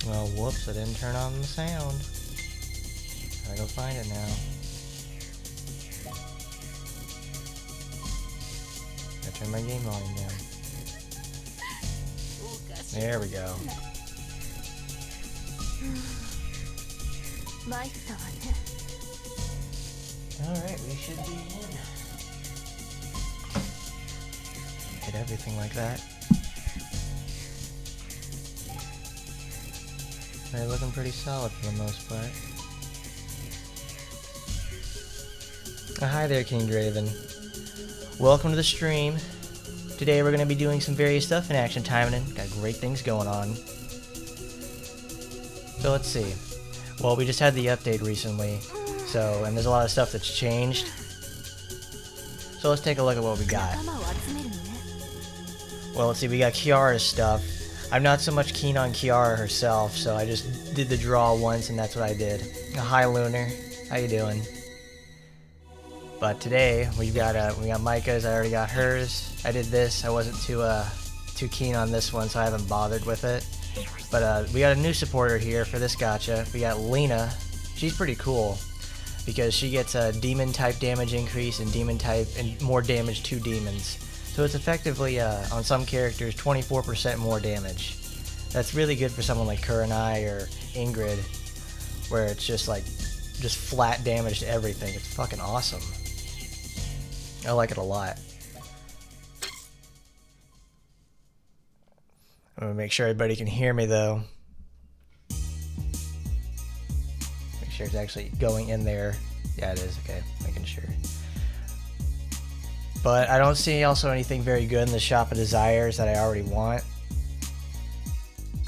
Well, whoops, I didn't turn on the sound. Gotta go find it now. Gotta turn my game volume down. There we go. Alright, we should be in. Hit everything like that. They're looking pretty solid for the most part. Hi there, King Draven. Welcome to the stream. Today we're going to be doing some various stuff in Action Taimanin. Got great things going on. So let's see. Well, we just had the update recently, and there's a lot of stuff that's changed. So let's take a look at what we got. Well, let's see, we got Kiara's stuff. I'm not so much keen on Kiara herself, so I just did the draw once and that's what I did. Hi Lunar, how you doing? But today we got Micah's. I already got hers. I did this. I wasn't too keen on this one, so I haven't bothered with it. But we got a new supporter here for this gacha. We got Lina. She's pretty cool because she gets a demon type damage increase and demon type and more damage to demons. So it's effectively on some characters 24% more damage. That's really good for someone like Kurenai or Ingrid, where it's just flat damage to everything. It's fucking awesome. I like it a lot. I'm gonna make sure everybody can hear me though. Make sure it's actually going in there. Yeah, it is. Okay, making sure. But I don't see also anything very good in the Shop of Desires that I already want.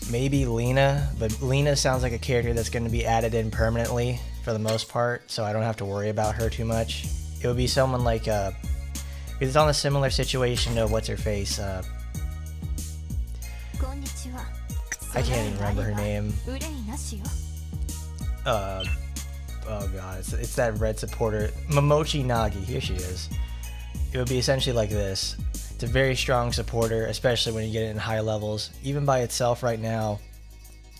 Maybe Lina, but Lina sounds like a character that's going to be added in permanently for the most part, so I don't have to worry about her too much. It would be someone like it's on a similar situation to what's her face. I can't even remember her name. Oh god, it's that red supporter, Momochi Nagi. Here she is. It would be essentially like this. It's a very strong supporter, especially when you get it in high levels. Even by itself right now,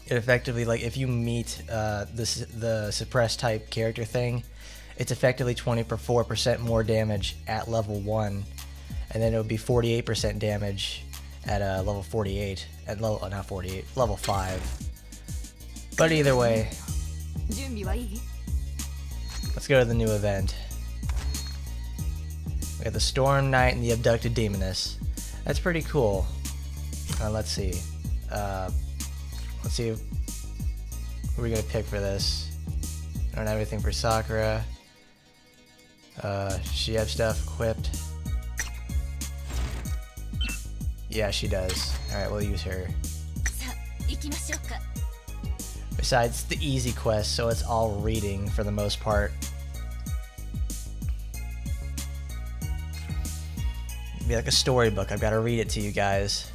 it effectively, like, if you meet the suppressed type character thing, it's effectively 24% more damage at level 1, and then it would be 48% damage at level 48, at level, not 48, level 5. But either way, let's go to the new event. We got the Storm Knight and the Abducted Demoness. That's pretty cool. Let's see. Let's see who we're gonna pick for this. I don't have anything for Sakura. She have stuff equipped. Yeah, she does. Alright, we'll use her. Besides, the easy quest, so it's all reading for the most part. Be like a storybook. I've got to read it to you guys.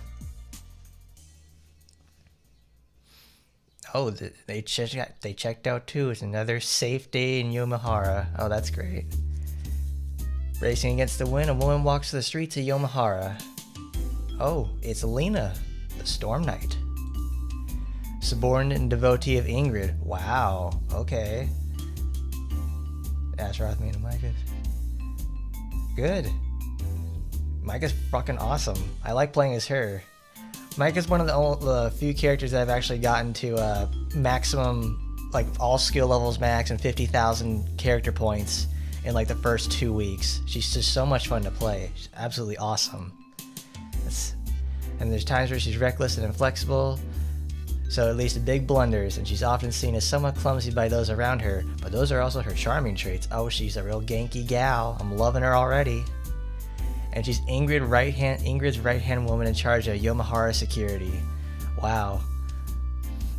Oh, they checked out too. It's another safe day in Yomahara. Oh, that's great. Racing against the wind, a woman walks the streets of Yomahara. Oh, it's Lina, the Storm Knight. Subordinate and devotee of Ingrid. Wow. Okay. Astaroth Mina Micah. Good. Micah's fucking awesome. I like playing as her. Micah's one of the few characters that I've actually gotten to maximum, like all skill levels max and 50,000 character points in like the first 2 weeks. She's just so much fun to play. She's absolutely awesome. And there's times where she's reckless and inflexible, so it leads to big blunders, and she's often seen as somewhat clumsy by those around her, but those are also her charming traits. Oh, she's a real ganky gal. I'm loving her already. And she's Ingrid's right-hand woman in charge of Yomahara security. Wow.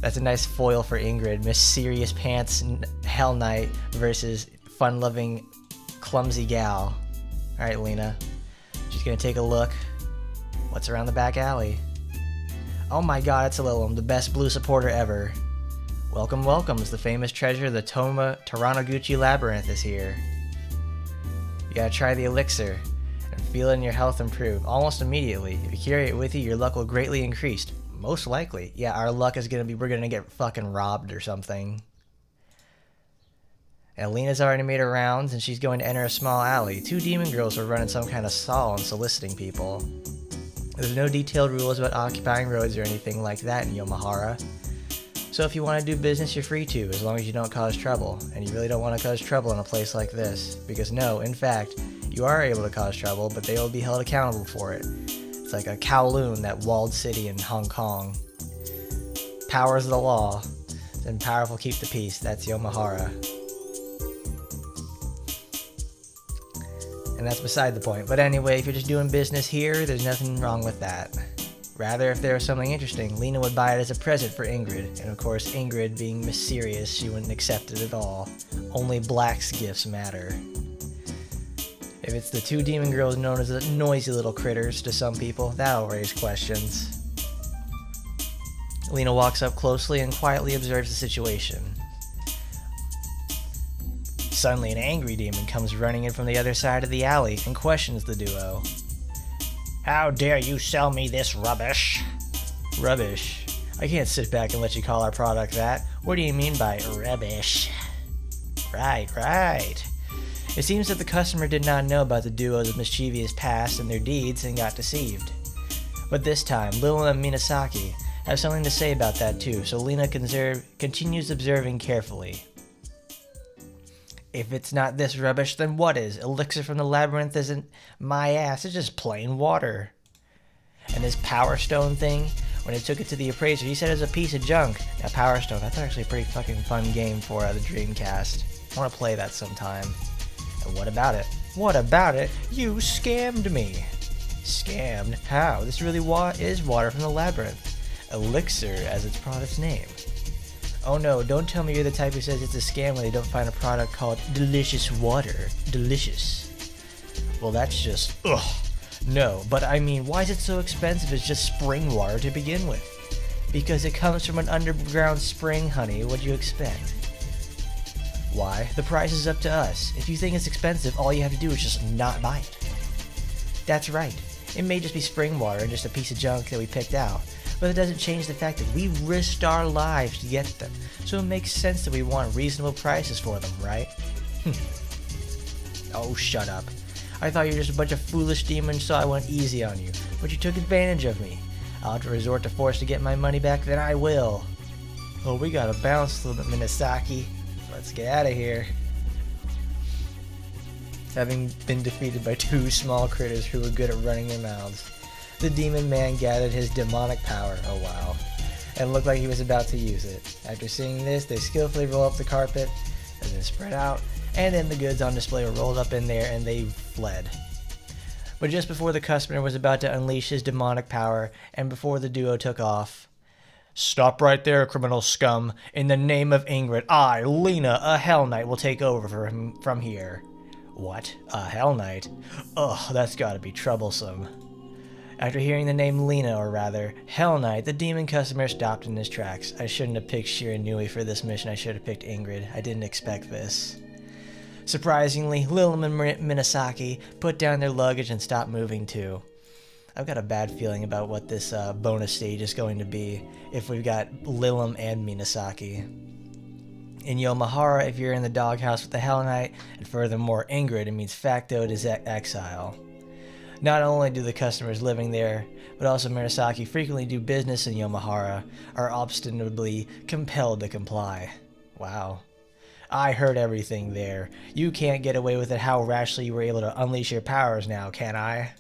That's a nice foil for Ingrid. Miss Serious Pants Hell Knight versus fun-loving clumsy gal. Alright, Lina. She's gonna take a look. What's around the back alley? Oh my god, it's Lilum, the best blue supporter ever. Welcome, welcome. It's the famous treasure, the Taranoguchi Labyrinth is here. You gotta try the elixir. Feel it in your health improve almost immediately. If you carry it with you, your luck will greatly increase. Most likely. Yeah, our luck is gonna be we're gonna get fucking robbed or something. And Lina's already made her rounds, and she's going to enter a small alley. 2 demon girls are running some kind of stall and soliciting people. There's no detailed rules about occupying roads or anything like that in Yomahara. So if you want to do business, you're free to, as long as you don't cause trouble. And you really don't want to cause trouble in a place like this. Because no, in fact, you are able to cause trouble, but they will be held accountable for it. It's like a Kowloon, that walled city in Hong Kong. Powers of the law, and powerful keep the peace. That's Yomahara. And that's beside the point. But anyway, if you're just doing business here, there's nothing wrong with that. Rather, if there was something interesting, Lina would buy it as a present for Ingrid. And of course, Ingrid, being mysterious, she wouldn't accept it at all. Only Black's gifts matter. If it's the 2 demon girls known as the noisy little critters to some people, that'll raise questions. Lina walks up closely and quietly observes the situation. Suddenly, an angry demon comes running in from the other side of the alley and questions the duo. How dare you sell me this rubbish? Rubbish? I can't sit back and let you call our product that. What do you mean by rubbish? Right. It seems that the customer did not know about the duo's mischievous past and their deeds and got deceived. But this time, Lila and Minasaki have something to say about that too, so Lina continues observing carefully. If it's not this rubbish, then what is? Elixir from the labyrinth isn't my ass, it's just plain water. And this Power Stone thing, when I took it to the appraiser, he said it was a piece of junk. Now Power Stone, that's actually a pretty fucking fun game for the Dreamcast. I want to play that sometime. And what about it? What about it? You scammed me. Scammed? How? This really is water from the labyrinth. Elixir as its product's name. Oh no, don't tell me you're the type who says it's a scam when they don't find a product called delicious water. Delicious. Well, that's just, ugh. No, but I mean, why is it so expensive? It's just spring water to begin with. Because it comes from an underground spring, honey. What'd you expect? Why? The price is up to us. If you think it's expensive, all you have to do is just not buy it. That's right. It may just be spring water and just a piece of junk that we picked out. But it doesn't change the fact that we risked our lives to get them, so it makes sense that we want reasonable prices for them, right? Oh, shut up. I thought you were just a bunch of foolish demons, so I went easy on you, but you took advantage of me. I'll have to resort to force to get my money back, then I will. Well, we gotta bounce, little Minasaki. Let's get out of here. Having been defeated by 2 small critters who were good at running their mouths, the demon man gathered his demonic power, oh wow, and looked like he was about to use it. After seeing this, they skillfully roll up the carpet, and then spread out, and then the goods on display were rolled up in there, and they fled. But just before the customer was about to unleash his demonic power, and before the duo took off, "Stop right there, criminal scum. In the name of Ingrid, I, Lina, a Hell Knight, will take over from here." What? A Hell Knight? Ugh, that's gotta be troublesome. After hearing the name Lina, or rather, Hell Knight, the demon customer stopped in his tracks. I shouldn't have picked Shiranui for this mission, I should have picked Ingrid. I didn't expect this. Surprisingly, Lilim and Minasaki put down their luggage and stopped moving too. I've got a bad feeling about what this bonus stage is going to be if we've got Lilim and Minasaki. In Yomahara, if you're in the doghouse with the Hell Knight, and furthermore Ingrid, it means facto exile. Not only do the customers living there, but also Murasaki frequently do business in Yomahara, are obstinately compelled to comply. Wow. I heard everything there. You can't get away with it how rashly you were able to unleash your powers now, can I?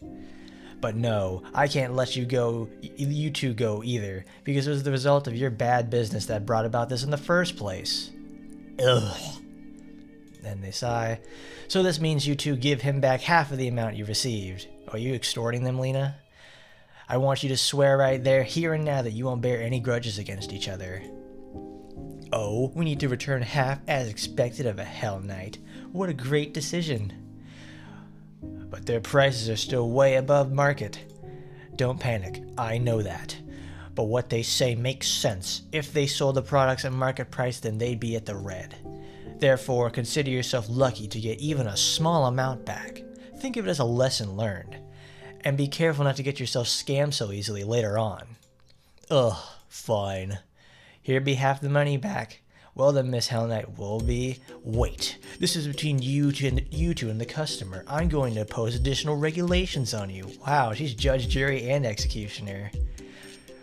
But no, I can't let you two go either, because it was the result of your bad business that brought about this in the first place. Ugh. Then they sigh. So this means you two give him back half of the amount you received. Are you extorting them, Lina? I want you to swear right there, here and now, that you won't bear any grudges against each other. Oh, we need to return half as expected of a Hell Knight. What a great decision. But their prices are still way above market. Don't panic, I know that. But what they say makes sense. If they sold the products at market price, then they'd be at the red. Therefore, consider yourself lucky to get even a small amount back. Think of it as a lesson learned. And be careful not to get yourself scammed so easily later on. Ugh, fine. Here be half the money back. Well then, Miss Hell Knight will be... Wait, this is between you two and the customer. I'm going to impose additional regulations on you. Wow, she's judge, jury, and executioner.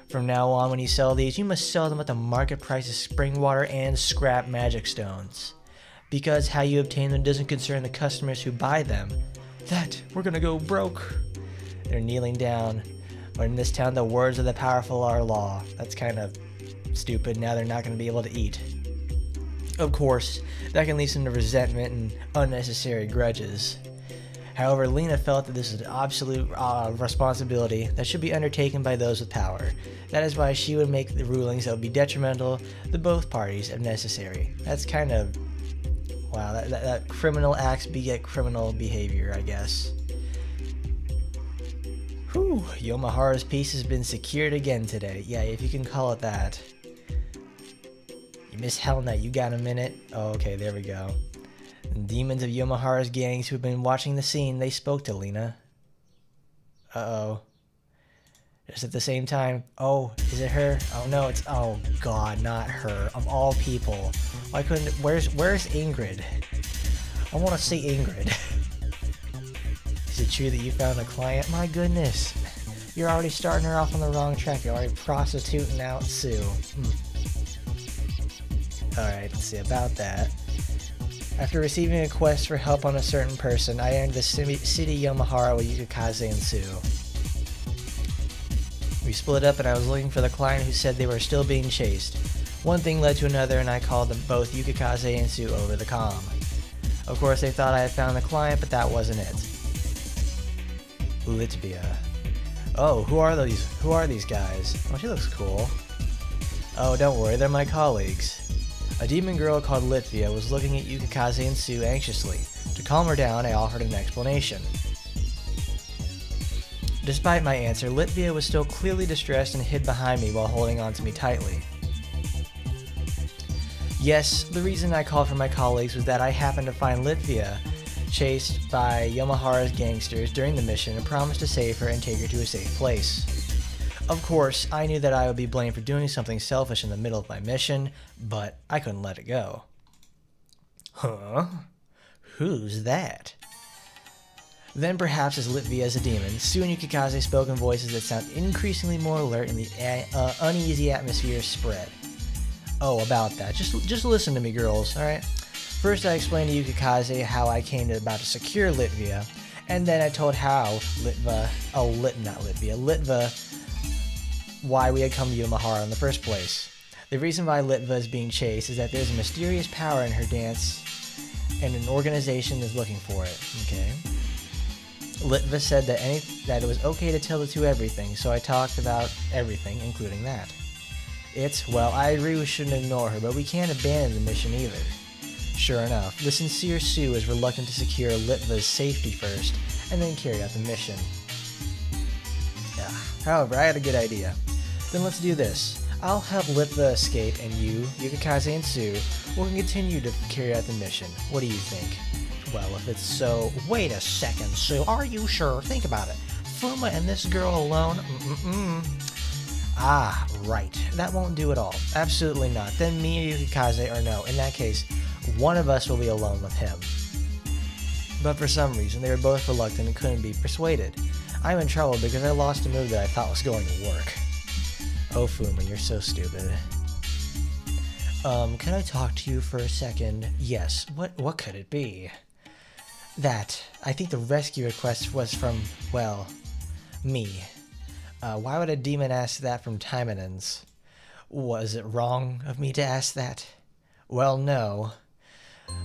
From now on, when you sell these, you must sell them at the market price of spring water and scrap magic stones. Because how you obtain them doesn't concern the customers who buy them. We're gonna go broke. They're kneeling down. But in this town, the words of the powerful are law. That's kind of stupid. Now they're not gonna be able to eat. Of course, that can lead to resentment and unnecessary grudges. However, Lina felt that this is an absolute responsibility that should be undertaken by those with power. That is why she would make the rulings that would be detrimental to both parties if necessary. That's kind of... wow, that criminal acts beget criminal behavior, I guess. Whew, Yomahara's peace has been secured again today. Yeah, if you can call it that. Miss Hell Knight, you got a minute? Oh, okay, there we go. The demons of Yomahara's gangs who have been watching the scene, they spoke to Lina. Uh-oh. Just at the same time. Oh, is it her? Oh no, it's... oh god, not her. Of all people. Why couldn't... Where's Ingrid? I want to see Ingrid. Is it true that you found a client? My goodness. You're already starting her off on the wrong track. You're already prostituting out Sue. Alright, let's see about that. After receiving a request for help on a certain person, I entered the city Yomahara with Yukikaze and Sue. We split up and I was looking for the client who said they were still being chased. One thing led to another and I called them both Yukikaze and Sue over the comm. Of course they thought I had found the client, but that wasn't it. Litvia. Oh, who are these guys? Oh, she looks cool. Oh, don't worry, they're my colleagues. A demon girl called Litvia was looking at Yukikaze and Sue anxiously. To calm her down, I offered an explanation. Despite my answer, Litvia was still clearly distressed and hid behind me while holding on to me tightly. Yes, the reason I called for my colleagues was that I happened to find Litvia chased by Yomahara's gangsters during the mission and promised to save her and take her to a safe place. Of course, I knew that I would be blamed for doing something selfish in the middle of my mission, but I couldn't let it go. Huh? Who's that? Then perhaps as Litvia as a demon, Sue and Yukikaze spoke in voices that sound increasingly more alert and the uneasy atmosphere spread. Oh, about that. Just listen to me, girls, alright? First I explained to Yukikaze how I came about to secure Litvia, and then I told how Litva, why we had come to Yomahara in the first place. The reason why Litva is being chased is that there's a mysterious power in her dance, and an organization is looking for it, okay? Litva said that it was okay to tell the two everything, so I talked about everything, including that. Well, I agree we shouldn't ignore her, but we can't abandon the mission either. Sure enough, the sincere Sue is reluctant to secure Litva's safety first, and then carry out the mission. However, I had a good idea. Then let's do this. I'll help Litva escape, and you, Yukikaze and Sue, will continue to carry out the mission. What do you think? Well, if it's so... Wait a second, Sue. Are you sure? Think about it. Fuuma and this girl alone? Ah, right. That won't do at all. Absolutely not. Then me or Yukikaze, or no. In that case, one of us will be alone with him. But for some reason, they were both reluctant and couldn't be persuaded. I'm in trouble because I lost a move that I thought was going to work. Oh, Fuuma, you're so stupid. Can I talk to you for a second? Yes. What could it be? I think the rescue request was from, well, me. Why would a demon ask that from Taimanins? Was it wrong of me to ask that? Well, no.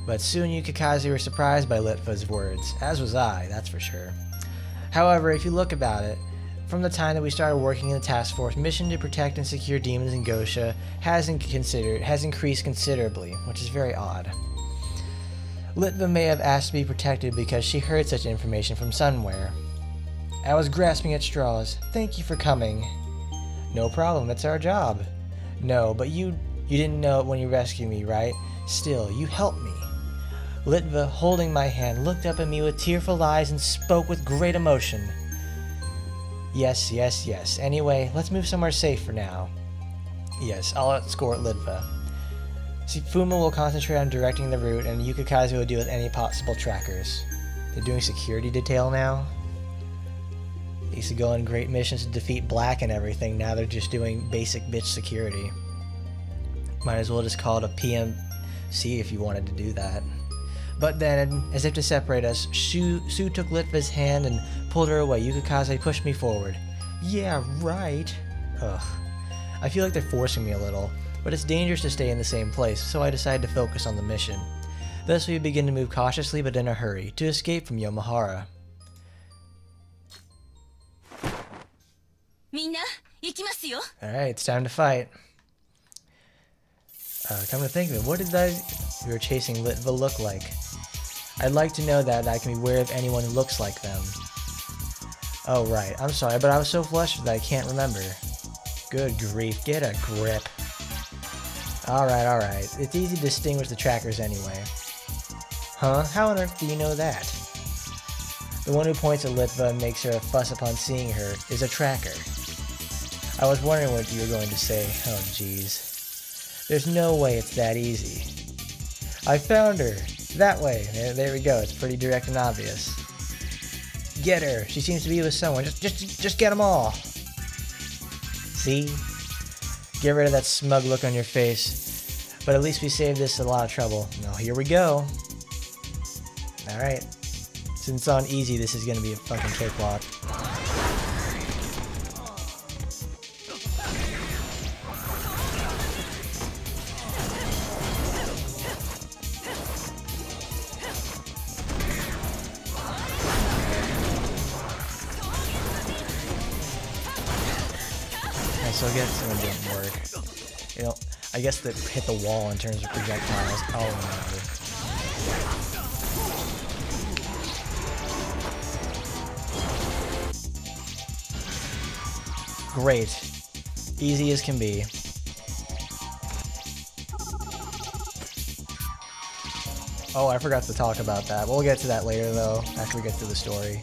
But Sue and Yukikaze were surprised by Litva's words, as was I, that's for sure. However, if you look about it, from the time that we started working in the task force, mission to protect and secure demons in Gacha has increased considerably, which is very odd. Litva may have asked to be protected because she heard such information from somewhere. I was grasping at straws. Thank you for coming. No problem, it's our job. No, but you didn't know it when you rescued me, right? Still, you helped me. Litva, holding my hand, looked up at me with tearful eyes and spoke with great emotion. Yes, yes, yes. Anyway, let's move somewhere safe for now. Yes, I'll escort Lidva. See, Fuuma will concentrate on directing the route, and Yukikazu will deal with any possible trackers. They're doing security detail now? They used to go on great missions to defeat Black and everything, now they're just doing basic bitch security. Might as well just call it a PMC if you wanted to do that. But then, as if to separate us, Sue took Litva's hand and pulled her away. Yukikaze pushed me forward. Yeah, right. Ugh. I feel like they're forcing me a little, but it's dangerous to stay in the same place, so I decided to focus on the mission. Thus we begin to move cautiously but in a hurry, to escape from Yomohara. Alright, it's time to fight. Come to think of it, what did we were chasing Litva look like? I'd like to know that I can be aware of anyone who looks like them. Oh right, I'm sorry, but I was so flustered that I can't remember. Good grief, get a grip. Alright, it's easy to distinguish the trackers anyway. Huh? How on earth do you know that? The one who points at Litva and makes her a fuss upon seeing her is a tracker. I was wondering what you were going to say. Oh jeez. There's no way it's that easy. I found her! That way! There we go, it's pretty direct and obvious. Get her! She seems to be with someone. Just get them all! See? Get rid of that smug look on your face. But at least we saved this a lot of trouble. Now here we go. Alright. Since it's on easy, this is gonna be a fucking cakewalk. So I guess it didn't work. You know, I guess that hit the wall in terms of projectiles. Oh no. Great. Easy as can be. Oh, I forgot to talk about that. We'll get to that later though, after we get to the story.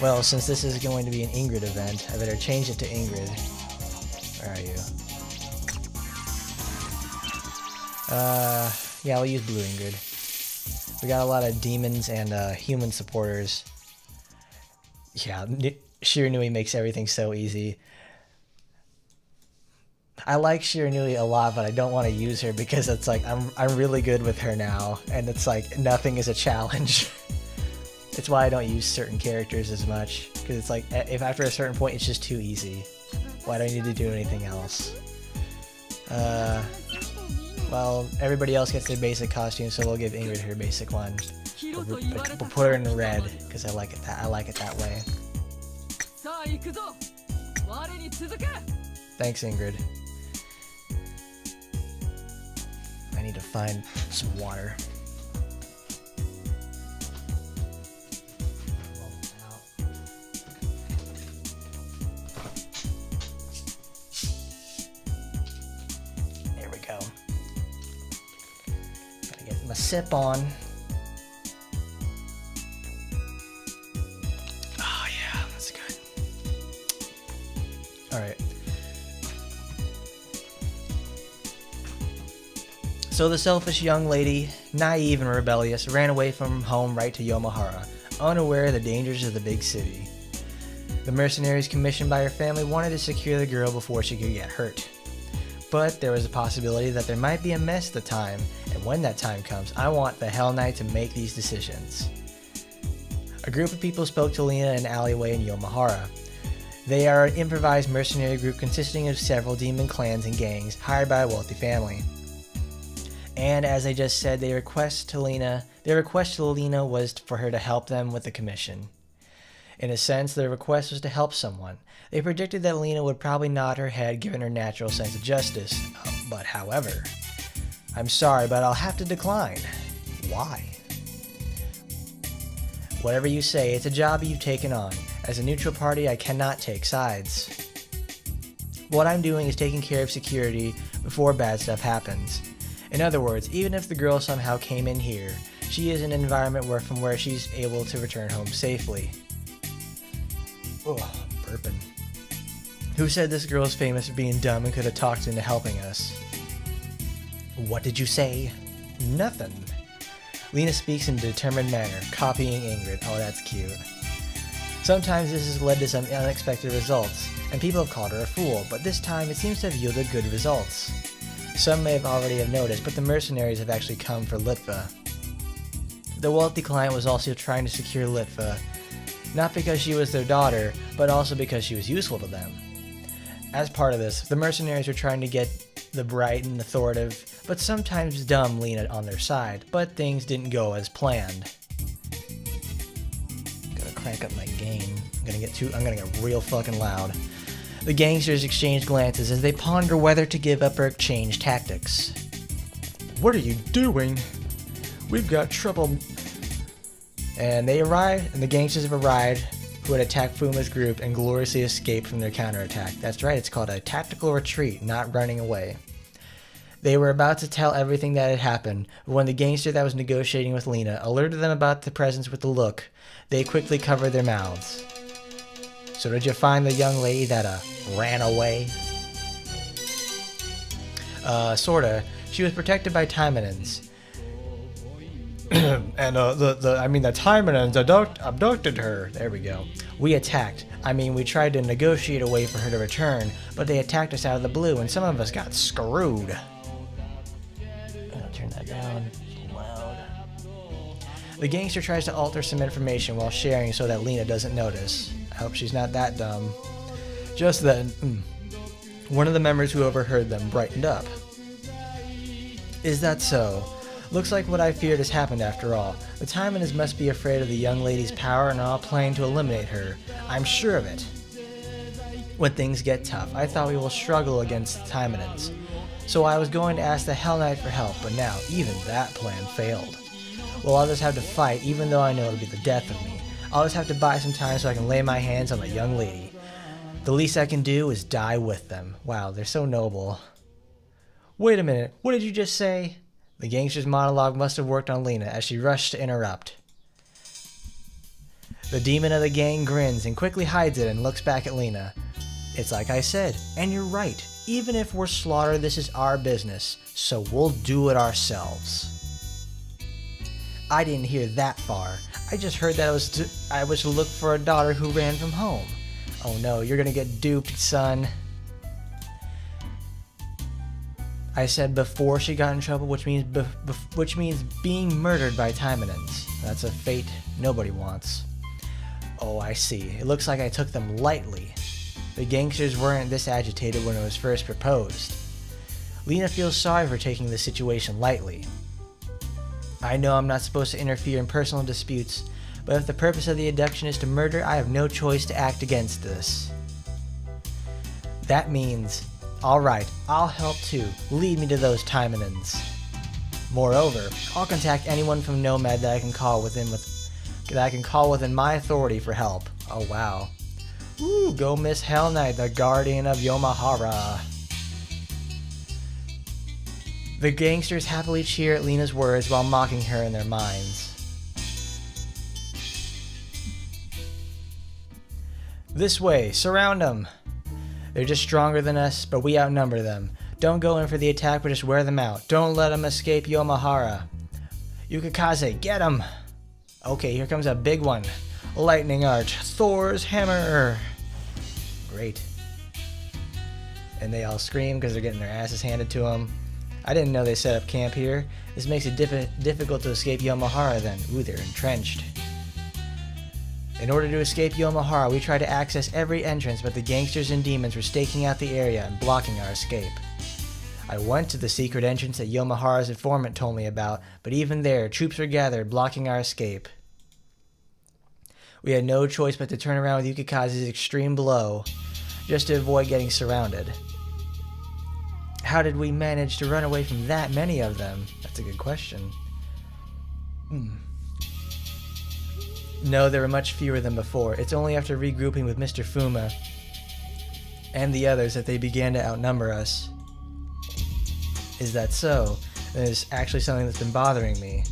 Well, since this is going to be an Ingrid event, I better change it to Ingrid. Where are you? Yeah, we'll use Blue Ingrid. We got a lot of demons and human supporters. Yeah, Shiranui makes everything so easy. I like Shiranui a lot, but I don't want to use her because it's like I'm really good with her now, and it's like nothing is a challenge. It's why I don't use certain characters as much, because it's like, if after a certain point it's just too easy. Why do I need to do anything else? Well, everybody else gets their basic costume, so we'll give Ingrid her basic one. We'll put her in red, because I like it that way. Thanks, Ingrid. I need to find some water. Sip on. Oh yeah, that's good. Alright. So the selfish young lady, naive and rebellious, ran away from home right to Yomohara, unaware of the dangers of the big city. The mercenaries commissioned by her family wanted to secure the girl before she could get hurt. But there was a possibility that there might be a mess at the time, and when that time comes, I want the Hell Knight to make these decisions. A group of people spoke to Lina in an alleyway in Yomohara. They are an improvised mercenary group consisting of several demon clans and gangs hired by a wealthy family. And as I just said, their request to Lina was for her to help them with the commission. In a sense, their request was to help someone. They predicted that Lina would probably nod her head given her natural sense of justice. But however, I'm sorry, but I'll have to decline. Why? Whatever you say, it's a job you've taken on. As a neutral party, I cannot take sides. What I'm doing is taking care of security before bad stuff happens. In other words, even if the girl somehow came in here, she is in an environment from where she's able to return home safely. Who said this girl is famous for being dumb and could have talked into helping us? What did you say? Nothing. Lina speaks in a determined manner, copying Ingrid. Oh, that's cute. Sometimes this has led to some unexpected results, and people have called her a fool, but this time it seems to have yielded good results. Some may have already have noticed, but the mercenaries have actually come for Litva. The wealthy client was also trying to secure Litva, not because she was their daughter, but also because she was useful to them. As part of this, the mercenaries were trying to get the bright and authoritative, but sometimes dumb Lina on their side, but things didn't go as planned. Gotta crank up my gain. I'm gonna get real fucking loud. The gangsters exchange glances as they ponder whether to give up or change tactics. What are you doing? We've got trouble. And they arrive, and the gangsters have arrived, who had attacked Fuuma's group and gloriously escaped from their counterattack. That's right, it's called a tactical retreat, not running away. They were about to tell everything that had happened, but when the gangster that was negotiating with Lina alerted them about the presence with the look, they quickly covered their mouths. So did you find the young lady that ran away? Sorta. She was protected by Taimanins. And the Taimanins abducted her. There we go. We attacked. We tried to negotiate a way for her to return, but they attacked us out of the blue, and some of us got screwed. I'll turn that down. Loud. The gangster tries to alter some information while sharing so that Lina doesn't notice. I hope she's not that dumb. Just then, one of the members who overheard them brightened up. Is that so? Looks like what I feared has happened after all. The Taimanins must be afraid of the young lady's power and are all planning to eliminate her. I'm sure of it. When things get tough, I thought we will struggle against the Taimanins. So I was going to ask the Hell Knight for help, but now even that plan failed. Well, I'll just have to fight, even though I know it'll be the death of me. I'll just have to buy some time so I can lay my hands on the young lady. The least I can do is die with them. Wow, they're so noble. Wait a minute, what did you just say? The gangster's monologue must have worked on Lina as she rushed to interrupt. The demon of the gang grins and quickly hides it and looks back at Lina. It's like I said, and you're right. Even if we're slaughtered, this is our business, so we'll do it ourselves. I didn't hear that far. I just heard that I was to look for a daughter who ran from home. Oh no, you're gonna get duped, son. I said before she got in trouble, which means being murdered by Taimanins. That's a fate nobody wants. Oh, I see. It looks like I took them lightly. The gangsters weren't this agitated when it was first proposed. Lina feels sorry for taking the situation lightly. I know I'm not supposed to interfere in personal disputes, but if the purpose of the abduction is to murder, I have no choice to act against this. That means, alright, I'll help too. Lead me to those Taimanins. Moreover, I'll contact anyone from Nomad that I can call within my authority for help. Oh wow. Ooh, go Miss Hell Knight, the guardian of Yomahara. The gangsters happily cheer at Lina's words while mocking her in their minds. This way, surround them. They're just stronger than us, but we outnumber them. Don't go in for the attack, but just wear them out. Don't let them escape Yomahara. Yukikaze, get him! Okay, here comes a big one. Lightning Arch, Thor's Hammer! Great. And they all scream because they're getting their asses handed to them. I didn't know they set up camp here. This makes it difficult to escape Yomahara then. Ooh, they're entrenched. In order to escape Yomahara, we tried to access every entrance, but the gangsters and demons were staking out the area and blocking our escape. I went to the secret entrance that Yomahara's informant told me about, but even there, troops were gathered, blocking our escape. We had no choice but to turn around with Yukikaze's extreme blow, just to avoid getting surrounded. How did we manage to run away from that many of them? That's a good question. No, there were much fewer than before. It's only after regrouping with Mr. Fuuma and the others that they began to outnumber us. Is that so? There's actually something that's been bothering me.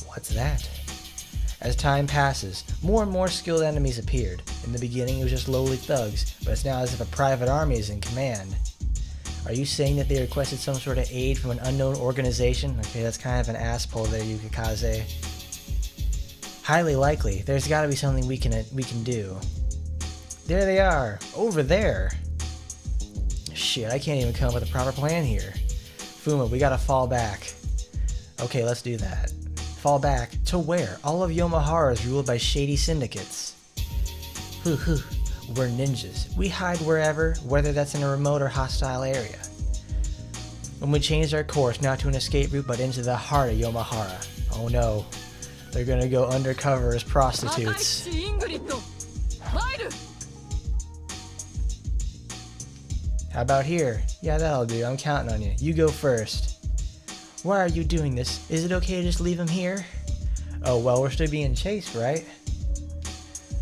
What's that? As time passes, more and more skilled enemies appeared. In the beginning it was just lowly thugs, but it's now as if a private army is in command. Are you saying that they requested some sort of aid from an unknown organization? Okay, that's kind of an ass pull there, Yukikaze. Highly likely. There's gotta be something we can do. There they are! Over there! Shit, I can't even come up with a proper plan here. Fuuma, we gotta fall back. Okay, let's do that. Fall back to where? All of Yomohara is ruled by shady syndicates. We're ninjas. We hide wherever, whether that's in a remote or hostile area. When we changed our course, not to an escape route, but into the heart of Yomohara. Oh no. They're gonna go undercover as prostitutes. How about here? Yeah, that'll do. I'm counting on you. You go first. Why are you doing this? Is it okay to just leave him here? Oh, well, we're still being chased, right?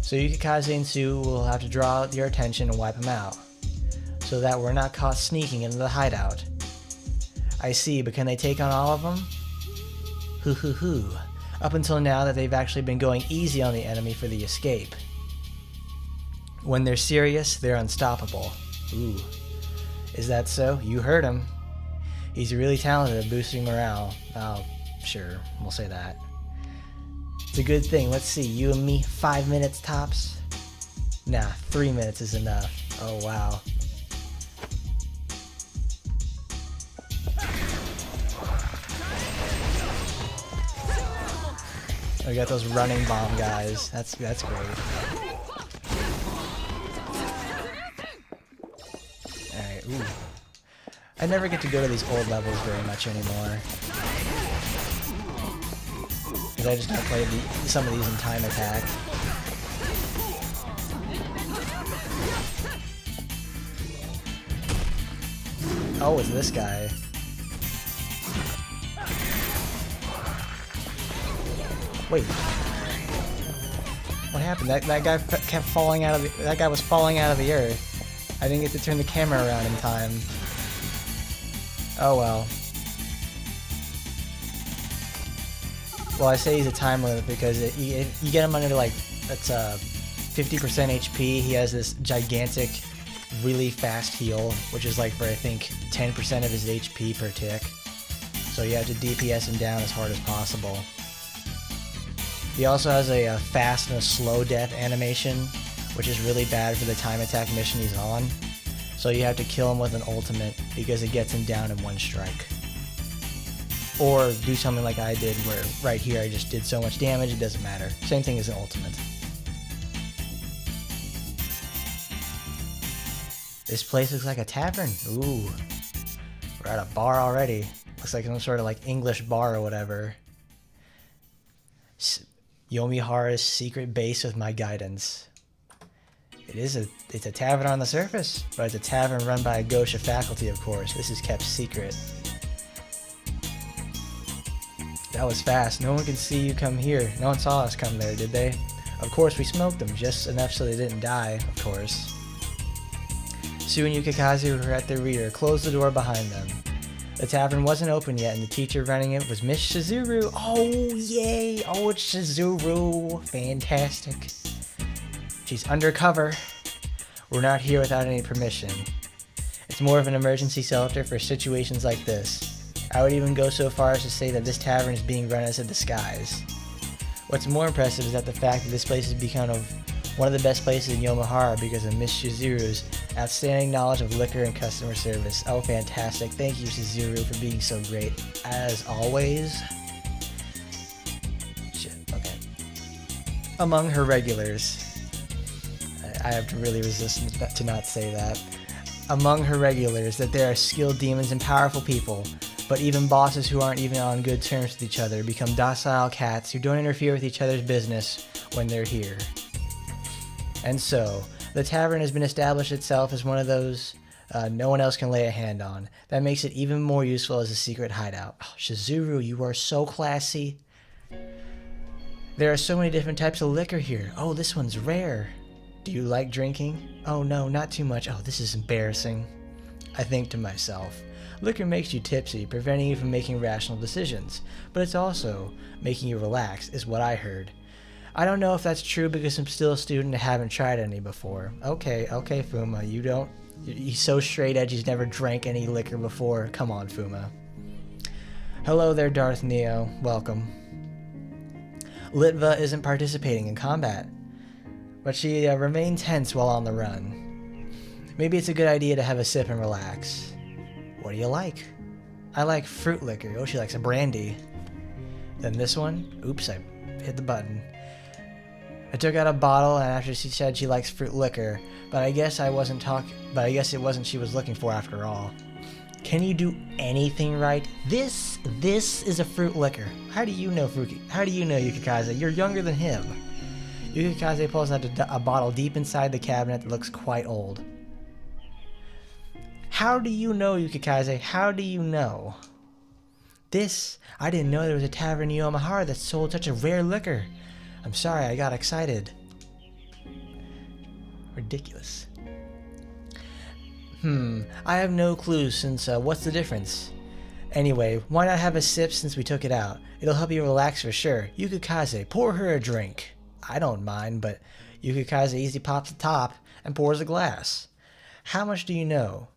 So Yukikaze and Sue will have to draw out your attention and wipe him out, so that we're not caught sneaking into the hideout. I see, but can they take on all of them? Up until now that they've actually been going easy on the enemy for the escape. When they're serious, they're unstoppable. Ooh. Is that so? You heard him. He's really talented at boosting morale. Oh, sure, we'll say that. It's a good thing. Let's see, you and me, 5 minutes tops? Nah, 3 minutes is enough. Oh, wow. We got those running bomb guys. That's great. Alright, ooh. I never get to go to these old levels very much anymore. Because I just have played some of these in time attack. Oh, it's this guy. Wait. What happened? That guy kept falling out of the... That guy was falling out of the earth. I didn't get to turn the camera around in time. Oh well. Well, I say he's a time limit because you get him under like, that's 50% HP. He has this gigantic, really fast heal, which is like for I think 10% of his HP per tick. So you have to DPS him down as hard as possible. He also has a fast and a slow death animation, which is really bad for the time attack mission he's on. So you have to kill him with an ultimate because it gets him down in one strike. Or do something like I did where right here I just did so much damage it doesn't matter. Same thing as an ultimate. This place looks like a tavern. Ooh. We're at a bar already. Looks like some sort of like English bar or whatever. Yomohara's secret base with my guidance. It's a tavern on the surface, but it's a tavern run by a Gacha faculty, of course. This is kept secret. That was fast. No one can see you come here. No one saw us come there, did they? Of course, we smoked them, just enough so they didn't die, of course. Sue and Yukikaze were at the rear. Closed the door behind them. The tavern wasn't open yet, and the teacher running it was Miss Shizuru. Oh, yay! Oh, it's Shizuru. Fantastic. She's undercover. We're not here without any permission. It's more of an emergency shelter for situations like this. I would even go so far as to say that this tavern is being run as a disguise. What's more impressive is that the fact that this place has become one of the best places in Yomohara because of Miss Shizuru's outstanding knowledge of liquor and customer service. Oh, fantastic. Thank you, Shizuru, for being so great, as always. Shit, okay. Among her regulars, I have to really resist to not say that. Among her regulars, that there are skilled demons and powerful people, but even bosses who aren't even on good terms with each other become docile cats who don't interfere with each other's business when they're here. And so, the tavern has been established itself as one of those no one else can lay a hand on. That makes it even more useful as a secret hideout. Oh, Shizuru, you are so classy. There are so many different types of liquor here. Oh, this one's rare. Do you like drinking? Oh no, not too much. Oh, this is embarrassing. I think to myself, liquor makes you tipsy, preventing you from making rational decisions, but it's also making you relax, is what I heard. I don't know if that's true because I'm still a student and haven't tried any before. Okay, Fuuma, you don't... He's so straight edge, he's never drank any liquor before. Come on, Fuuma. Hello there, Darth Neo. Welcome. Litva isn't participating in combat, but she remained tense while on the run. Maybe it's a good idea to have a sip and relax. What do you like? I like fruit liquor. Oh, she likes a brandy. Then this one. Oops, I hit the button. I took out a bottle, and after she said she likes fruit liquor, but I guess it wasn't she was looking for after all. Can you do anything right? This is a fruit liquor. How do you know, Yukikaze? You're younger than him. Yukikaze pulls out a bottle deep inside the cabinet that looks quite old. How do you know, Yukikaze? How do you know? I didn't know there was a tavern in Yokohama that sold such a rare liquor. I'm sorry, I got excited. Ridiculous. I have no clue since, what's the difference? Anyway, why not have a sip since we took it out? It'll help you relax for sure. Yukikaze, pour her a drink. I don't mind, but Yukikaze easy pops the top and pours a glass. How much do you know?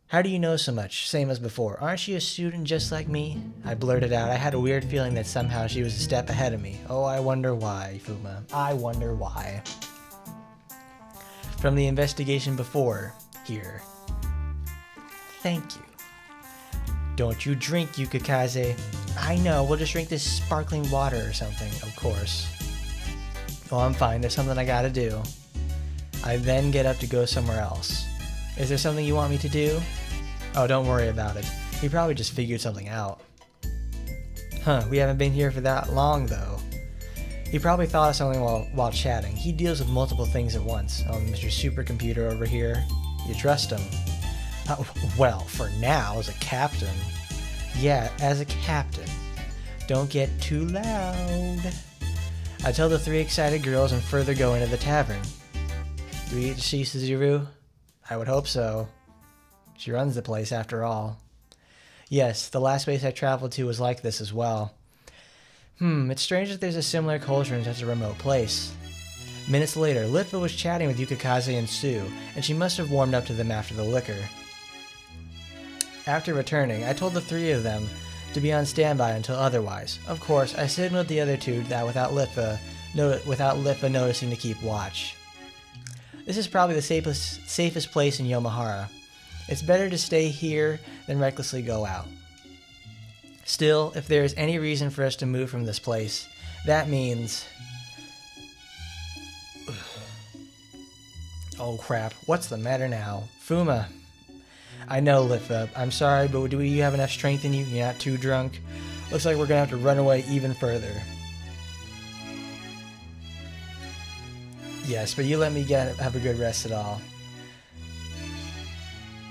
How do you know so much? Same as before. Aren't you a student just like me? I blurted out. I had a weird feeling that somehow she was a step ahead of me. Oh, I wonder why, Fuuma. I wonder why. From the investigation before, here. Thank you. Don't you drink, Yukikaze. I know, we'll just drink this sparkling water or something, of course. Oh, I'm fine. There's something I gotta do. I then get up to go somewhere else. Is there something you want me to do? Oh, don't worry about it. He probably just figured something out. We haven't been here for that long, though. He probably thought of something while chatting. He deals with multiple things at once. Oh, Mr. Supercomputer over here. You trust him? Well, for now, as a captain. Yeah, as a captain. Don't get too loud. I tell the three excited girls and further go into the tavern. Do we get to see Suzuru? I would hope so. She runs the place after all. Yes, the last place I traveled to was like this as well. It's strange that there's a similar culture in such a remote place. Minutes later, Litva was chatting with Yukikaze and Sue, and she must have warmed up to them after the liquor. After returning, I told the three of them to be on standby until otherwise. Of course, I signaled the other two that without Litva noticing to keep watch. This is probably the safest place in Yokohama. It's better to stay here than recklessly go out. Still, if there is any reason for us to move from this place, that means... Oh crap, what's the matter now? Fuuma. I know, Litva. I'm sorry, but do you have enough strength in you? You're not too drunk? Looks like we're gonna have to run away even further. Yes, but you let me have a good rest at all.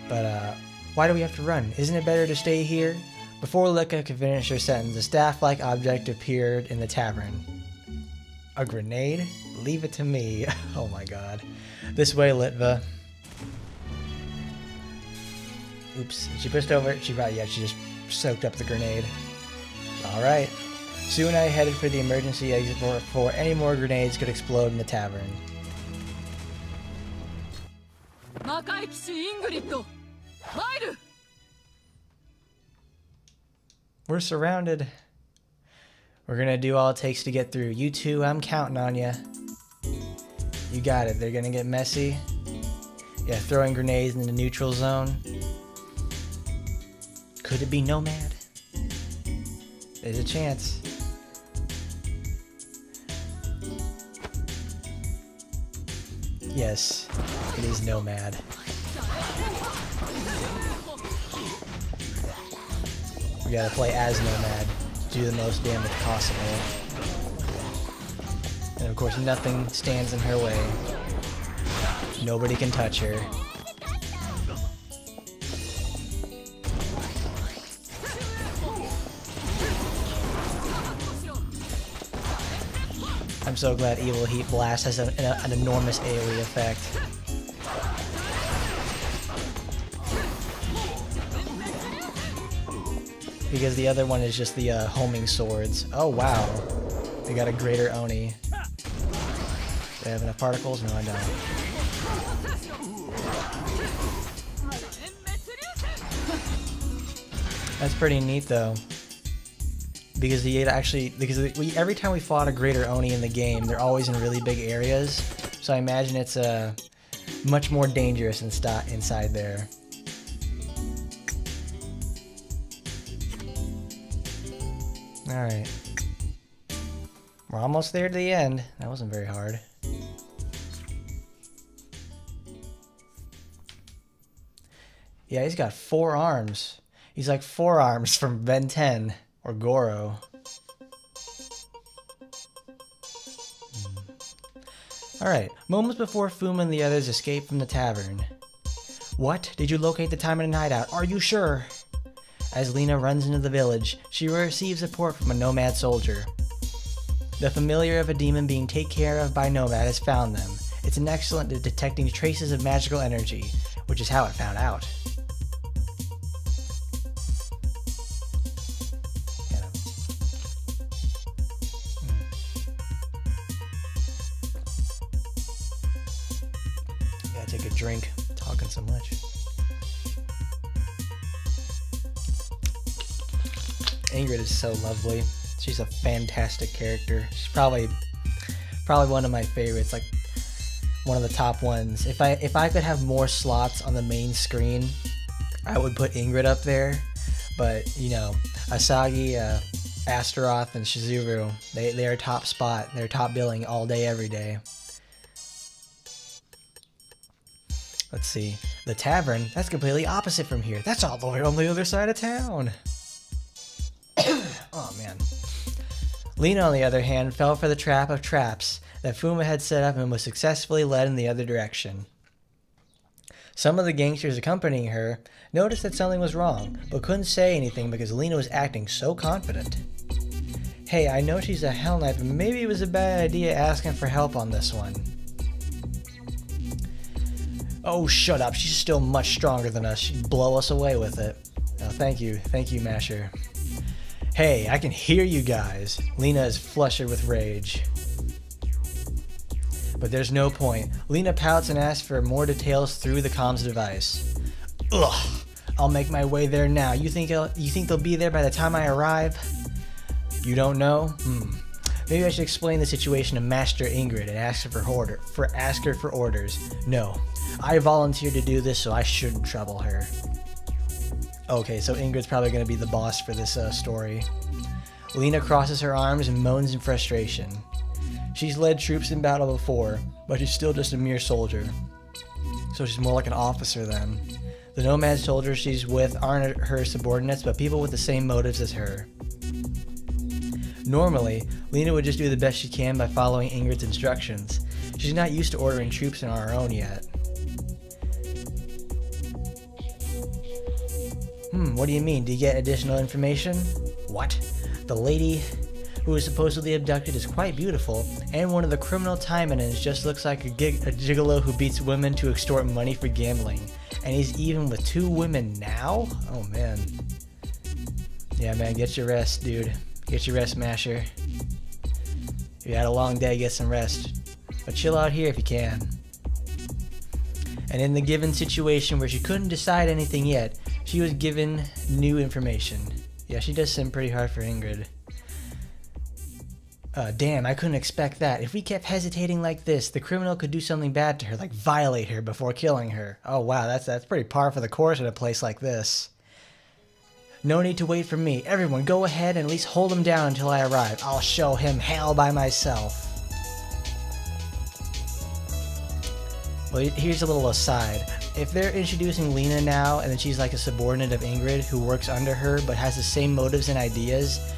But, why do we have to run? Isn't it better to stay here? Before Lika could finish her sentence, a staff-like object appeared in the tavern. A grenade? Leave it to me. Oh my god. This way, Litva. Oops. She pushed over it. She just soaked up the grenade. Alright. Sue and I headed for the emergency exit before any more grenades could explode in the tavern. We're surrounded. We're gonna do all it takes to get through. You two, I'm counting on ya. You got it. They're gonna get messy. Yeah, throwing grenades in the neutral zone. Could it be Nomad? There's a chance. Yes, it is Nomad. We gotta play as Nomad to do the most damage possible. And of course, nothing stands in her way. Nobody can touch her. I'm so glad Evil Heat Blast has an enormous AoE effect. Because the other one is just the homing swords. Oh wow. We got a greater Oni. Do I have enough particles? No, I don't. That's pretty neat though. Because every time we fought a greater Oni in the game, they're always in really big areas. So I imagine it's much more dangerous inside there. Alright. We're almost there to the end. That wasn't very hard. Yeah, he's got 4 arms. He's like 4 arms from Ben 10 or Goro. Alright, moments before Fuuma and the others escape from the tavern. What? Did you locate the Taimanin hideout? Are you sure? As Lina runs into the village, she receives support from a nomad soldier. The familiar of a demon being taken care of by Nomad has found them. It's an excellent at detecting traces of magical energy, which is how it found out. Gotta take a drink, talking so much. Ingrid is so lovely. She's a fantastic character. She's probably one of my favorites, like one of the top ones. If I could have more slots on the main screen, I would put Ingrid up there. But you know, Asagi, Astaroth, and Shizuru, they are top spot. They're top billing all day, every day. Let's see. The tavern, that's completely opposite from here. That's all the way on the other side of town. Oh man. Lina, on the other hand, fell for the trap of traps that Fuuma had set up and was successfully led in the other direction. Some of the gangsters accompanying her noticed that something was wrong, but couldn't say anything because Lina was acting so confident. Hey, I know she's a Hell Knight, but maybe it was a bad idea asking for help on this one. Oh, shut up. She's still much stronger than us. She'd blow us away with it. Oh, thank you, Masher. Hey, I can hear you guys. Lina is flustered with rage. But there's no point. Lina pouts and asks for more details through the comms device. Ugh, I'll make my way there now. You think they'll be there by the time I arrive? You don't know? Maybe I should explain the situation to Master Ingrid and ask her for orders. No, I volunteered to do this, so I shouldn't trouble her. Okay, so Ingrid's probably going to be the boss for this story. Lina crosses her arms and moans in frustration. She's led troops in battle before, but she's still just a mere soldier. So she's more like an officer then. The nomad soldiers she's with aren't her subordinates, but people with the same motives as her. Normally, Lina would just do the best she can by following Ingrid's instructions. She's not used to ordering troops on her own yet. What do you mean? Do you get additional information? What? The lady who was supposedly abducted is quite beautiful, and one of the criminal Taimanins just looks like a gigolo who beats women to extort money for gambling. And he's even with 2 women now? Oh man. Yeah man, get your rest, dude. Get your rest, Masher. If you had a long day, get some rest. But chill out here if you can. And in the given situation where she couldn't decide anything yet, she was given new information. Yeah, she does seem pretty hard for Ingrid. Damn, I couldn't expect that. If we kept hesitating like this, the criminal could do something bad to her, like violate her before killing her. Oh wow, that's pretty par for the course in a place like this. No need to wait for me. Everyone, go ahead and at least hold him down until I arrive. I'll show him hell by myself. Well, here's a little aside. If they're introducing Lina now, and then she's like a subordinate of Ingrid who works under her but has the same motives and ideas,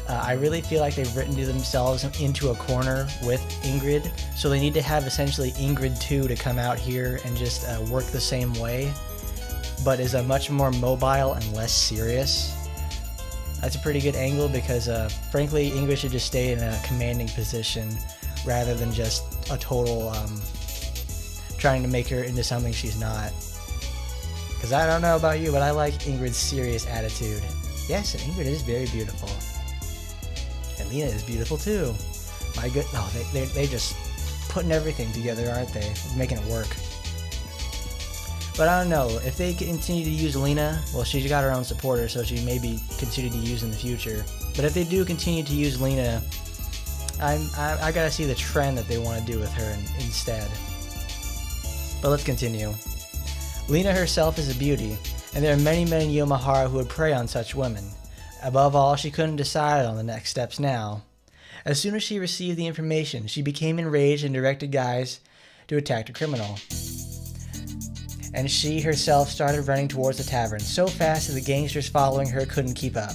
I really feel like they've written themselves into a corner with Ingrid, so they need to have essentially Ingrid 2 to come out here and just work the same way, but is a much more mobile and less serious. That's a pretty good angle because frankly Ingrid should just stay in a commanding position rather than just a total trying to make her into something she's not. Because I don't know about you, but I like Ingrid's serious attitude. Yes, and Ingrid is very beautiful. And Lina is beautiful too. My good. Oh, they just putting everything together, aren't they? Making it work. But I don't know, if they continue to use Lina, well, she's got her own supporter, so she may be continued to use in the future. But if they do continue to use Lina, I gotta see the trend that they want to do with her instead. But let's continue. Lina herself is a beauty, and there are many Yomaharu who would prey on such women. Above all, she couldn't decide on the next steps now. As soon as she received the information, she became enraged and directed guys to attack the criminal. And she herself started running towards the tavern, so fast that the gangsters following her couldn't keep up.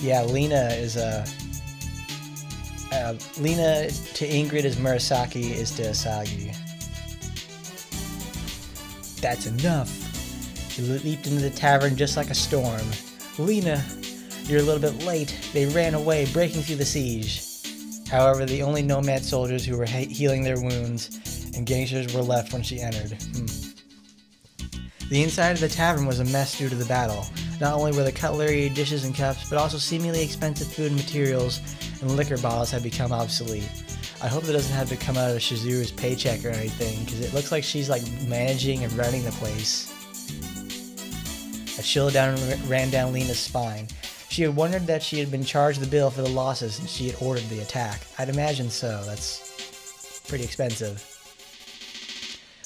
Yeah, Lina is Lina to Ingrid as Murasaki is to Asagi. That's enough. She leaped into the tavern just like a storm. Lina, you're a little bit late. They ran away, breaking through the siege. However, the only nomad soldiers who were healing their wounds and gangsters were left when she entered. The inside of the tavern was a mess due to the battle. Not only were the cutlery, dishes, and cups, but also seemingly expensive food and materials and liquor bottles had become obsolete. I hope it doesn't have to come out of Shizuru's paycheck or anything, because it looks like she's like managing and running the place. A chill ran down Lina's spine. She had wondered that she had been charged the bill for the losses and she had ordered the attack. I'd imagine so. That's pretty expensive.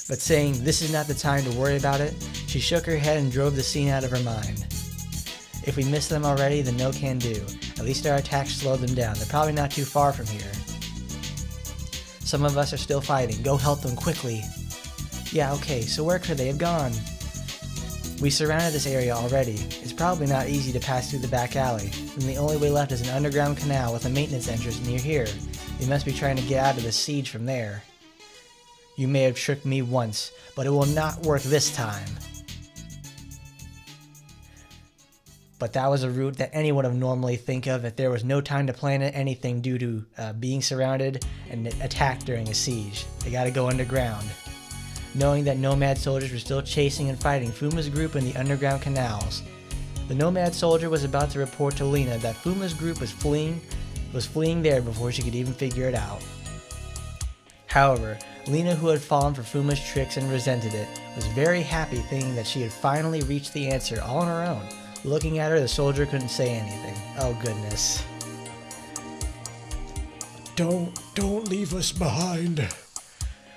But saying, this is not the time to worry about it, she shook her head and drove the scene out of her mind. If we missed them already, then no can do. At least our attack slowed them down. They're probably not too far from here. Some of us are still fighting. Go help them quickly. Yeah, okay, so where could they have gone? We surrounded this area already. It's probably not easy to pass through the back alley, and the only way left is an underground canal with a maintenance entrance near here. We must be trying to get out of the siege from there. You may have tricked me once, but it will not work this time. But that was a route that anyone would normally think of if there was no time to plan anything due to being surrounded and attacked during a siege. They gotta go underground. Knowing that nomad soldiers were still chasing and fighting Fuuma's group in the underground canals, the nomad soldier was about to report to Lina that Fuuma's group was fleeing there before she could even figure it out. However, Lina, who had fallen for Fuuma's tricks and resented it, was very happy thinking that she had finally reached the answer all on her own. Looking at her, the soldier couldn't say anything. Oh goodness. Don't leave us behind.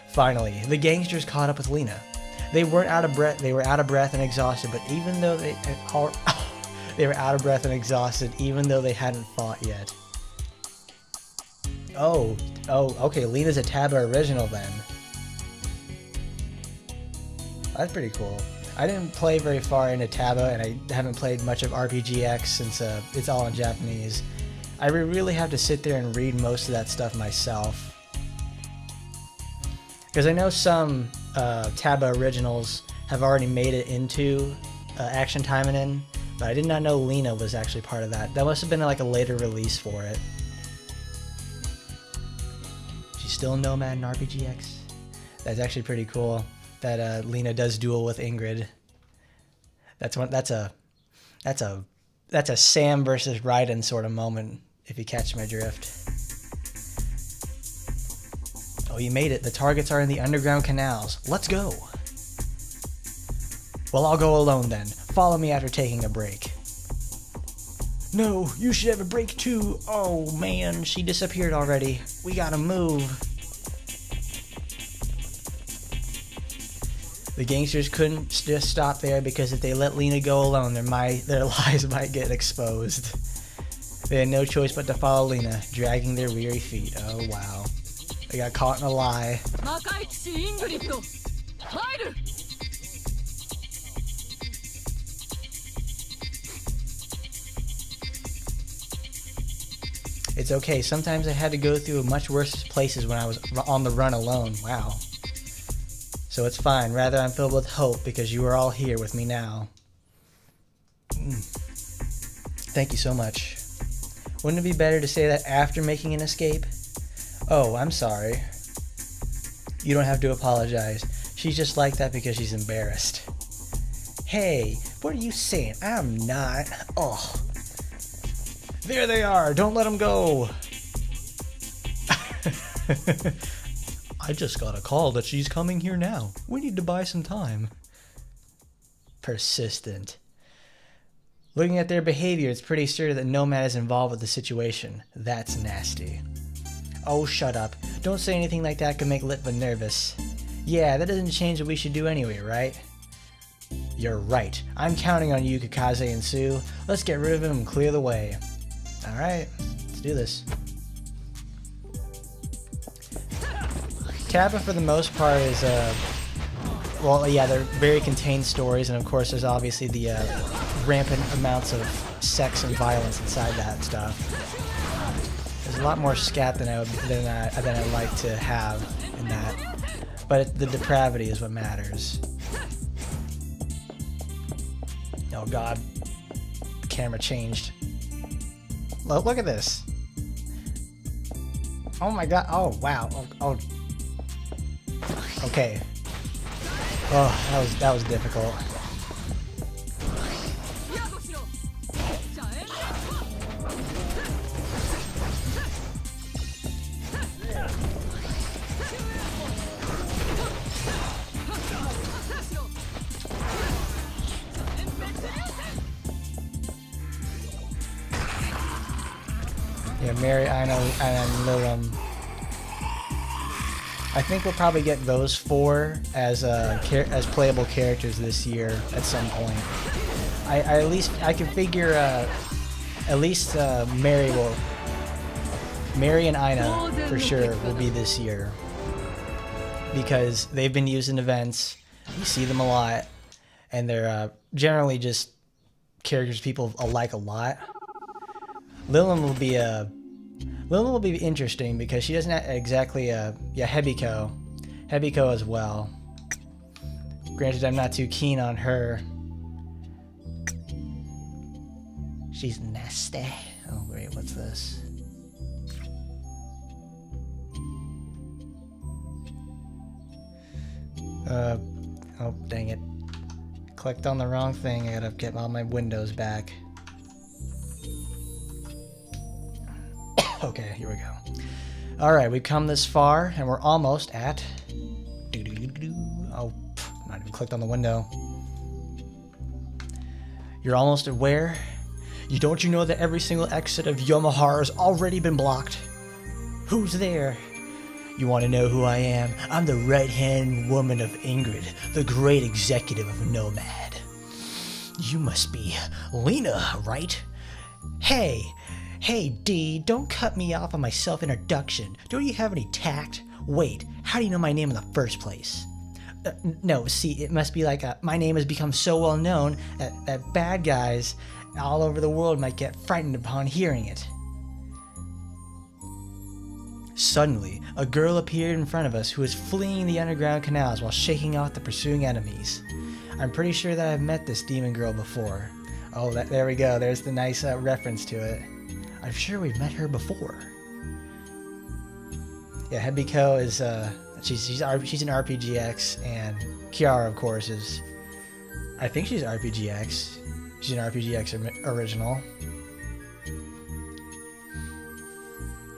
Finally, the gangsters caught up with Lina. They weren't out of breath. They were out of breath and exhausted, but even though they were out of breath and exhausted, even though they hadn't fought yet. Oh, okay. Lina's a Taba original then. That's pretty cool. I didn't play very far into Taba, and I haven't played much of RPGX since it's all in Japanese. I really have to sit there and read most of that stuff myself. Because I know some Taba originals have already made it into Action Taimanin, but I did not know Lina was actually part of that. That must have been like a later release for it. She's still Nomad in RPGX. That's actually pretty cool that Lina does duel with Ingrid. That's a Sam versus Raiden sort of moment, if you catch my drift. Oh, you made it. The targets are in the underground canals. Let's go. Well, I'll go alone then. Follow me after taking a break. No, you should have a break too. Oh man, she disappeared already. We gotta move. The gangsters couldn't just stop there because if they let Lina go alone, their lies might get exposed. They had no choice but to follow Lina, dragging their weary feet. Oh wow. They got caught in a lie. It's okay. Sometimes I had to go through much worse places when I was on the run alone. Wow. So it's fine. Rather, I'm filled with hope because you are all here with me now. Thank you so much. Wouldn't it be better to say that after making an escape? Oh, I'm sorry. You don't have to apologize. She's just like that because she's embarrassed. Hey, what are you saying? I'm not. Oh. There they are! Don't let them go! I just got a call that she's coming here now. We need to buy some time. Persistent. Looking at their behavior, it's pretty sure that Nomad is involved with the situation. That's nasty. Oh, shut up. Don't say anything like that could make Litva nervous. Yeah, that doesn't change what we should do anyway, right? You're right. I'm counting on you, Kakaze and Sue. Let's get rid of him and clear the way. Alright, let's do this. Kappa, for the most part, is, well, yeah, they're very contained stories, and of course there's obviously the rampant amounts of sex and violence inside that stuff. There's a lot more scat than I like to have in that, but the depravity is what matters. Oh god, the camera changed. Look at this. Oh my god, oh wow, oh. Okay. Oh, that was difficult. Yeah, Mary, I know, and Lilum. I think we'll probably get those four as playable characters this year at some point. I can figure at least Mary and Ina for sure will be this year because they've been used in events. You see them a lot, and they're generally just characters people like a lot. Lilum will be interesting because she doesn't exactly Hebiko as well. Granted, I'm not too keen on her. She's nasty. Oh wait, what's this? Oh dang it. Clicked on the wrong thing. I gotta get all my windows back. Okay, here we go. Alright, we've come this far, and we're almost at... Oh, not even clicked on the window. You're almost at where? Don't you know that every single exit of Yomohara has already been blocked? Who's there? You want to know who I am? I'm the right-hand woman of Ingrid, the great executive of Nomad. You must be Lina, right? Hey, D, don't cut me off on my self-introduction. Don't you have any tact? Wait, how do you know my name in the first place? No, see, it must be like my name has become so well known that bad guys all over the world might get frightened upon hearing it. Suddenly, a girl appeared in front of us who was fleeing the underground canals while shaking off the pursuing enemies. I'm pretty sure that I've met this demon girl before. Oh, there we go. There's the nice reference to it. I'm sure we've met her before. Yeah, Hebiko is she's an RPGX, and Kiara, of course, is. I think she's RPGX. She's an RPGX original.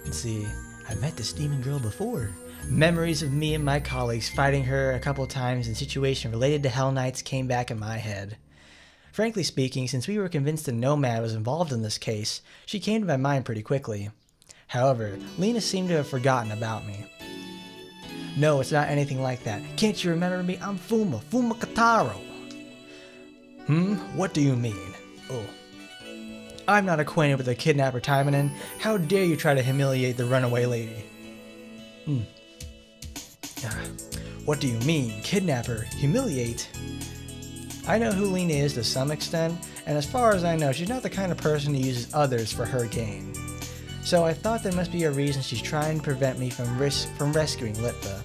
Let's see. I've met this demon girl before. Memories of me and my colleagues fighting her a couple times in situations related to Hell Knights came back in my head. Frankly speaking, since we were convinced that Nomad was involved in this case, she came to my mind pretty quickly. However, Lina seemed to have forgotten about me. No, it's not anything like that. Can't you remember me? I'm Fuuma Kataro. What do you mean? Oh. I'm not acquainted with the kidnapper Taimanin. How dare you try to humiliate the runaway lady? What do you mean? Kidnapper? Humiliate? I know who Lina is to some extent, and as far as I know, she's not the kind of person who uses others for her gain. So I thought there must be a reason she's trying to prevent me from rescuing Litva.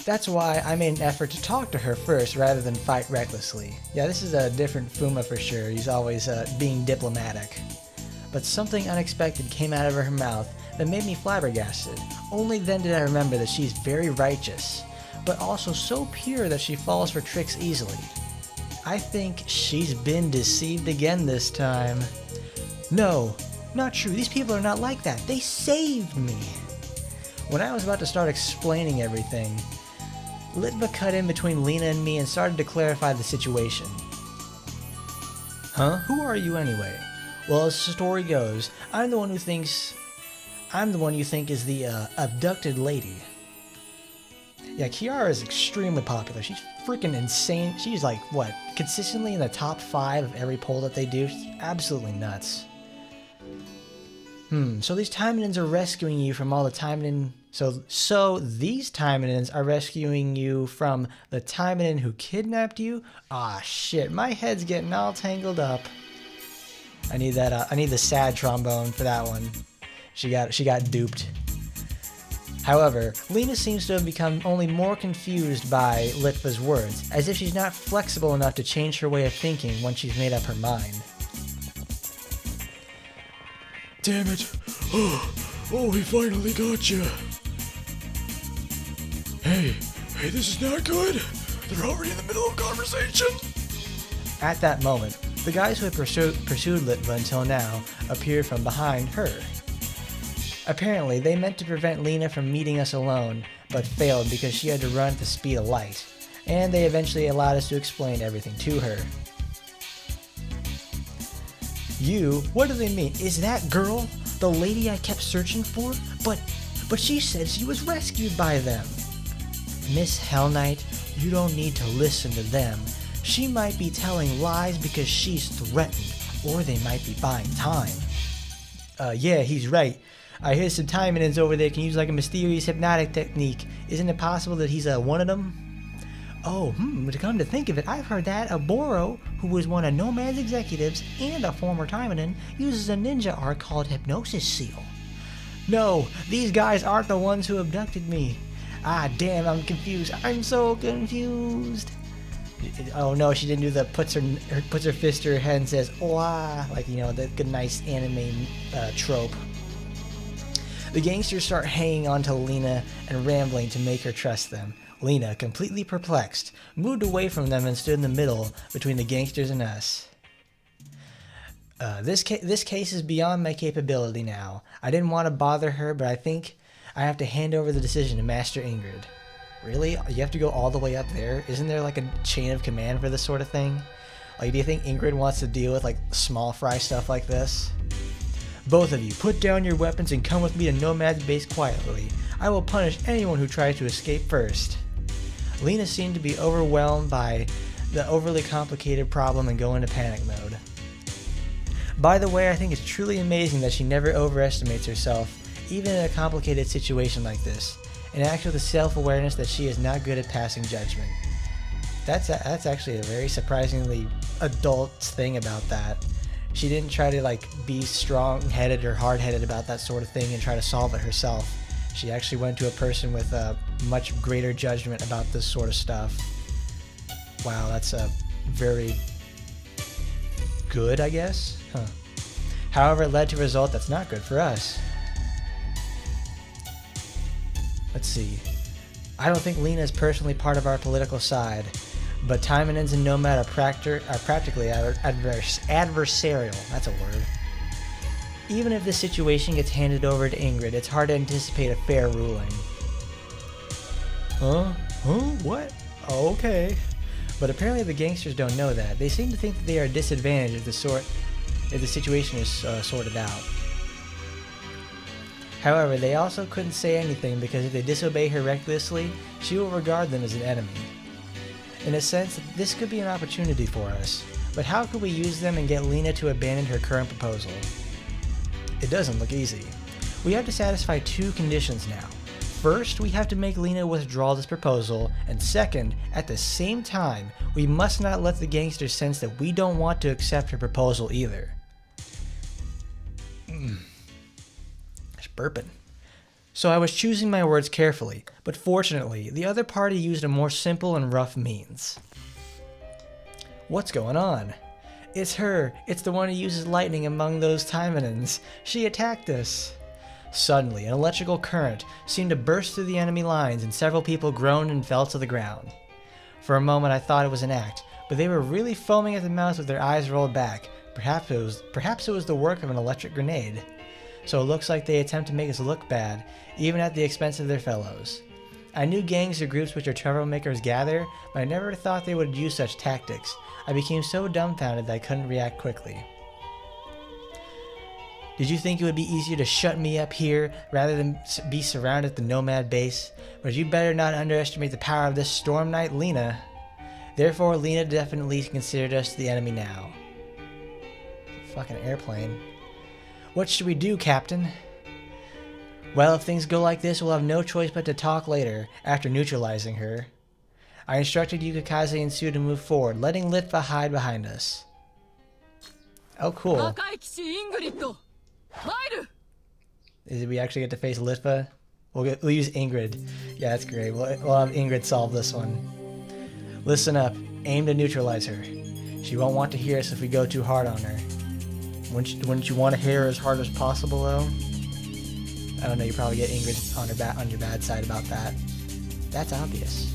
That's why I made an effort to talk to her first rather than fight recklessly. Yeah, this is a different Fuuma for sure. He's always being diplomatic. But something unexpected came out of her mouth that made me flabbergasted. Only then did I remember that she's very righteous, but also so pure that she falls for tricks easily. I think she's been deceived again this time. No, not true. These people are not like that. They saved me. When I was about to start explaining everything, Litva cut in between Lina and me and started to clarify the situation. Huh? Who are you anyway? Well, as the story goes, I'm the one you think is the abducted lady. Yeah, Kiara is extremely popular. She's freaking insane. She's like, what, consistently in the top 5 of every poll that they do? She's absolutely nuts. So these Taimanins are rescuing you from all the Taimanin... So these Taimanins are rescuing you from the Taimanin who kidnapped you? Ah, shit, my head's getting all tangled up. I need that, I need the sad trombone for that one. She got duped. However, Lina seems to have become only more confused by Litva's words, as if she's not flexible enough to change her way of thinking once she's made up her mind. Damn it. Oh, we finally got you. Hey, this is not good. They're already in the middle of conversation. At that moment, the guys who had pursued Litva until now appeared from behind her. Apparently, they meant to prevent Lina from meeting us alone, but failed because she had to run at the speed of light, and they eventually allowed us to explain everything to her. You? What do they mean? Is that girl the lady I kept searching for? But she said she was rescued by them. Miss Hell Knight, you don't need to listen to them. She might be telling lies because she's threatened, or they might be buying time. Yeah, he's right. I hear some Taimanins over there can use like a mysterious hypnotic technique. Isn't it possible that he's one of them? Oh, to come to think of it, I've heard that a Boro, who was one of Nomad's executives and a former Taimanin, uses a ninja art called Hypnosis Seal. No, these guys aren't the ones who abducted me. Ah, damn, I'm confused. I'm so confused. Oh no, she didn't do the puts her fist to her head and says, "Wah," like, you know, the good nice anime trope. The gangsters start hanging on to Lina and rambling to make her trust them. Lina, completely perplexed, moved away from them and stood in the middle between the gangsters and us. This case is beyond my capability now. I didn't want to bother her, but I think I have to hand over the decision to Master Ingrid. Really? You have to go all the way up there? Isn't there like a chain of command for this sort of thing? Like, do you think Ingrid wants to deal with like small fry stuff like this? Both of you, put down your weapons and come with me to Nomad's base quietly. I will punish anyone who tries to escape first. Lina seemed to be overwhelmed by the overly complicated problem and go into panic mode. By the way, I think it's truly amazing that she never overestimates herself, even in a complicated situation like this, and acts with a self-awareness that she is not good at passing judgment. That's actually a very surprisingly adult thing about that. She didn't try to like be strong-headed or hard-headed about that sort of thing and try to solve it herself. She actually went to a person with a much greater judgment about this sort of stuff. Wow, that's a very good, I guess? Huh. However, it led to a result that's not good for us. Let's see. I don't think Lina is personally part of our political side, but Taimanins and Nomad are practically adversarial. That's a word. Even if this situation gets handed over to Ingrid, it's hard to anticipate a fair ruling. Huh? What? Oh, okay. But apparently the gangsters don't know that. They seem to think that they are disadvantaged if the situation is sorted out. However, they also couldn't say anything because if they disobey her recklessly, she will regard them as an enemy. In a sense, this could be an opportunity for us, but how could we use them and get Lina to abandon her current proposal? It doesn't look easy. We have to satisfy two conditions now. First, we have to make Lina withdraw this proposal, and second, at the same time, we must not let the gangsters sense that we don't want to accept her proposal either. Just burping. So I was choosing my words carefully, but fortunately, the other party used a more simple and rough means. What's going on? It's her. It's the one who uses lightning among those Taimanins. She attacked us. Suddenly, an electrical current seemed to burst through the enemy lines and several people groaned and fell to the ground. For a moment I thought it was an act, but they were really foaming at the mouth with their eyes rolled back. Perhaps it was the work of an electric grenade. So it looks like they attempt to make us look bad, even at the expense of their fellows. I knew gangs or groups which are troublemakers gather, but I never thought they would use such tactics. I became so dumbfounded that I couldn't react quickly. Did you think it would be easier to shut me up here rather than be surrounded at the Nomad base? But you better not underestimate the power of this Storm Knight Lina. Therefore, Lina definitely considered us the enemy now. Fucking airplane. What should we do, Captain? Well, if things go like this, we'll have no choice but to talk later, after neutralizing her. I instructed Yukikaze and Sue to move forward, letting Litva hide behind us. Oh, cool. Did we actually get to face Litva? We'll use Ingrid. Yeah, that's great. We'll have Ingrid solve this one. Listen up. Aim to neutralize her. She won't want to hear us if we go too hard on her. Wouldn't you want to hit her as hard as possible, though? I don't know, you probably get Ingrid on your bad side about that. That's obvious.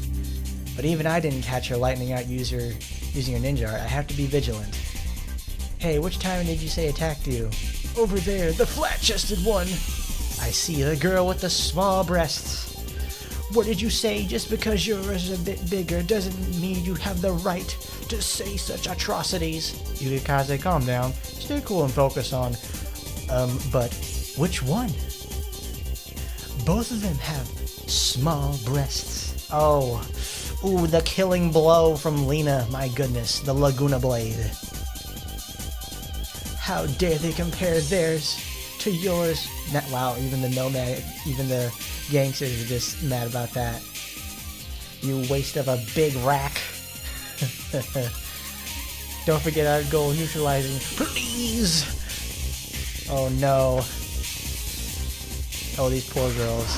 But even I didn't catch her lightning out using her ninja art. I have to be vigilant. Hey, which Taimanin did you say attacked you? Over there, the flat-chested one. I see, the girl with the small breasts. What did you say? Just because yours is a bit bigger doesn't mean you have the right to say such atrocities. Yukikaze, calm down. Stay cool and focus on... but which one? Both of them have small breasts. Oh. Ooh, the killing blow from Lina. My goodness, the Laguna Blade. How dare they compare theirs to yours? Wow, even the Nomad, even the gangsters are just mad about that. You waste of a big rack. Don't forget our goal, neutralizing. Please! Oh no. Oh, these poor girls.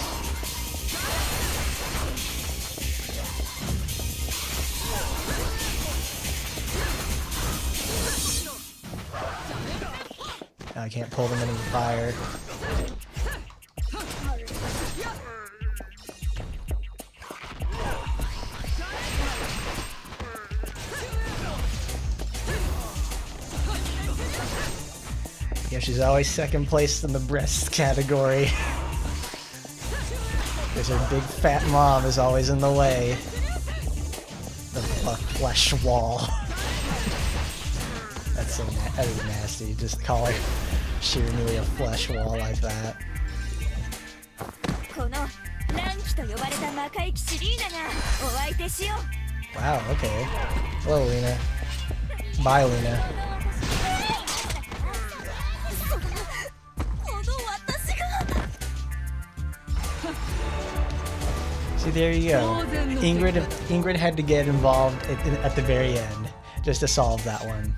I can't pull them into the fire. Yeah, she's always second place in the breast category. Because her big fat mom is always in the way. The flesh wall. That is nasty. Just call her Shiranui a flesh wall like that. Wow, okay. Hello, Lina. Bye, Lina. See, there you go. Ingrid had to get involved at the very end just to solve that one.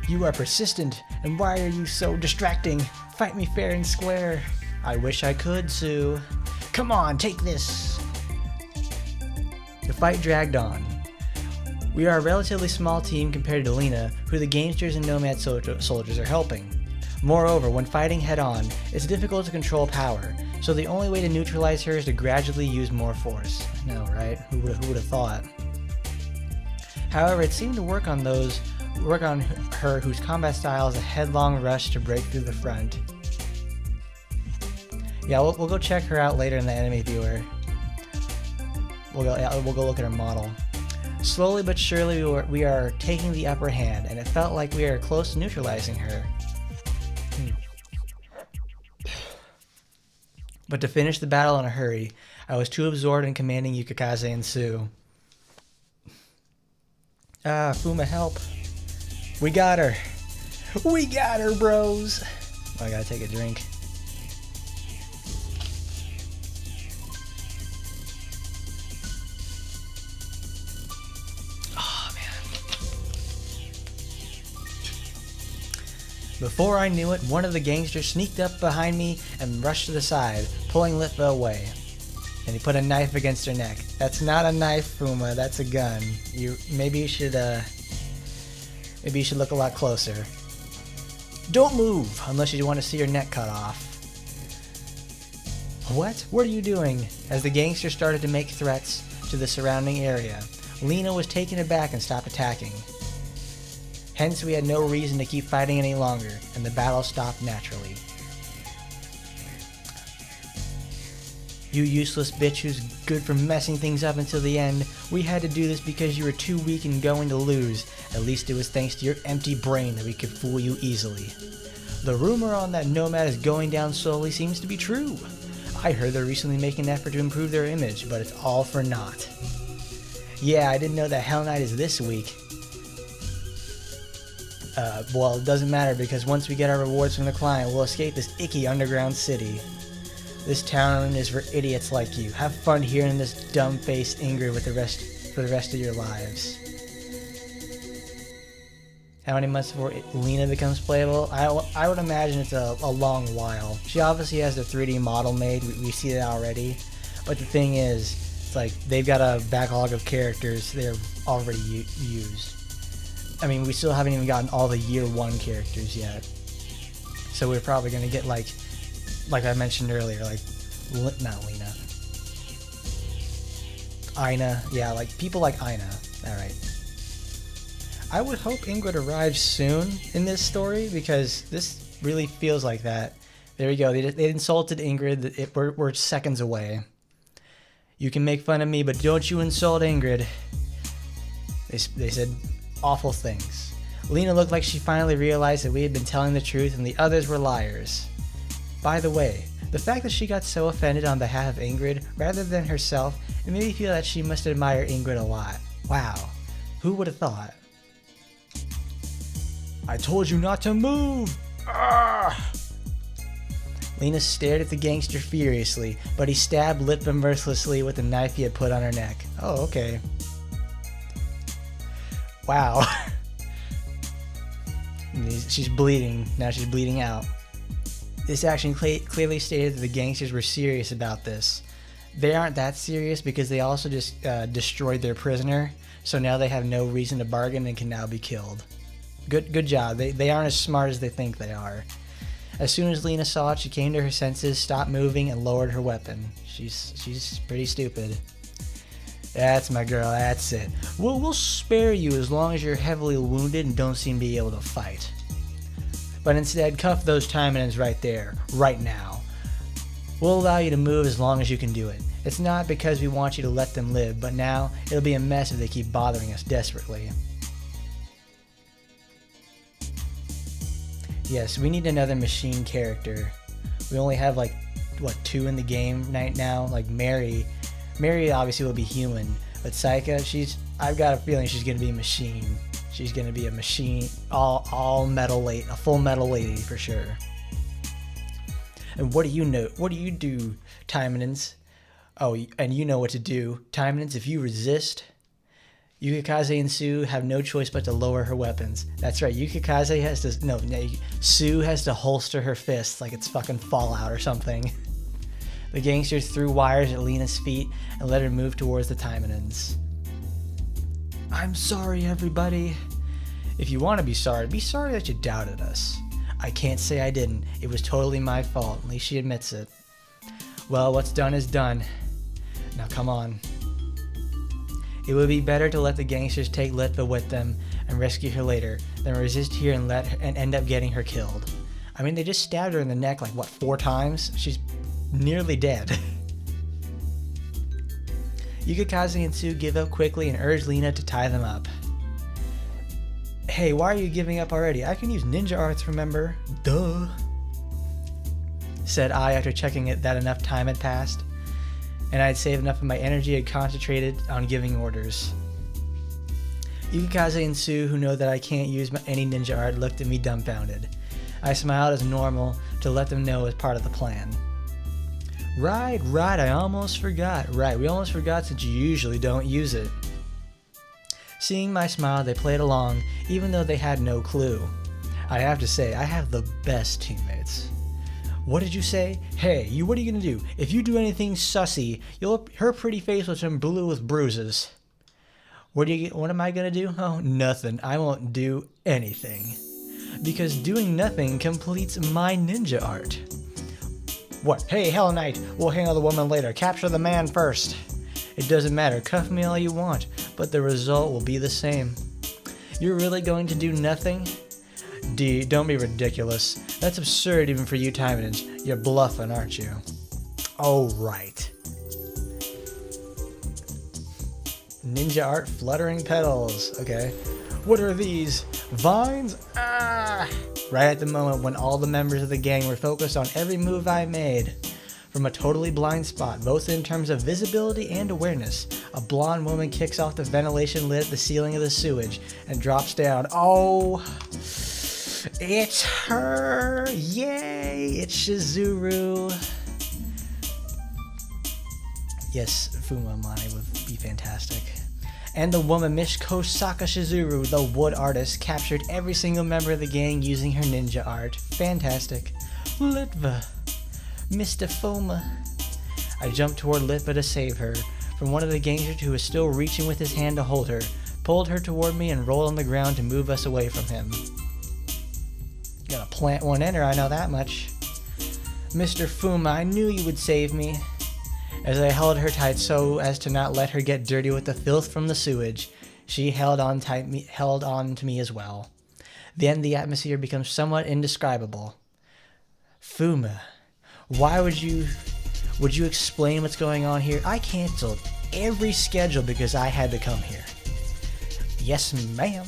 You are persistent, and why are you so distracting? Fight me fair and square. I wish I could, Sue. Come on, take this. The fight dragged on. We are a relatively small team compared to Lina, who the gamesters and nomad soldiers are helping. Moreover, when fighting head-on, it's difficult to control power, so the only way to neutralize her is to gradually use more force. I know, right? Who would have thought? However, it seemed to work on her whose combat style is a headlong rush to break through the front. Yeah, we'll go check her out later in the enemy viewer. We'll go look at her model. Slowly but surely we are taking the upper hand, and it felt like we are close to neutralizing her. But to finish the battle in a hurry, I was too absorbed in commanding Yukikaze and Sue. Ah, Fuuma, help. We got her. We got her, bros. Oh, I gotta take a drink. Oh, man. Before I knew it, one of the gangsters sneaked up behind me and rushed to the side, pulling Litva away. And he put a knife against her neck. That's not a knife, Fuuma. That's a gun. Maybe you should look a lot closer. Don't move unless you want to see your neck cut off. What? What are you doing? As the gangster started to make threats to the surrounding area, Lina was taken aback and stopped attacking. Hence, we had no reason to keep fighting any longer, and the battle stopped naturally. You useless bitch who's good for messing things up until the end. We had to do this because you were too weak and going to lose. At least it was thanks to your empty brain that we could fool you easily. The rumor on that Nomad is going down slowly seems to be true. I heard they're recently making an effort to improve their image, but it's all for naught. Yeah, I didn't know that Hell Knight is this weak. Well, it doesn't matter because once we get our rewards from the client, we'll escape this icky underground city. This town is for idiots like you. Have fun hearing this dumb-faced Ingrid for the rest of your lives. How many months before Lina becomes playable? I would imagine it's a long while. She obviously has the 3D model made. We see that already. But the thing is, it's like they've got a backlog of characters they're already used. I mean, we still haven't even gotten all the year 1 characters yet. So we're probably going to get like I mentioned earlier, like, not Lina. Ina, yeah, like, people like Ina. Alright. I would hope Ingrid arrives soon in this story, because this really feels like that. There we go, they insulted Ingrid, we're seconds away. You can make fun of me, but don't you insult Ingrid. They said awful things. Lina looked like she finally realized that we had been telling the truth and the others were liars. By the way, the fact that she got so offended on behalf of Ingrid rather than herself, it made me feel that she must admire Ingrid a lot. Wow, who would have thought? I told you not to move! Ah! Lina stared at the gangster furiously, but he stabbed Litva mercilessly with the knife he had put on her neck. Oh, okay. Wow. She's bleeding. Now she's bleeding out. This action clearly stated that the gangsters were serious about this. They aren't that serious because they also just destroyed their prisoner, so now they have no reason to bargain and can now be killed. Good job. They aren't as smart as they think they are. As soon as Lina saw it, she came to her senses, stopped moving, and lowered her weapon. She's pretty stupid. That's my girl, that's it. We'll spare you as long as you're heavily wounded and don't seem to be able to fight. But instead, cuff those Taimanins right there, right now. We'll allow you to move as long as you can do it. It's not because we want you to let them live, but now it'll be a mess if they keep bothering us desperately. Yes, we need another machine character. We only have like, what, 2 in the game right now? Like Mary obviously will be human, but Saika, I've got a feeling she's gonna be a machine. She's gonna be a machine, all metal lady, a full metal lady for sure. And what do you know? What do you do, Taimanins? Oh, and you know what to do, Taimanins. If you resist, Yukikaze and Sue have no choice but to lower her weapons. That's right, Yukikaze has to, no, Sue has to holster her fists like it's fucking Fallout or something. The gangsters threw wires at Lina's feet and let her move towards the Taimanins. I'm sorry, everybody. If you want to be sorry that you doubted us. I can't say I didn't. It was totally my fault. At least she admits it. Well, what's done is done. Now come on. It would be better to let the gangsters take Litva with them and rescue her later than resist here and end up getting her killed. I mean, they just stabbed her in the neck like, what, 4 times? She's nearly dead. Yukikaze and Sue give up quickly and urge Lina to tie them up. Hey, why are you giving up already? I can use ninja arts, remember? Duh. Said I after checking that enough time had passed, and I had saved enough of my energy and concentrated on giving orders. Yukikaze and Sue, who know that I can't use any ninja art, looked at me dumbfounded. I smiled as normal to let them know as part of the plan. Right, I almost forgot. Right, we almost forgot since you usually don't use it. Seeing my smile, they played along, even though they had no clue. I have to say, I have the best teammates. What did you say? Hey, what are you gonna do? If you do anything sussy, her pretty face will turn blue with bruises. What am I gonna do? Oh, nothing. I won't do anything. Because doing nothing completes my ninja art. What? Hey, Hell Knight, we'll handle the woman later. Capture the man first. It doesn't matter, cuff me all you want, but the result will be the same. You're really going to do nothing? D, don't be ridiculous. That's absurd even for you Taimanins. You're bluffing, aren't you? Oh, right. Ninja art fluttering petals. Okay. What are these? Vines? Ah! Right at the moment when all the members of the gang were focused on every move I made. From a totally blind spot, both in terms of visibility and awareness, a blonde woman kicks off the ventilation lid at the ceiling of the sewage and drops down. Oh, it's her! Yay! It's Shizuru. Yes, Fuuma Mani would be fantastic. And the woman Mishkosaka Shizuru, the wood artist, captured every single member of the gang using her ninja art. Fantastic. Litva. Mr. Fuuma. I jumped toward Litva to save her from one of the gangsters who was still reaching with his hand to hold her, pulled her toward me and rolled on the ground to move us away from him. Gotta plant one in her, I know that much. Mr. Fuuma, I knew you would save me. As I held her tight so as to not let her get dirty with the filth from the sewage, she held on to me as well. Then the atmosphere becomes somewhat indescribable. Fuuma, why would you explain what's going on here? I canceled every schedule because I had to come here. Yes, ma'am.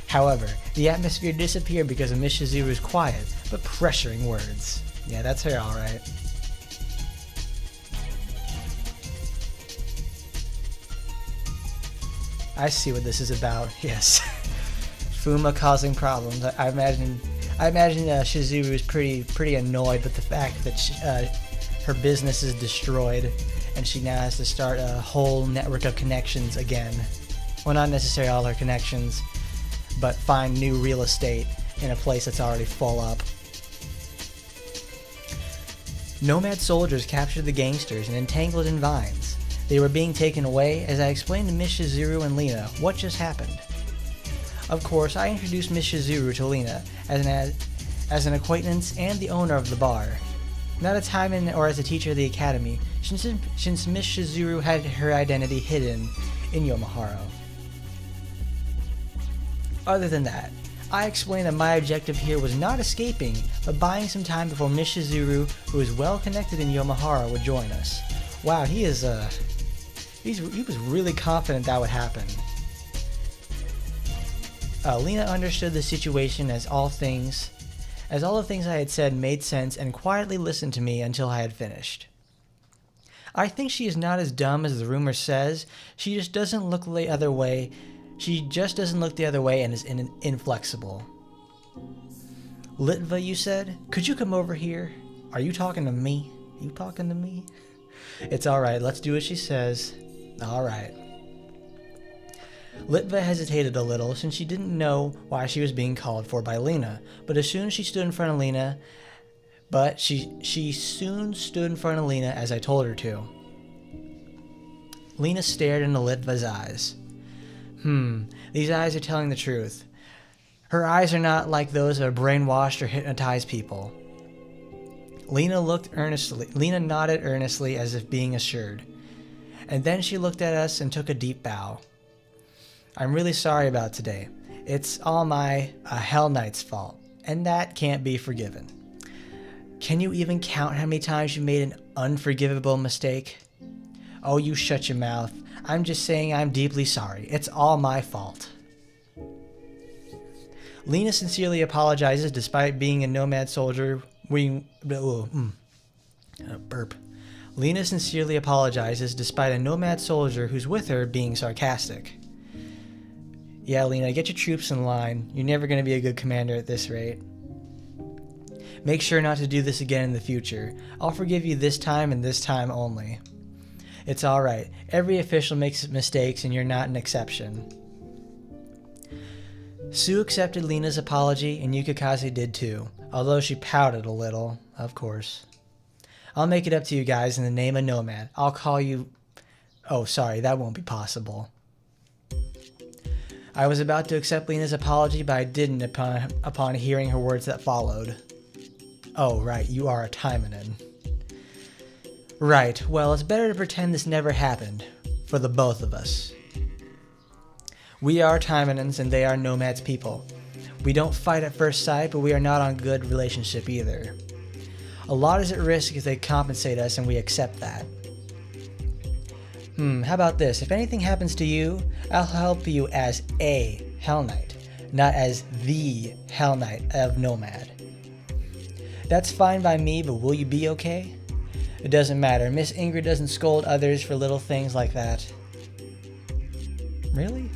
However, the atmosphere disappeared because of Miss Shizuru's quiet but pressuring words. Yeah, that's her, alright. I see what this is about. Yes, Fuuma causing problems. I imagine Shizuru is pretty annoyed with the fact that her business is destroyed, and she now has to start a whole network of connections again. Well, not necessarily all her connections, but find new real estate in a place that's already full up. Nomad soldiers captured the gangsters and entangled in vines. They were being taken away as I explained to Miss Shizuru and Lina what just happened. Of course, I introduced Miss Shizuru to Lina as an acquaintance and the owner of the bar. Not a Taimanin or as a teacher of the academy, since Miss Shizuru had her identity hidden in Yomoharo. Other than that, I explained that my objective here was not escaping, but buying some time before Miss Shizuru, who is well connected in Yomoharo, would join us. Wow, he was really confident that would happen. Lina understood the situation as all the things I had said made sense and quietly listened to me until I had finished. I think she is not as dumb as the rumor says. She just doesn't look the other way. She just doesn't look the other way and is inflexible. Litva, you said? Could you come over here? Are you talking to me? You talking to me? It's alright, let's do as she says. Alright. Litva hesitated a little since she didn't know why she was being called for by Lina, but as soon as she stood in front of Lina, she soon stood in front of Lina as I told her to. Lina stared into Litva's eyes. These eyes are telling the truth. Her eyes are not like those of brainwashed or hypnotized people. Lina nodded earnestly as if being assured. And then she looked at us and took a deep bow. I'm really sorry about today. It's all a Hell Knight's fault, and that can't be forgiven. Can you even count how many times you made an unforgivable mistake? Oh, you shut your mouth. I'm just saying I'm deeply sorry. It's all my fault. Lina sincerely apologizes despite being a nomad soldier. Lina sincerely apologizes despite a nomad soldier who's with her being sarcastic. Yeah, Lina, get your troops in line. You're never going to be a good commander at this rate. Make sure not to do this again in the future. I'll forgive you this time and this time only. It's alright. Every official makes mistakes and you're not an exception. Sue accepted Lina's apology and Yukikaze did too, although she pouted a little, of course. I'll make it up to you guys in the name of Nomad. I'll call you... Oh, sorry, that won't be possible. I was about to accept Lina's apology, but I didn't upon hearing her words that followed. Oh, right, you are a Taimanin. Right, well, it's better to pretend this never happened, for the both of us. We are Taimanins and they are Nomad's people. We don't fight at first sight, but we are not on good relationship either. A lot is at risk if they compensate us and we accept that. How about this? If anything happens to you, I'll help you as a Hell Knight, not as the Hell Knight of Nomad. That's fine by me, but will you be okay? It doesn't matter. Miss Ingrid doesn't scold others for little things like that. Really?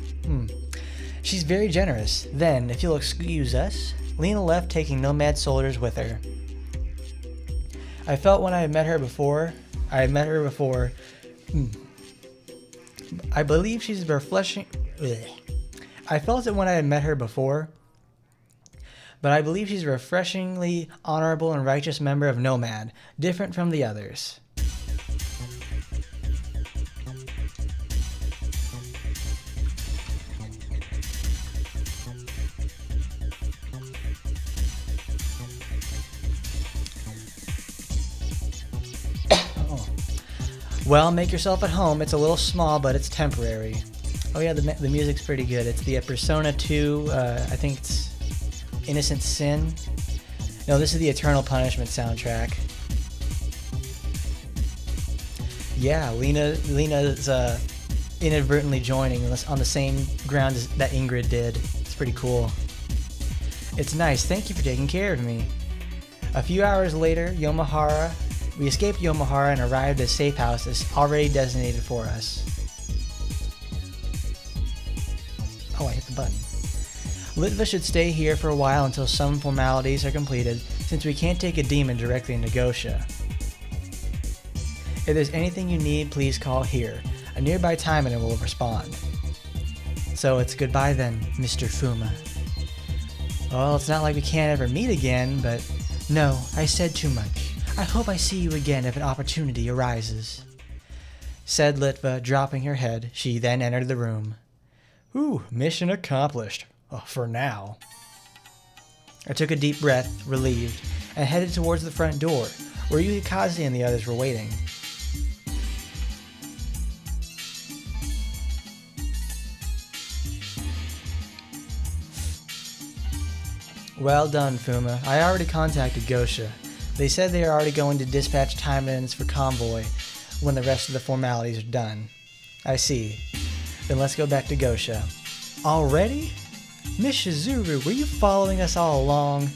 She's very generous. Then, if you'll excuse us, Lina left taking Nomad soldiers with her. I felt when I had met her before, I believe she's refreshing. I felt it when I had met her before, but I believe she's a refreshingly honorable and righteous member of Nomad, different from the others. Well, make yourself at home. It's a little small, but it's temporary. Oh yeah, the music's pretty good. It's the Persona 2, I think it's Innocent Sin. No, this is the Eternal Punishment soundtrack. Yeah, Lina's inadvertently joining on the same ground as that Ingrid did. It's pretty cool. It's nice. Thank you for taking care of me. A few hours later, we escaped Yomahara and arrived at a safe house that's already designated for us. Oh, I hit the button. Litva should stay here for a while until some formalities are completed, since we can't take a demon directly into Gacha. If there's anything you need, please call here. A nearby Taimanin will respond. So it's goodbye then, Mr. Fuuma. Well, it's not like we can't ever meet again, but no, I said too much. I hope I see you again if an opportunity arises. Said Litva, dropping her head. She then entered the room. Ooh, mission accomplished. Oh, for now. I took a deep breath, relieved, and headed towards the front door, where Yukikaze and the others were waiting. Well done, Fuuma. I already contacted Gacha. They said they are already going to dispatch Taimanins for convoy when the rest of the formalities are done. I see. Then let's go back to Gacha. Already? Miss Shizuru, were you following us all along?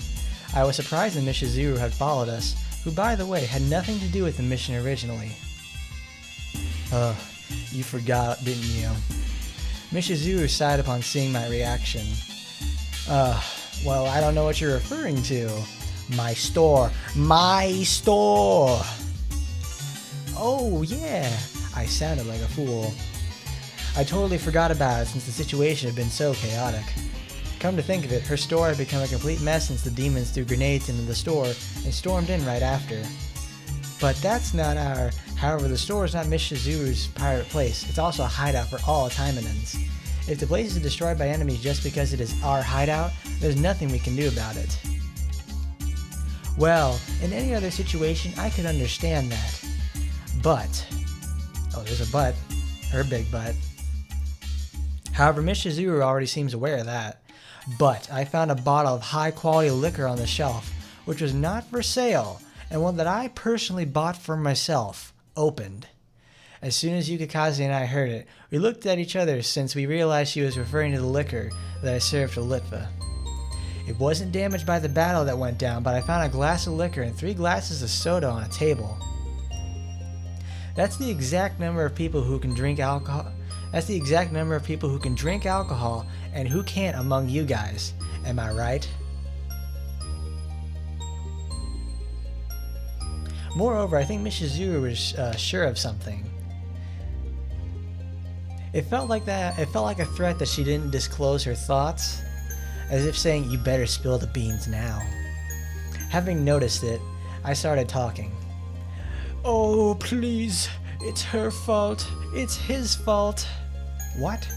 I was surprised that Miss Shizuru had followed us, who by the way had nothing to do with the mission originally. You forgot, didn't you? Miss Shizuru sighed upon seeing my reaction. Well, I don't know what you're referring to. My store. Oh, yeah. I sounded like a fool. I totally forgot about it since the situation had been so chaotic. Come to think of it, her store had become a complete mess since the demons threw grenades into the store and stormed in right after. But that's not however, the store is not Miss Shizuru's pirate place. It's also a hideout for all Taimanins. If the place is destroyed by enemies just because it is our hideout, there's nothing we can do about it. Well, in any other situation, I could understand that. But, oh, there's a but, her big but. However, Miss Shizuru already seems aware of that. But I found a bottle of high-quality liquor on the shelf, which was not for sale, and one that I personally bought for myself, opened. As soon as Yukikaze and I heard it, we looked at each other since we realized she was referring to the liquor that I served to Litva. It wasn't damaged by the battle that went down, but I found a glass of liquor and 3 glasses of soda on a table. That's the exact number of people who can drink alcohol. That's the exact number of people who can drink alcohol and who can't among you guys. Am I right? Moreover, I think Miss Shizuru was sure of something. It felt like a threat that she didn't disclose her thoughts, as if saying, "You better spill the beans now." Having noticed it, I started talking. "Oh, please, it's her fault. It's his fault." What?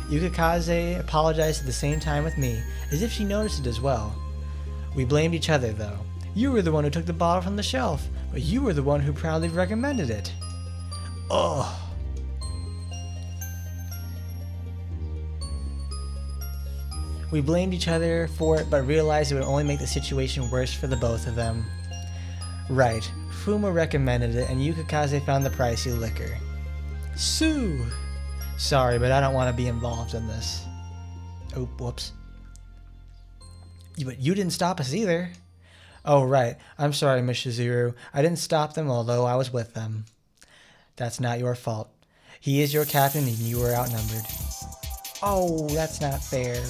Yukikaze apologized at the same time with me, as if she noticed it as well. We blamed each other, though. You were the one who took the bottle from the shelf, but you were the one who proudly recommended it. Ugh. We blamed each other for it, but realized it would only make the situation worse for the both of them. Right, Fuuma recommended it, and Yukikaze found the pricey liquor. Sue! Sorry, but I don't want to be involved in this. Oh, whoops. But you didn't stop us either. Oh, right. I'm sorry, Miss Shizuru. I didn't stop them, although I was with them. That's not your fault. He is your captain, and you were outnumbered. Oh, that's not fair.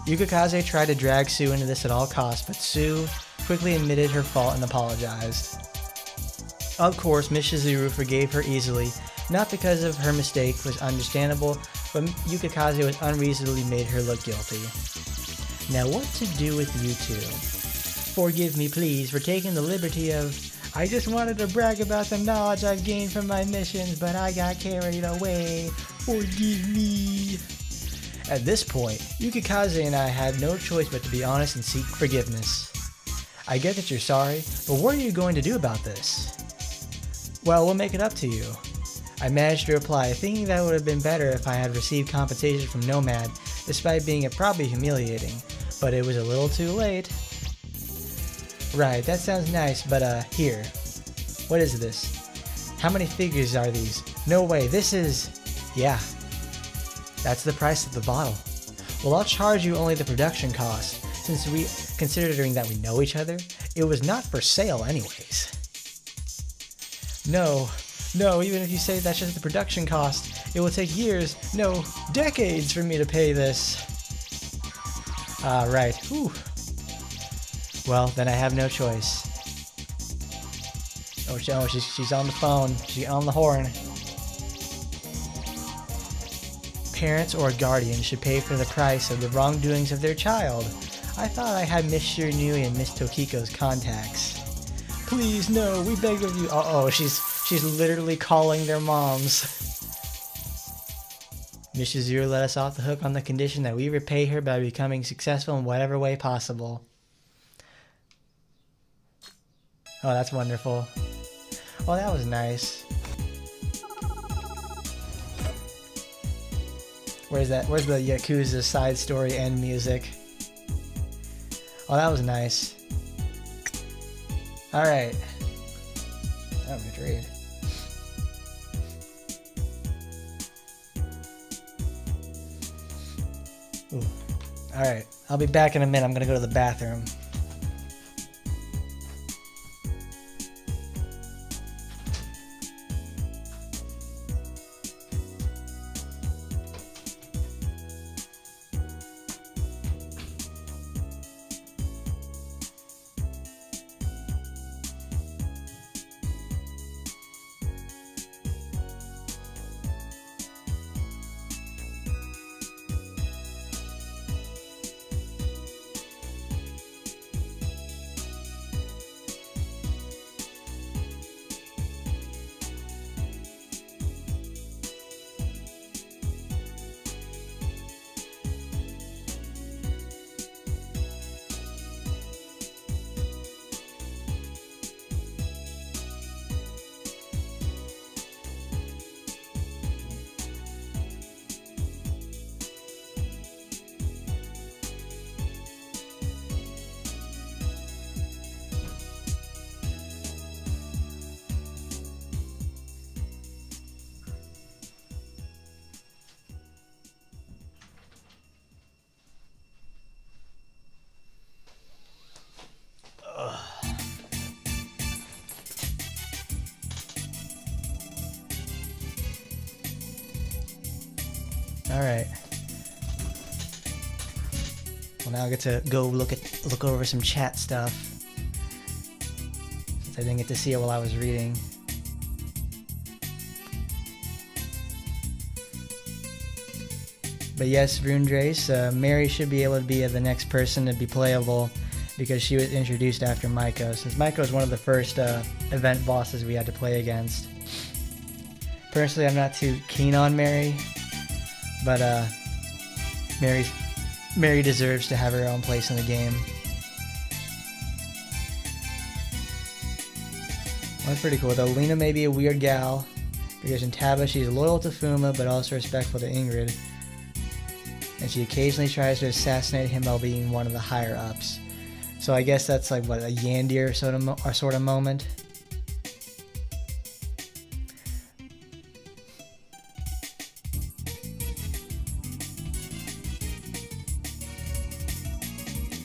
Yukikaze tried to drag Sue into this at all costs, but Sue quickly admitted her fault and apologized. Of course, Miss Shizuru forgave her easily, not because of her mistake was understandable, but Yukikaze was unreasonably made her look guilty. Now what to do with you two? Forgive me please for taking the liberty of... I just wanted to brag about the knowledge I've gained from my missions, but I got carried away. Forgive me. At this point, Yukikaze and I had no choice but to be honest and seek forgiveness. I get that you're sorry, but what are you going to do about this? Well, we'll make it up to you. I managed to reply, thinking that would have been better if I had received compensation from Nomad, despite being probably humiliating, but it was a little too late. Right, that sounds nice, but here. What is this? How many figures are these? No way, this is... Yeah. That's the price of the bottle. Well, I'll charge you only the production cost, since considering that we know each other, it was not for sale anyways. No, even if you say that's just the production cost, it will take years, no, decades for me to pay this. Right, whew. Well, then I have no choice. Oh, she's on the phone. She's on the horn. Parents or guardians should pay for the price of the wrongdoings of their child. I thought I had Miss Shiranui and Miss Tokiko's contacts. Please, no, we beg of you. Uh-oh, she's literally calling their moms. Miss Shizuru let us off the hook on the condition that we repay her by becoming successful in whatever way possible. Oh, that's wonderful. Oh, that was nice. Where's the Yakuza side story end music? Oh, that was nice. Alright. That was a good read. Alright, I'll be back in a minute. I'm gonna go to the bathroom. Alright. Well, now I get to go look over some chat stuff, since I didn't get to see it while I was reading. But yes, Rundrace, Mary should be able to be the next person to be playable, because she was introduced after Maiko, since Maiko is one of the first event bosses we had to play against. Personally, I'm not too keen on Mary, but Mary deserves to have her own place in the game. That's pretty cool though. Lina may be a weird gal, because in Taba she's loyal to Fuuma but also respectful to Ingrid. And she occasionally tries to assassinate him while being one of the higher ups. So I guess that's like what, a Yandir sort of moment.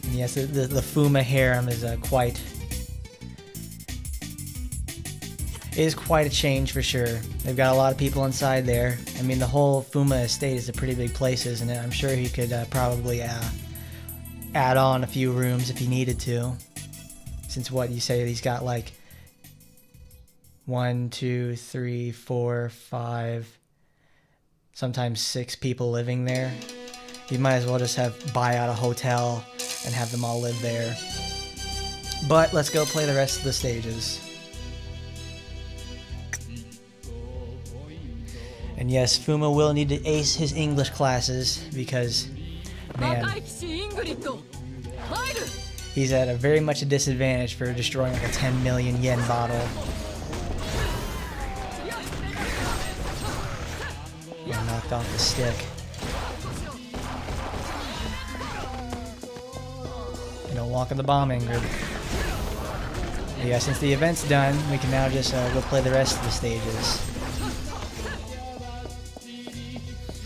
And yes, the Fuuma harem is quite a change for sure. They've got a lot of people inside there. I mean, the whole Fuuma estate is a pretty big place, isn't it? I'm sure he could probably add on a few rooms if he needed to. Since what you say, he's got like 1, 2, 3, 4, 5, sometimes 6 people living there. You might as well just buy out a hotel and have them all live there. But let's go play the rest of the stages. And yes, Fuuma will need to ace his English classes because, man, he's at a very much a disadvantage for destroying like a 10 million yen bottle. Yeah, knocked off the stick. You don't walk on the bomb, Ingrid. But yeah, since the event's done, we can now just go play the rest of the stages.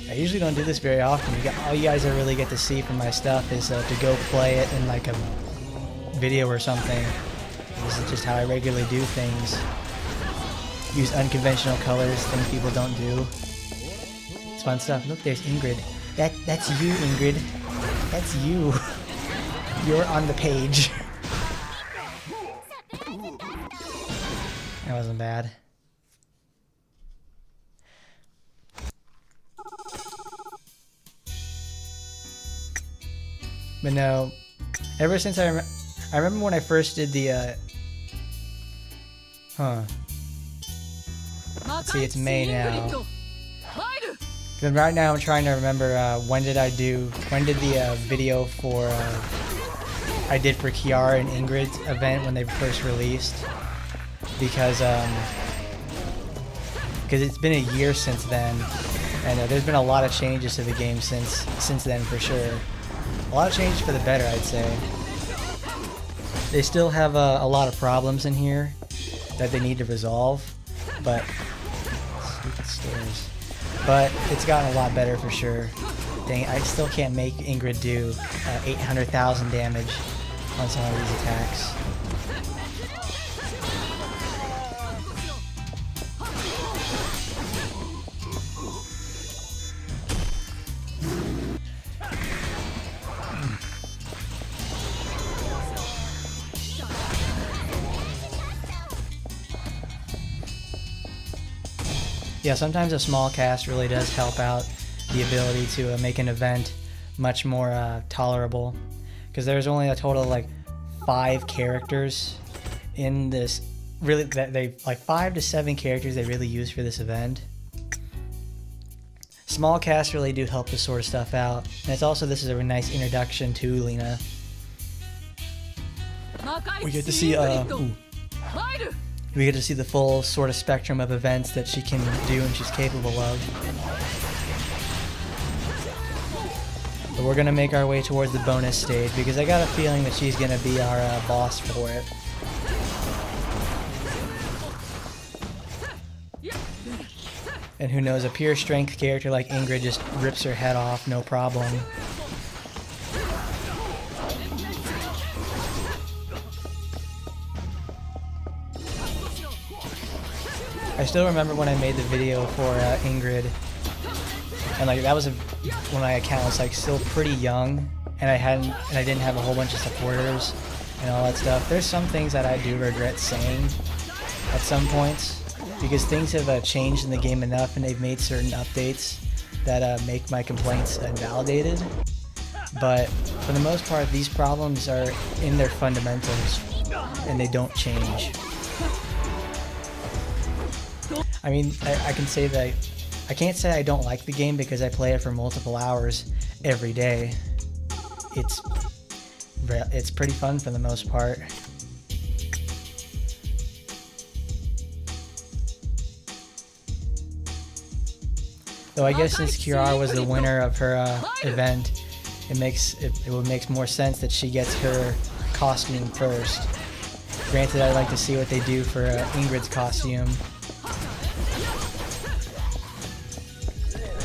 I usually don't do this very often. All you guys really get to see from my stuff is to go play it in like a video or something. This is just how I regularly do things. Use unconventional colors, things people don't do. It's fun stuff. Look, there's Ingrid. That's you, Ingrid. That's you. You're on the page. That wasn't bad. But no, ever since I remember when I first did the, Let's see, it's May now. Then right now I'm trying to remember, when did the video for, I did for Kiara and Ingrid's event when they first released. Because it's been a year since then, and there's been a lot of changes to the game since then for sure. A lot of changes for the better, I'd say. They still have a lot of problems in here that they need to resolve, but stupid stairs. But it's gotten a lot better for sure. Dang, I still can't make Ingrid do 800,000 damage on some of these attacks. Yeah, sometimes a small cast really does help out the ability to make an event much more tolerable. Because there's only a total of like 5 characters in this. Really, like 5 to 7 characters they really use for this event. Small casts really do help this sort of stuff out. And it's also, this is a nice introduction to Lina. We get to see we get to see the full sort of spectrum of events that she can do and she's capable of. But we're gonna make our way towards the bonus stage because I got a feeling that she's gonna be our boss for it. And who knows, a pure strength character like Ingrid just rips her head off, no problem. I still remember when I made the video for Ingrid, and like that was when my account was like still pretty young, and I didn't have a whole bunch of supporters and all that stuff. There's some things that I do regret saying at some points because things have changed in the game enough, and they've made certain updates that make my complaints invalidated. But for the most part, these problems are in their fundamentals, and they don't change. I mean, I can say that I can't say I don't like the game because I play it for multiple hours every day. It's pretty fun for the most part. Though I guess since Kiara was the winner of her event, it would make more sense that she gets her costume first. Granted, I'd like to see what they do for Ingrid's costume.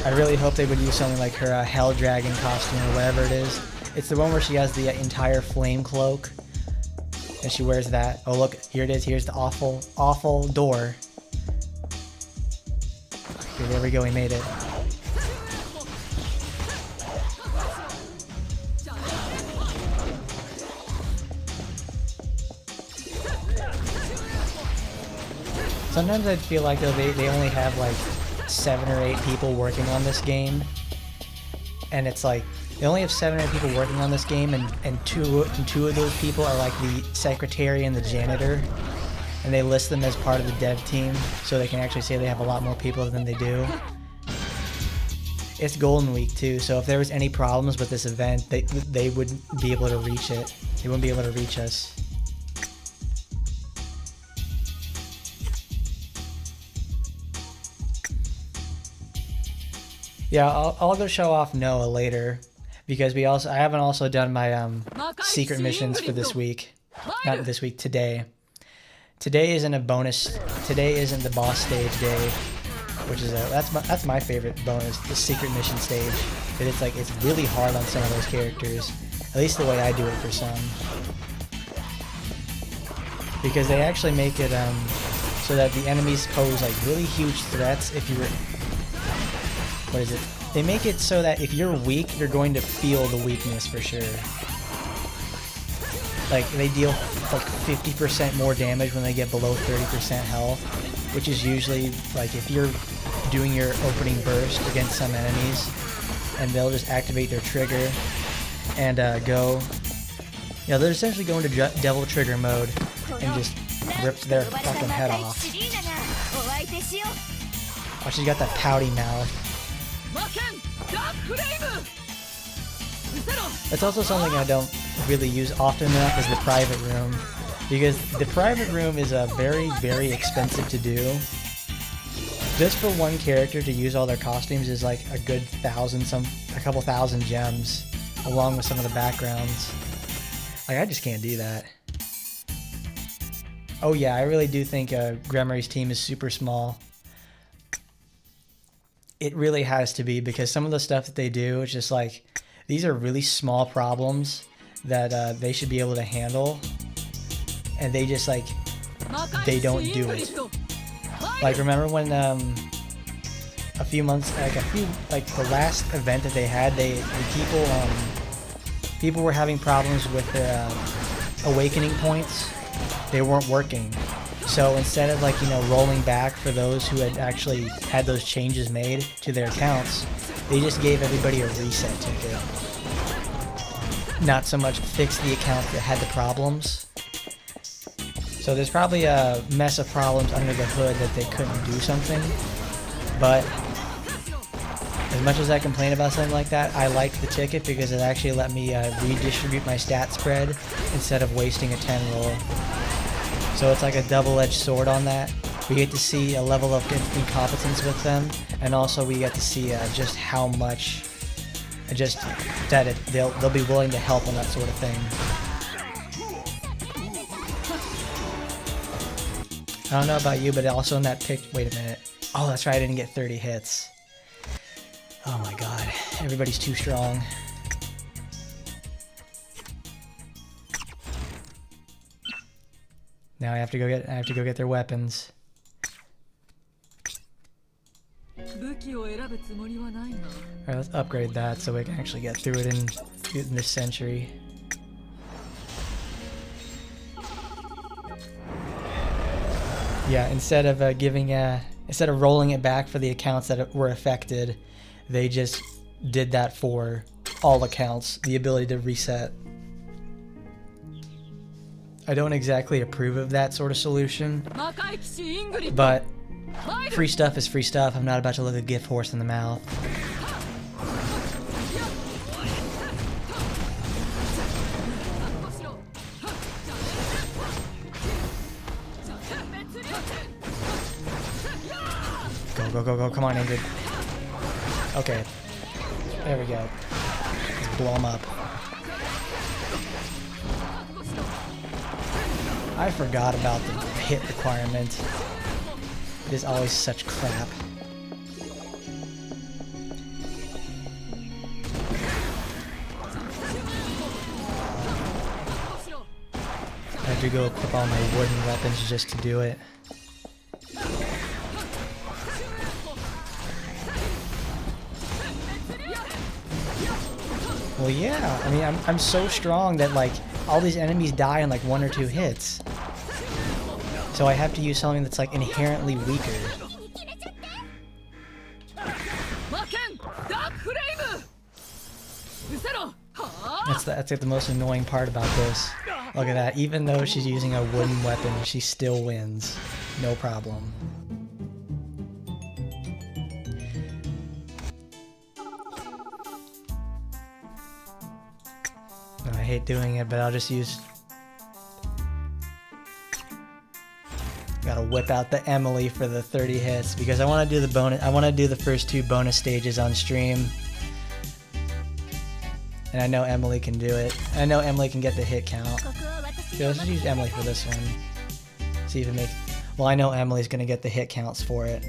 I really hope they would use something like her Hell Dragon costume or whatever it is. It's the one where she has the entire flame cloak and she wears that. Oh look, here it is. Here's the awful door. Okay, there we go, we made it. Sometimes I feel like they only have like 7 or 8 people working on this game, and it's like they only have 7 or 8 people working on this game, and two of those people are like the secretary and the janitor, and they list them as part of the dev team so they can actually say they have a lot more people than they do. It's Golden Week too, so if there was any problems with this event, they wouldn't be able to reach it. They wouldn't be able to reach us. Yeah, I'll go show off Noah later, because I haven't also done my secret missions for this week. Not this week, today. Today isn't a bonus. Today isn't the boss stage day, which is that's my favorite bonus, the secret mission stage. But it's really hard on some of those characters, at least the way I do it for some, because they actually make it so that the enemies pose like really huge threats if you're. What is it? They make it so that if you're weak, you're going to feel the weakness for sure. Like, they deal like 50% more damage when they get below 30% health, which is usually like if you're doing your opening burst against some enemies, and they'll just activate their trigger and go. Yeah, they're essentially going to devil trigger mode and just rips their fucking head off. Oh, she's got that pouty mouth. That's also something I don't really use often enough, is the private room, because the private room is very, very expensive to do. Just for one character to use all their costumes is like a good a couple thousand gems, along with some of the backgrounds. Like, I just can't do that. Oh yeah, I really do think Gremory's team is super small. It really has to be, because some of the stuff that they do, it's just like, these are really small problems that they should be able to handle, and they just like, they don't do it. Like, remember when a few months, like the last event that they had, people were having problems with their awakening points. They weren't working. So instead of rolling back for those who had actually had those changes made to their accounts, they just gave everybody a reset ticket. Not so much fix the accounts that had the problems. So there's probably a mess of problems under the hood that they couldn't do something. But as much as I complain about something like that, I like the ticket because it actually let me redistribute my stat spread instead of wasting a 10 roll. So it's like a double-edged sword on that. We get to see a level of incompetence with them, and also we get to see just how much, that they'll be willing to help on that sort of thing. I don't know about you, but also in that pic. Wait a minute. Oh, that's right. I didn't get 30 hits. Oh my god, everybody's too strong. Now I have to go get their weapons. Alright, let's upgrade that so we can actually get through it in this century. Yeah, instead of rolling it back for the accounts that were affected, they just did that for all accounts, the ability to reset. I don't exactly approve of that sort of solution, but Free stuff is free stuff. I'm not about to look a gift horse in the mouth. Go, go, go, go. Come on, Ingrid. Okay. There we go. Let's blow him up. I forgot about the hit requirement. It is always such crap. I have to go equip all my wooden weapons just to do it. Well, yeah. I mean, I'm so strong that like all these enemies die in like 1 or 2 hits. So I have to use something that's like inherently weaker. That's like the most annoying part about this. Look at that. Even though she's using a wooden weapon, she still wins. No problem. I hate doing it, but I'll just use... Gotta whip out the Emily for the 30 hits because I want to do the bonus. I want to do the first 2 bonus stages on stream, and I know Emily can do it. I know Emily can get the hit count. So let's just use Emily for this one. See if it makes. Well, I know Emily's gonna get the hit counts for it.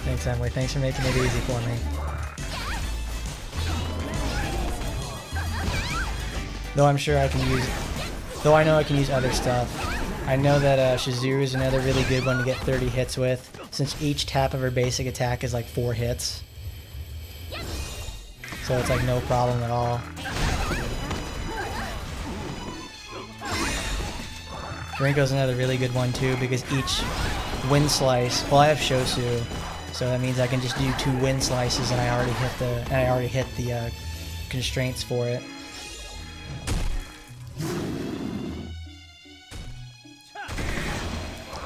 Thanks, Emily. Thanks for making it easy for me. Though I'm sure I can use... Though I know I can use other stuff. I know that Shizuru is another really good one to get 30 hits with, since each tap of her basic attack is like 4 hits. So it's like no problem at all. Rinko's another really good one too, because each wind slice... Well, I have Shosu. So that means I can just do 2 wind slices, and I already hit the constraints for it.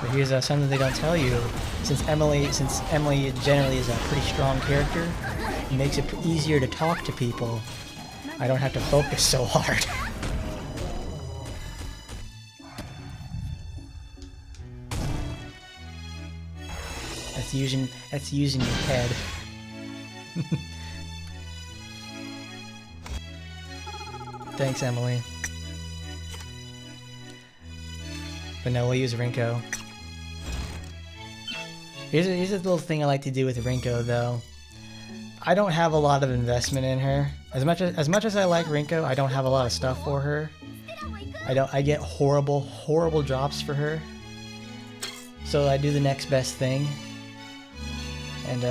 But here's something they don't tell you: since Emily generally is a pretty strong character, it makes it easier to talk to people. I don't have to focus so hard. That's using your head. Thanks, Emily. But no, we'll use Rinko. Here's a little thing I like to do with Rinko, though. I don't have a lot of investment in her. As much as I like Rinko, I don't have a lot of stuff for her. I get horrible drops for her. So I do the next best thing. And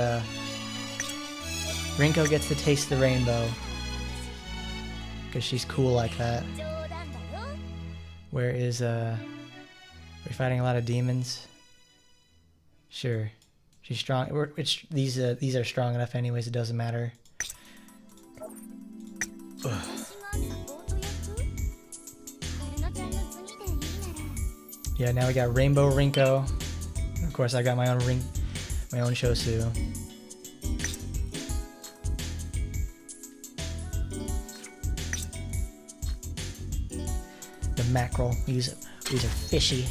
Rinko gets to taste the rainbow. Because she's cool like that. Where is we're fighting a lot of demons? Sure. She's strong. These are strong enough anyways, it doesn't matter. Ugh. Yeah, now we got Rainbow Rinko. Of course I got my own Shosu. The mackerel. These are fishy.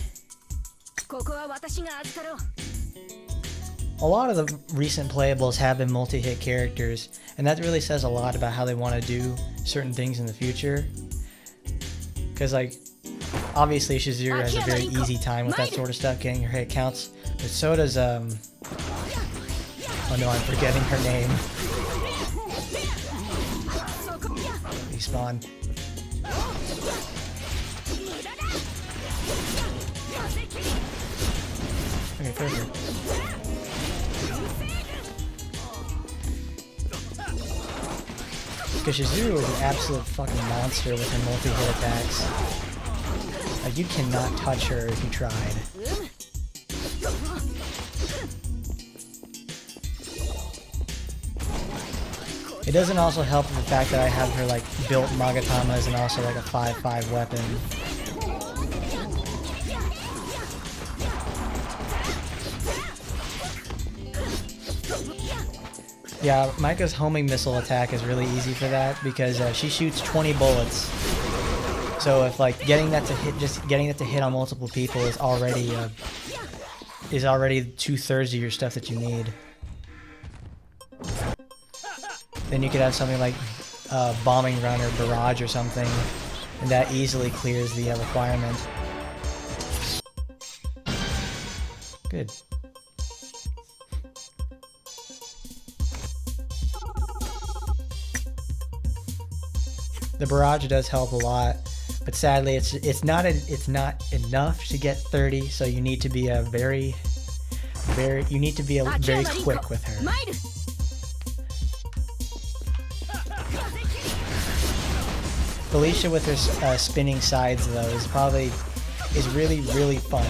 A lot of the recent playables have been multi-hit characters, and that really says a lot about how they want to do certain things in the future. Because, like, obviously Shizuru has a very easy time with that sort of stuff, getting her hit counts, but so does, oh no, I'm forgetting her name. Respawn. Okay, perfect. Because Shizuru is an absolute fucking monster with her multi-hit attacks. Like, you cannot touch her if you tried. It doesn't also help with the fact that I have her like built Magatamas and also like a 5/5 weapon. Yeah, Micah's homing missile attack is really easy for that because she shoots 20 bullets. So if like getting that to hit, just getting it to hit on multiple people is already 2/3 of your stuff that you need. Then you could have something like bombing run or barrage or something, and that easily clears the requirement. Good. The barrage does help a lot, but sadly it's not enough to get 30. So you need to be very quick with her. Felicia with her spinning sides though is really fun.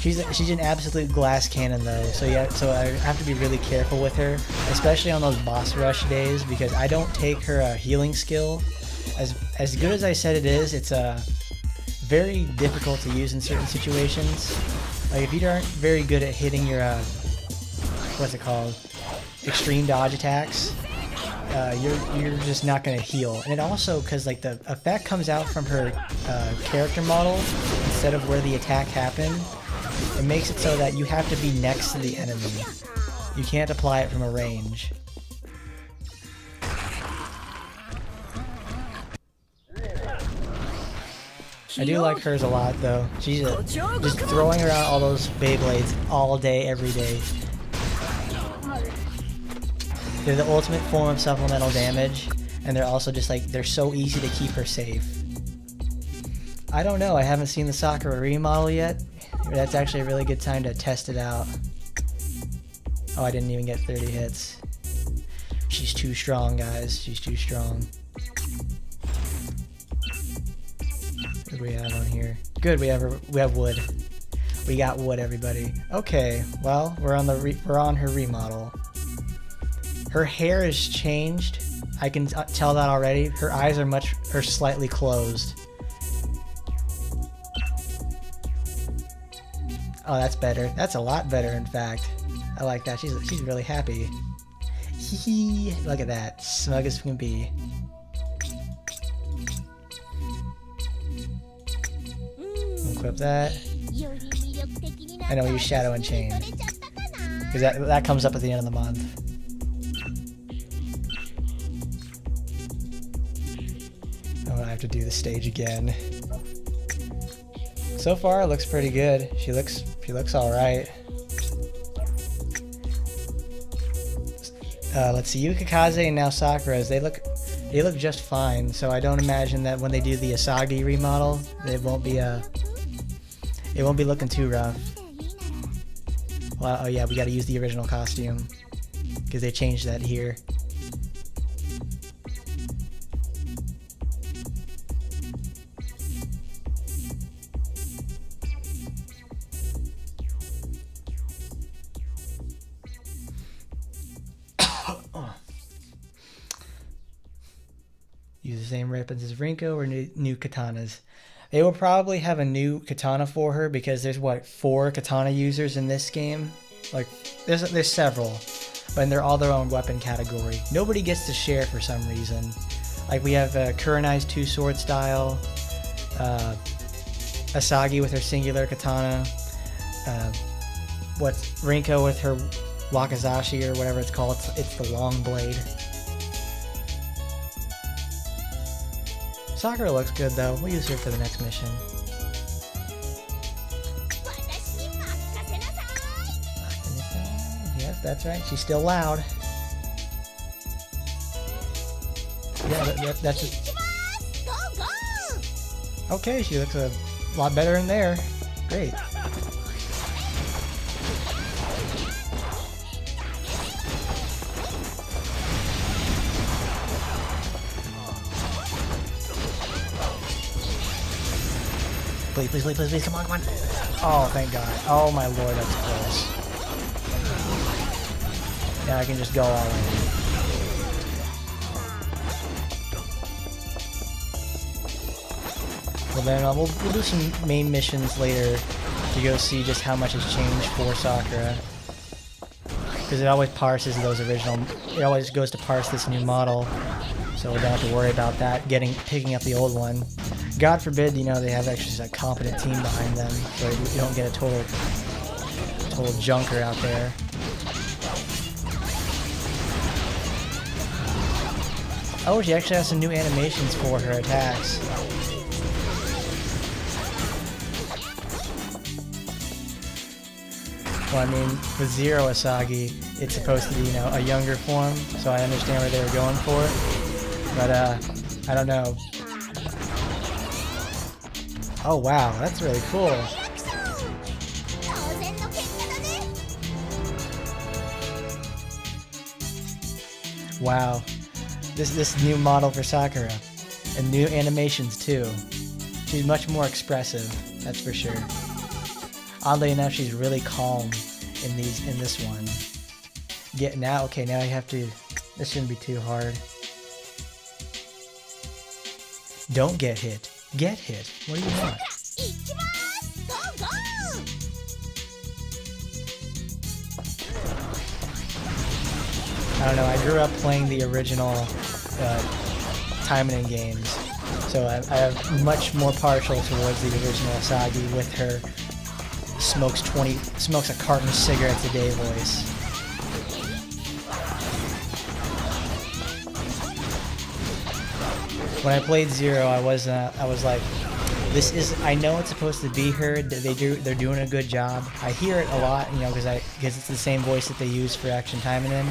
She's an absolute glass cannon though, so I have to be really careful with her, especially on those boss rush days, because I don't take her healing skill. As good as I said it is, it's very difficult to use in certain situations. Like if you aren't very good at hitting your what's it called, extreme dodge attacks, you're just not gonna heal. And it also, because like the effect comes out from her character model instead of where the attack happened. It makes it so that you have to be next to the enemy. You can't apply it from a range. I do like hers a lot though. She's just throwing around all those Beyblades all day, every day. They're the ultimate form of supplemental damage, and they're also just like, they're so easy to keep her safe. I don't know, I haven't seen the Sakura remodel yet. That's actually a really good time to test it out. Oh, I didn't even get 30 hits. She's too strong, guys. She's too strong. What do we have on here? Good, we have wood. We got wood, everybody. Okay, well, we're on her remodel. Her hair is changed. I can tell that already. Her eyes are slightly closed. Oh, that's better. That's a lot better, in fact. I like that. She's really happy. Hee. Look at that. Smug as can be. Equip that. I know, use Shadow and Chain. Because that comes up at the end of the month. Oh, I have to do the stage again. So far, it looks pretty good. She looks all right. Let's see, Yukikaze and now Sakura's. They look just fine. So I don't imagine that when they do the Asagi remodel, it won't be looking too rough. Well, oh yeah, we got to use the original costume because they changed that here. Use the same weapons as Rinko or new katanas. They will probably have a new katana for her because there's 4 katana users in this game. Like there's several, but they're all their own weapon category. Nobody gets to share for some reason. Like we have Kurenai's 2-sword style, Asagi with her singular katana, what's Rinko with her wakizashi or whatever it's called. It's the long blade. Sakura looks good though. We'll use her for the next mission. Yes, that's right. She's still loud. Yeah, that's just... Okay, she looks a lot better in there. Great. Please, come on. Oh, thank God. Oh my lord, that's close. Now I can just go all in. Well then, we'll do some main missions later to go see just how much has changed for Sakura. Because it always parses those original, it always goes to parse this new model, so we don't have to worry about that picking up the old one. God forbid, you know, they have actually a competent team behind them, so you don't get a total junker out there. Oh, she actually has some new animations for her attacks. Well, I mean, with Zero Asagi, it's supposed to be, you know, a younger form, so I understand where they were going for it. But, I don't know. Oh, wow, that's really cool. Wow. This new model for Sakura. And new animations, too. She's much more expressive, that's for sure. Oddly enough, she's really calm in this one. Now you have to. This shouldn't be too hard. Don't get hit. Get hit. What do you want? I don't know. I grew up playing the original Taimanin games, so I'm much more partial towards the original Asagi with her smokes a carton of cigarettes a day voice. When I played Zero, I was like, I know it's supposed to be her. They're doing a good job. I hear it a lot, you know, because it's the same voice that they use for Action Taimanin.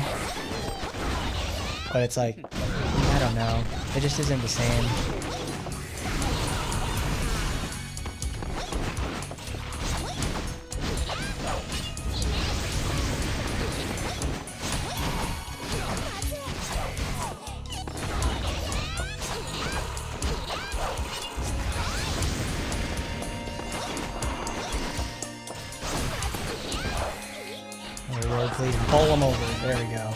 But it's like, I don't know. It just isn't the same. Please bowl him over. There we go.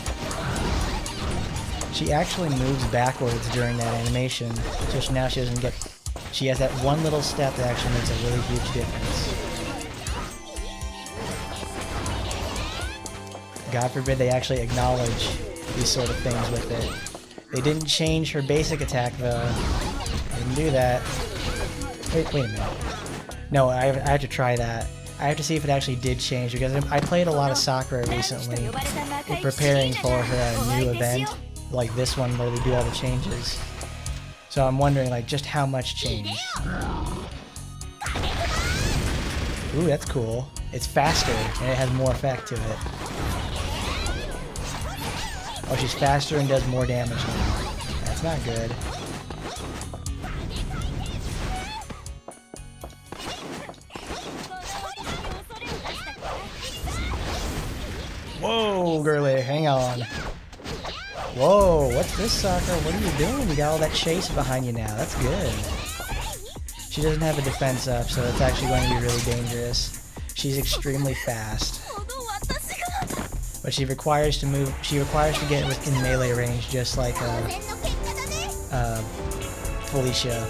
She actually moves backwards during that animation, so now she doesn't get... She has that one little step that actually makes a really huge difference. God forbid they actually acknowledge these sort of things with it. They didn't change her basic attack though. They didn't do that. Wait a minute. No, I have to try that. I have to see if it actually did change, because I played a lot of Sakura recently, preparing for her new event, like this one where they do all the changes. So I'm wondering, like, just how much changed. Ooh, that's cool. It's faster, and it has more effect to it. Oh, she's faster and does more damage now. That's not good. Whoa, girly, hang on. Whoa, what's this, Sakura? What are you doing? You got all that chase behind you now. That's good. She doesn't have a defense up, so it's actually going to be really dangerous. She's extremely fast. But she requires to move. She requires to get within melee range, just like Felicia.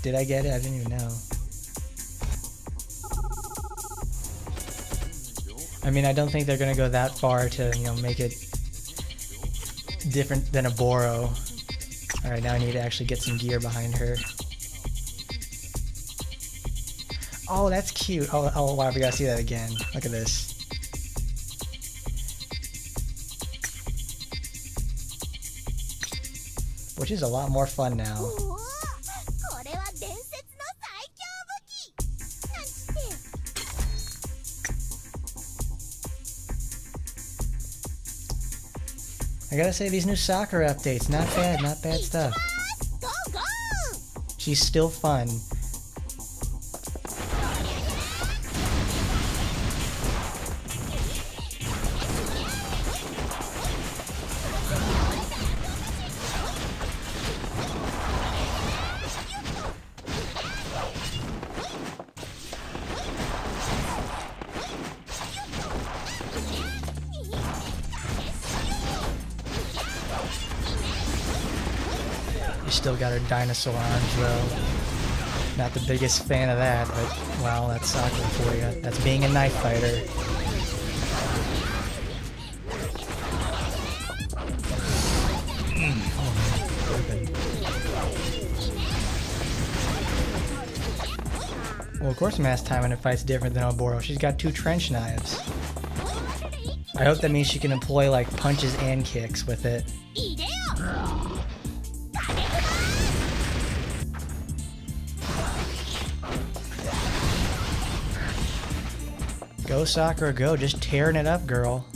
Did I get it? I didn't even know. I mean, I don't think they're gonna go that far to, you know, make it different than a Boro. Alright, now I need to actually get some gear behind her. Oh, that's cute. Oh wow, we gotta see that again. Look at this. Which is a lot more fun now. I gotta say, these new Sakura updates, not bad stuff. She's still fun. She's still got her dinosaur arms though. Not the biggest fan of that, but well, that's Sakura for you. That's being a knife fighter. Well, of course Mass Taimanin fights different than Oboro. She's got 2 trench knives. I hope that means she can employ like punches and kicks with it. Go Sakura, go. Just tearing it up, girl.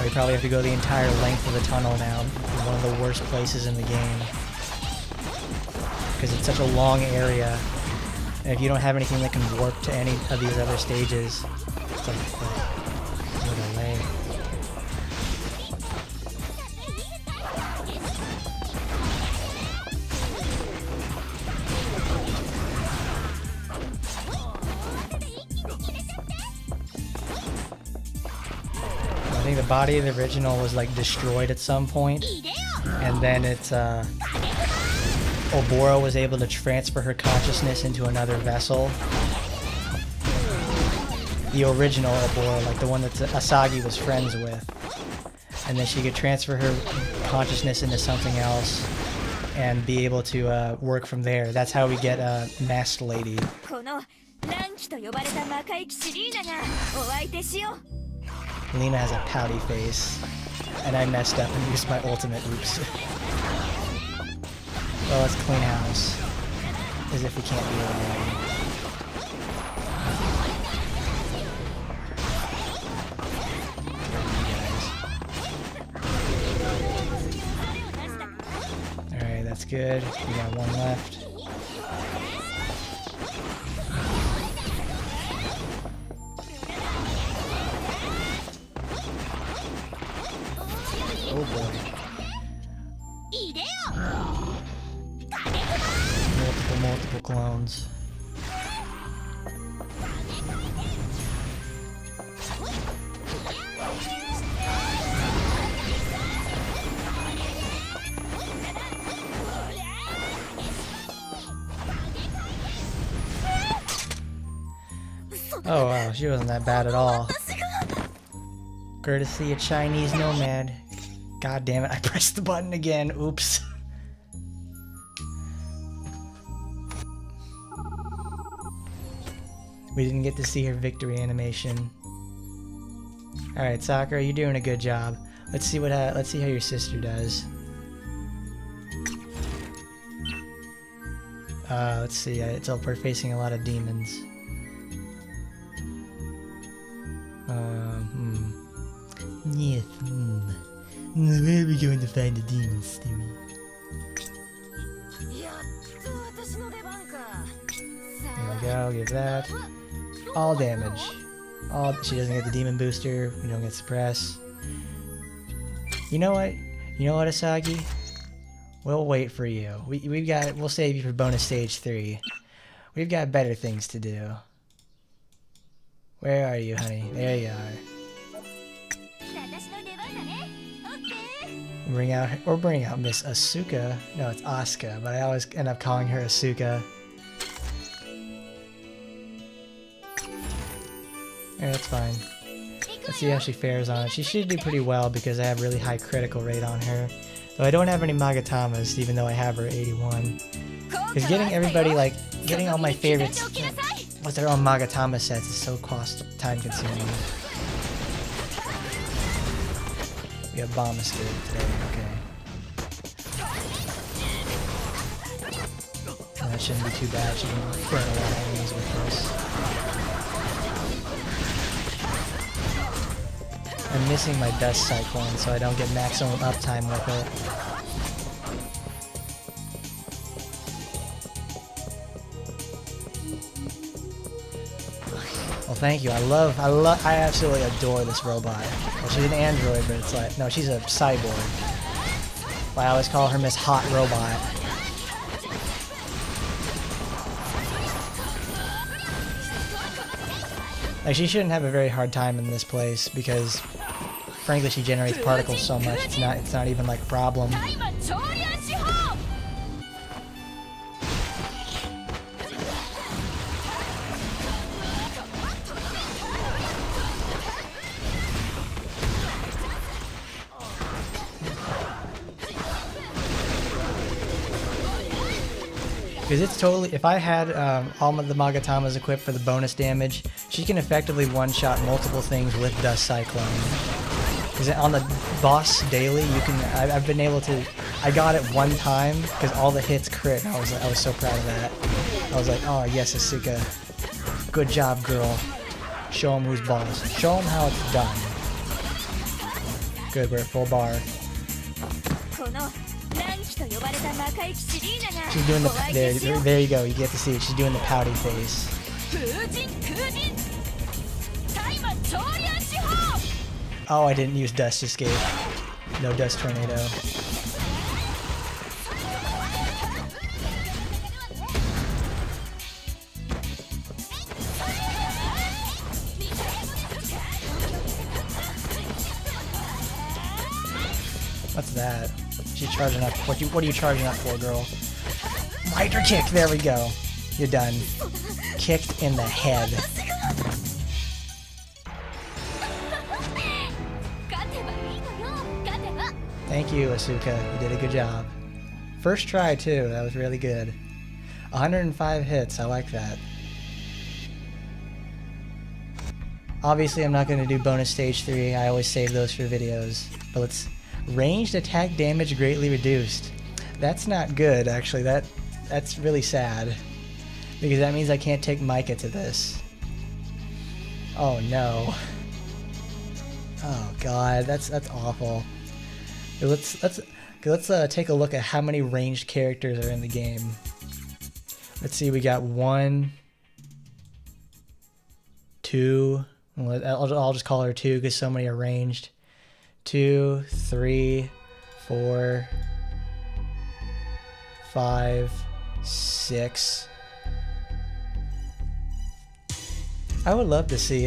We probably have to go the entire length of the tunnel now. One of the worst places in the game. Because it's such a long area. And if you don't have anything that can warp to any of these other stages, it's like what a delay. I think the body of the original was like destroyed at some point, and then it's Oboro was able to transfer her consciousness into another vessel. The original Oboro, like the one that Asagi was friends with. And then she could transfer her consciousness into something else and be able to work from there. That's how we get Masked Lady. Lina has a pouty face. And I messed up and used my ultimate. Oops. Well, let's clean house. As if we can't do it already. Alright, that's good. We got 1 left. Oh boy. Multiple clones. Oh wow, she wasn't that bad at all. Courtesy a Chinese nomad. God damn it, I pressed the button again. Oops. We didn't get to see her victory animation. Alright, Sakura, you're doing a good job. Let's see let's see how your sister does. Let's see, we're facing a lot of demons. Yes, Where are we going to find the demons, Stewie? There we go, give that. All damage. She doesn't get the demon booster, we don't get suppress. You know what? You know what, Asagi? We'll wait for you. We'll save you for bonus stage 3. We've got better things to do. Where are you, honey? There you are. Bring out Miss Asuka. No, it's Asuka, but I always end up calling her Asuka. Yeah, that's fine. Let's see how she fares on it. She should do pretty well because I have really high critical rate on her. Though I don't have any Magatamas, even though I have her 81. Because getting everybody, like, getting all my favorites with their own Magatama sets is so time consuming. We have Bomb Escape today, okay. Well, that shouldn't be too bad, she can burn a lot of enemies with this. I'm missing my Dust Cyclone, so I don't get maximum uptime with it. Well, thank you. I absolutely adore this robot. Well, she's an android, but it's like, no, she's a cyborg. But I always call her Miss Hot Robot. Like, she shouldn't have a very hard time in this place because frankly, she generates particles so much, it's not even like a problem. Because it's totally, if I had all of the Magatamas equipped for the bonus damage, she can effectively one-shot multiple things with Dust Cyclone. Because on the boss daily, you can, I've been able to, I got it one time, because all the hits crit, and I was so proud of that. I was like, oh yes, Asuka, good job girl. Show him who's boss. Show him how it's done. Good, we're at full bar. She's doing the, there you go, you get to see it, she's doing the pouty face. Oh, I didn't use Dust Escape. No Dust Tornado. What's that? She's charging up. What are you charging up for, girl? Miter kick! There we go. You're done. Kicked in the head. Thank you, Asuka. You did a good job. First try, too. That was really good. 105 hits. I like that. Obviously, I'm not going to do bonus stage 3. I always save those for videos. But let's... Ranged attack damage greatly reduced. That's not good, actually. That's really sad. Because that means I can't take Micah to this. Oh no. Oh god, that's awful. Let's take a look at how many ranged characters are in the game. Let's see, we got 1, 2. I'll just call her 2 because so many are ranged. 2, 3, 4, 5, 6. I would love to see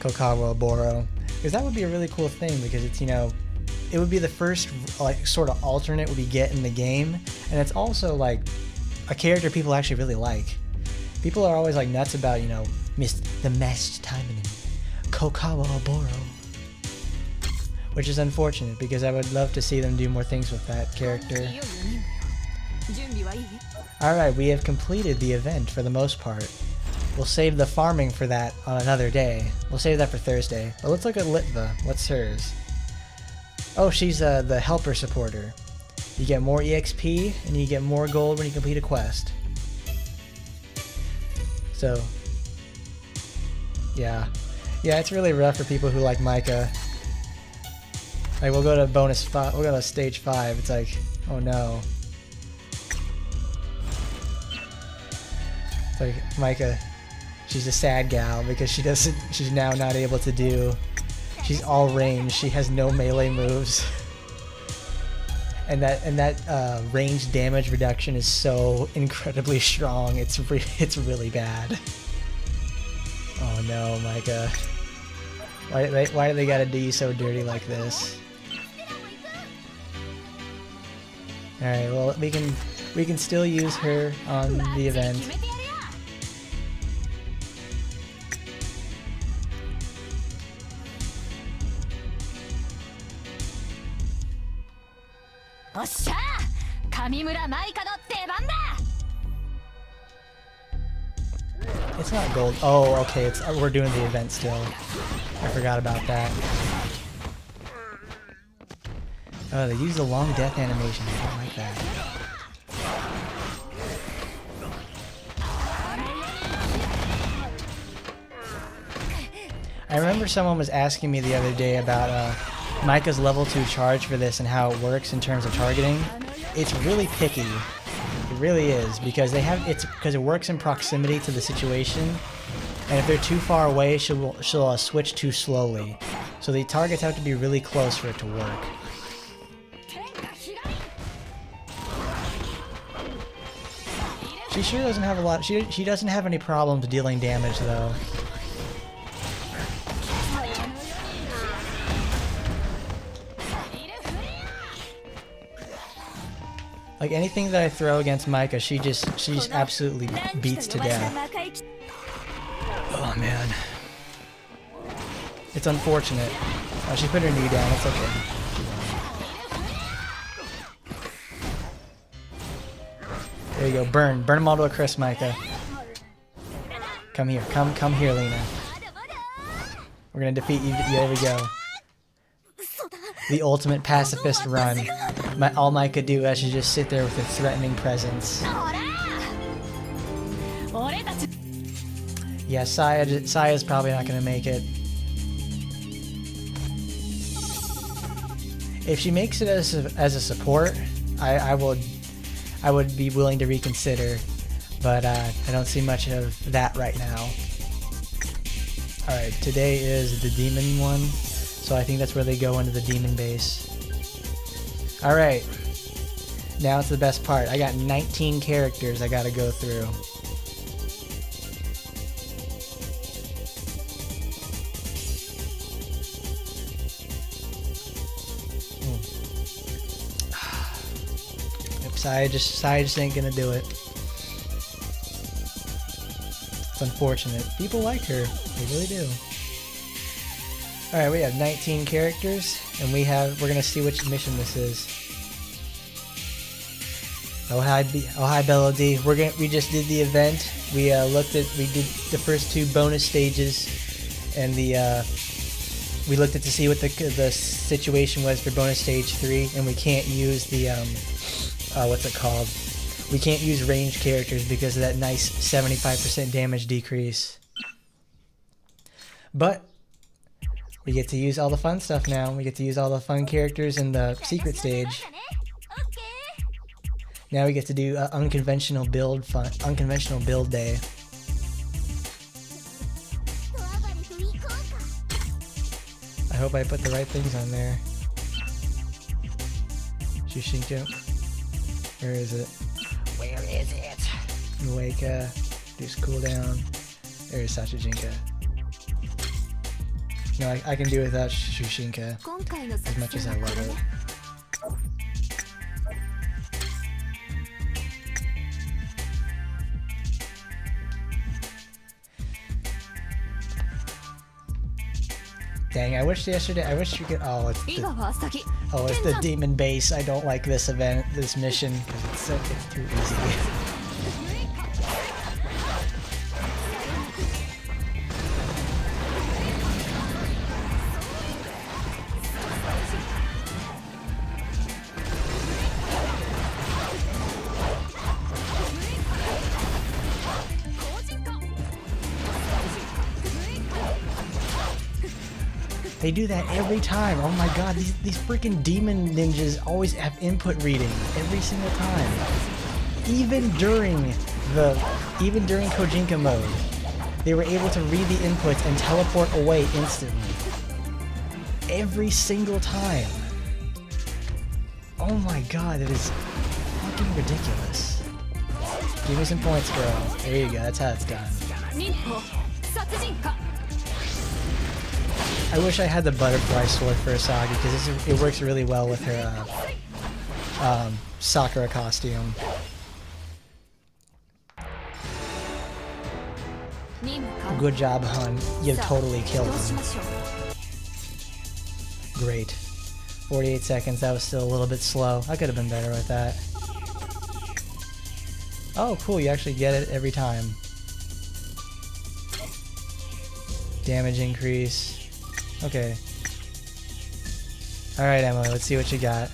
Kokawa Oboro, because that would be a really cool thing, because it's, you know, it would be the first like sort of alternate we get in the game, and it's also like a character people actually really like. People are always like nuts about, you know, the masked Taimanin, Kokawa Oboro. Which is unfortunate, because I would love to see them do more things with that character. Alright, we have completed the event for the most part. We'll save the farming for that on another day. We'll save that for Thursday. But let's look at Litva. What's hers? Oh, she's the helper supporter. You get more EXP, and you get more gold when you complete a quest. So, yeah. Yeah, it's really rough for people who like Micah. Like, we'll go to bonus 5, we'll go to stage 5, it's like, oh no. It's like, Micah, she's a sad gal because she's now not able to do, she's all range, she has no melee moves. And that range damage reduction is so incredibly strong, it's really bad. Oh no, Micah. Why do they gotta do you so dirty like this? Alright, well we can still use her on the event. It's not gold. Oh, okay, we're doing the event still. I forgot about that. Oh, they use the long death animation. I don't like that. I remember someone was asking me the other day about Micah's level 2 charge for this and how it works in terms of targeting. It's really picky. It really is, because because it works in proximity to the situation, and if they're too far away, she'll switch too slowly. So the targets have to be really close for it to work. She sure doesn't have a lot. She doesn't have any problems dealing damage though. Like anything that I throw against Micah, she just absolutely beats to death. Oh man. It's unfortunate. Oh, she put her knee down, it's okay. There you go, burn them all to a crisp, Micah. Come here, come here, Lina. We're gonna defeat you, there we go. The ultimate pacifist run. All Mike could do is just sit there with a threatening presence. Yeah, Saya's probably not gonna make it. If she makes it as a support, I would be willing to reconsider, but I don't see much of that right now. Alright, today is the demon one, so I think that's where they go into the demon base. Alright, now it's the best part. I got 19 characters I gotta go through. Saya just ain't gonna do it. It's unfortunate. People like her. They really do. Alright, we have 19 characters, and we're gonna see which mission this is. Oh hi Bello D. We just did the event. We did the first 2 bonus stages, and we looked at to see what the situation was for bonus stage 3, and we can't use the what's it called? We can't use ranged characters because of that nice 75% damage decrease. But we get to use all the fun stuff now. We get to use all the fun characters in the secret stage. Now we get to do unconventional build day. I hope I put the right things on there. Shushinko. Where is it? Where is it? Nueka. Reduce cooldown. There's Sachijinka. No, I can do without Shushinka as much as I love it. Dang, I wish you could. Oh, it's the demon base. I don't like this mission, because it's too easy. They do that every time. Oh my god, these freaking demon ninjas always have input reading every single time. Even during Kojinka mode, they were able to read the inputs and teleport away instantly. Every single time. Oh my god, that is fucking ridiculous. Give me some points, girl. There you go, that's how it's done. I wish I had the butterfly sword for Asagi, because it works really well with her Sakura costume. Good job, hun. You totally killed him. Great. 48 seconds, that was still a little bit slow. I could have been better with that. Oh, cool, you actually get it every time. Damage increase. Okay. Alright, Emily, let's see what you got.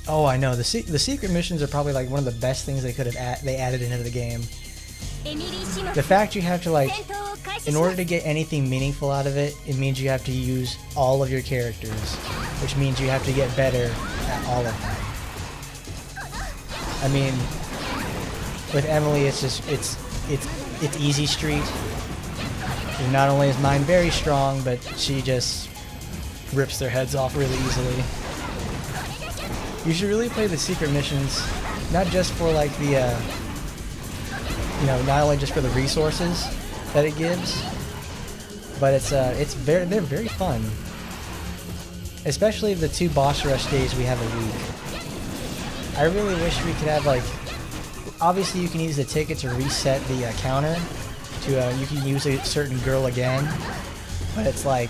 Oh, I know. The secret missions are probably like one of the best things they could have added into the game. The fact you have to, like, in order to get anything meaningful out of it, it means you have to use all of your characters, which means you have to get better at all of them. I mean, with Emily, it's just it's easy street. And not only is mine very strong, but she just rips their heads off really easily. You should really play the secret missions, not just for like the, not only just for the resources that it gives, but they're very fun. Especially the 2 boss rush days we have a week. I really wish we could have like... Obviously you can use the ticket to reset the counter. You can use a certain girl again. But it's like...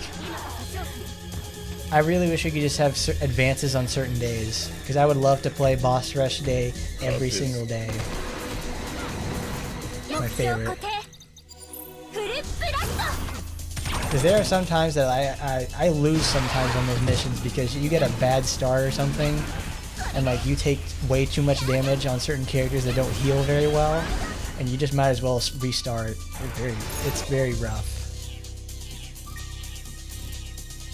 I really wish we could just have advances on certain days. Because I would love to play boss rush day every single day. My favorite. Because there are some times that I lose sometimes on those missions because you get a bad start or something and like you take way too much damage on certain characters that don't heal very well and you just might as well restart. It's very rough.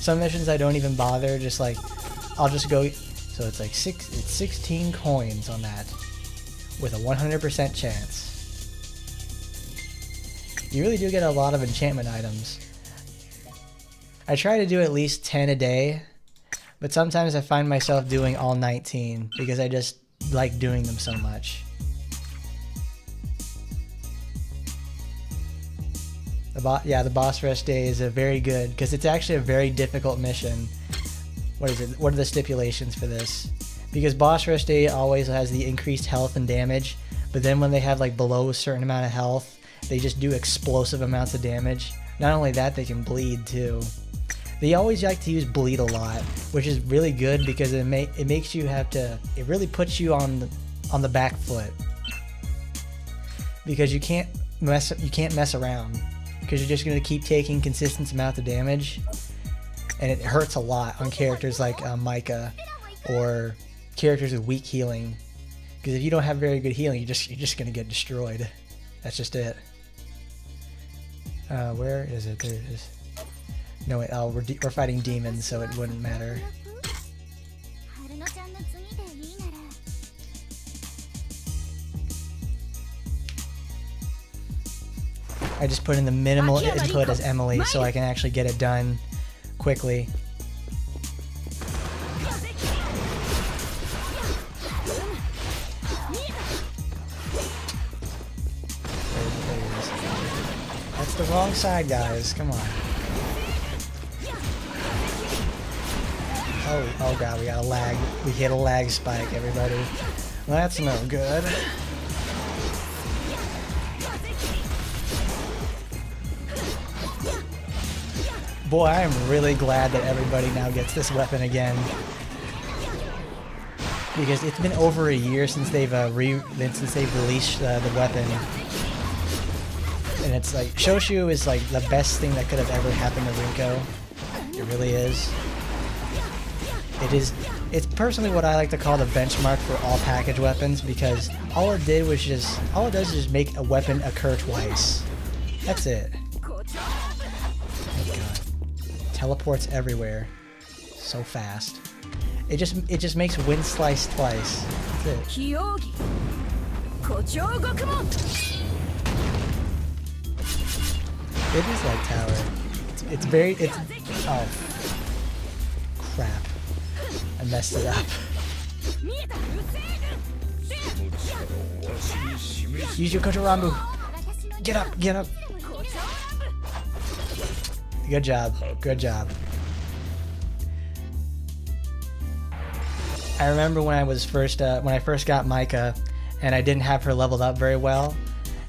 Some missions I don't even bother, just like I'll just go, so it's like 16 coins on that with a 100% chance. You really do get a lot of enchantment items. I try to do at least 10 a day, but sometimes I find myself doing all 19 because I just like doing them so much. The boss rush day is a very good, because it's actually a very difficult mission. What is it? What are the stipulations for this? Because boss rush day always has the increased health and damage, but then when they have like below a certain amount of health, they just do explosive amounts of damage. Not only that, they can bleed too. They always like to use bleed a lot, which is really good because it makes you have to, it really puts you on the back foot. Because you can't mess around. Because you're just going to keep taking consistent amounts of damage. And it hurts a lot on characters like Micah or characters with weak healing. Because if you don't have very good healing, you're just going to get destroyed. That's just it. Where is it? There it is. No, wait, we're fighting demons, so it wouldn't matter. I just put in the minimal input as Emily, so I can actually get it done quickly. That's the wrong side, guys. Come on. Oh god, we got a lag. We hit a lag spike, everybody. Well, that's no good. Boy, I am really glad that everybody now gets this weapon again. Because it's been over a year since they've released the weapon. And it's like, Shoshu is like the best thing that could have ever happened to Rinko. It really is. It's personally what I like to call the benchmark for all package weapons, because all it does is just make a weapon occur twice. That's it. Oh god. Teleports everywhere. So fast. It just makes wind slice twice. That's it. It is like tower. Oh crap. I messed it up. Use your Kotorambu. Get up, get up. Good job, good job. I remember when I first got Micah, and I didn't have her leveled up very well,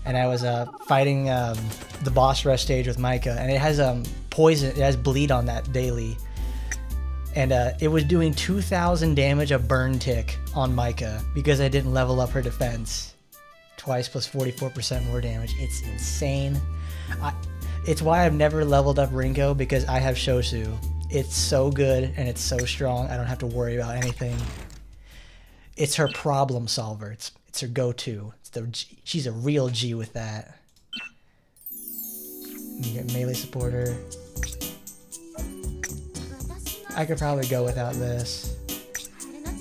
and I was fighting the boss rush stage with Micah, and it has poison, it has bleed on that daily. And it was doing 2,000 damage a burn tick on Micah because I didn't level up her defense. Twice plus 44% more damage. It's insane. It's why I've never leveled up Rinko, because I have Shosu. It's so good and it's so strong. I don't have to worry about anything. It's her problem solver. It's her go-to. She's a real G with that. You get melee supporter. I could probably go without this.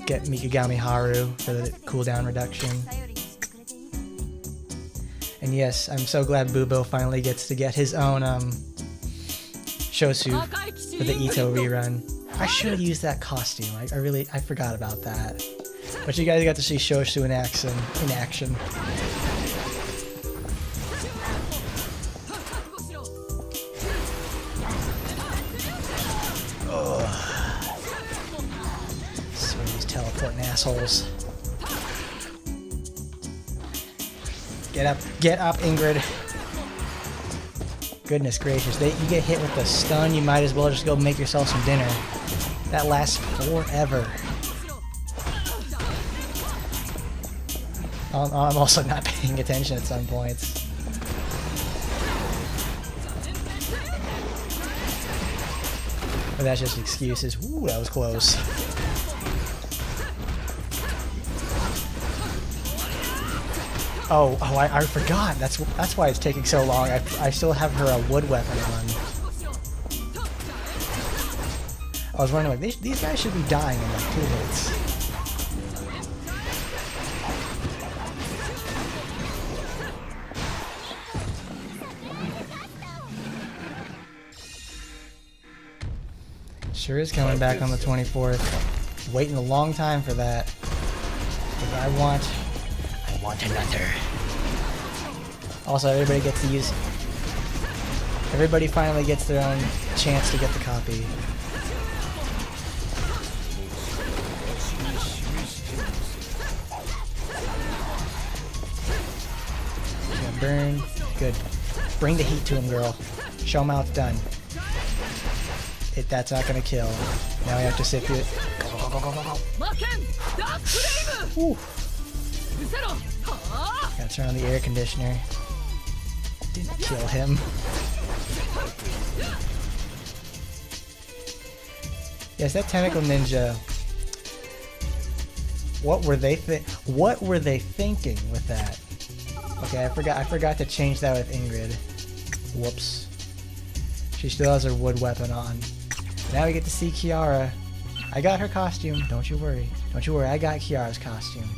Get Mikagami Haru for the cooldown reduction. And yes, I'm so glad Bubo finally gets to get his own Shosu for the Ito rerun. I should have used that costume. I forgot about that. But you guys got to see Shosu in action. teleporting assholes. Get up, Ingrid. Goodness gracious, you get hit with the stun, you might as well just go make yourself some dinner. That lasts forever. I'm also not paying attention at some points. But that's just excuses. Ooh, that was close. Oh, I forgot. That's why it's taking so long. I still have her wood weapon on. I was wondering, like, these guys should be dying in like 2 hits. Sure is coming back on the 24th. Waiting a long time for that. Because I want another. Also, everybody gets to use. Everybody finally gets their own chance to get the copy. Yeah, burn. Good. Bring the heat to him, girl. Show him how it's done. That's not gonna kill. Now we have to sit through it. Go. Whew. Gotta turn on the air conditioner. Didn't kill him. Yes, that tentacle ninja. What were they thinking with that? Okay, I forgot to change that with Ingrid. Whoops. She still has her wood weapon on. Now we get to see Kiara. I got her costume. Don't you worry. Don't you worry. I got Kiara's costume.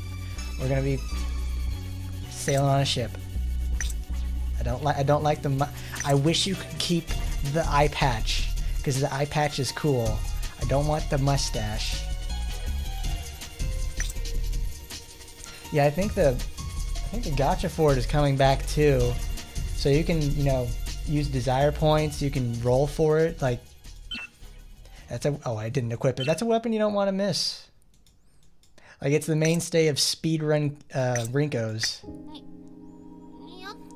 We're gonna be sailing on a ship. I don't like the. I wish you could keep the eye patch because the eye patch is cool. I don't want the mustache. Yeah, I think the Gacha Ford is coming back too, so you can use desire points. You can roll for it. Like I didn't equip it. That's a weapon you don't want to miss. Like it's the mainstay of speedrun Rinkos.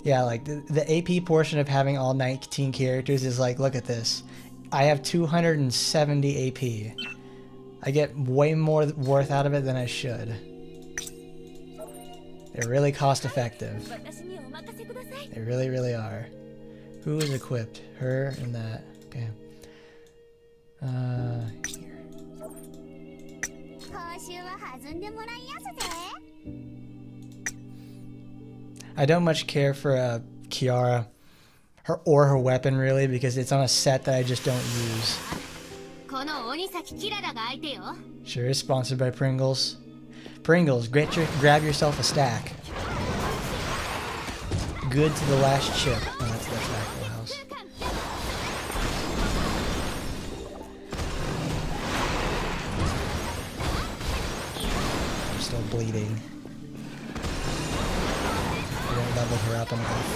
Yeah, like the AP portion of having all 19 characters is like, look at this. I have 270 AP. I get way more worth out of it than I should. They're really cost effective. They really, really are. Who is equipped? Her and that. Okay. Here. I don't much care for Kiara, her weapon really, because it's on a set that I just don't use. Sure is sponsored by Pringles. Pringles, grab yourself a stack. Good to the last chip. Oh, that's back to the house. I'm still bleeding. I didn't level her up enough.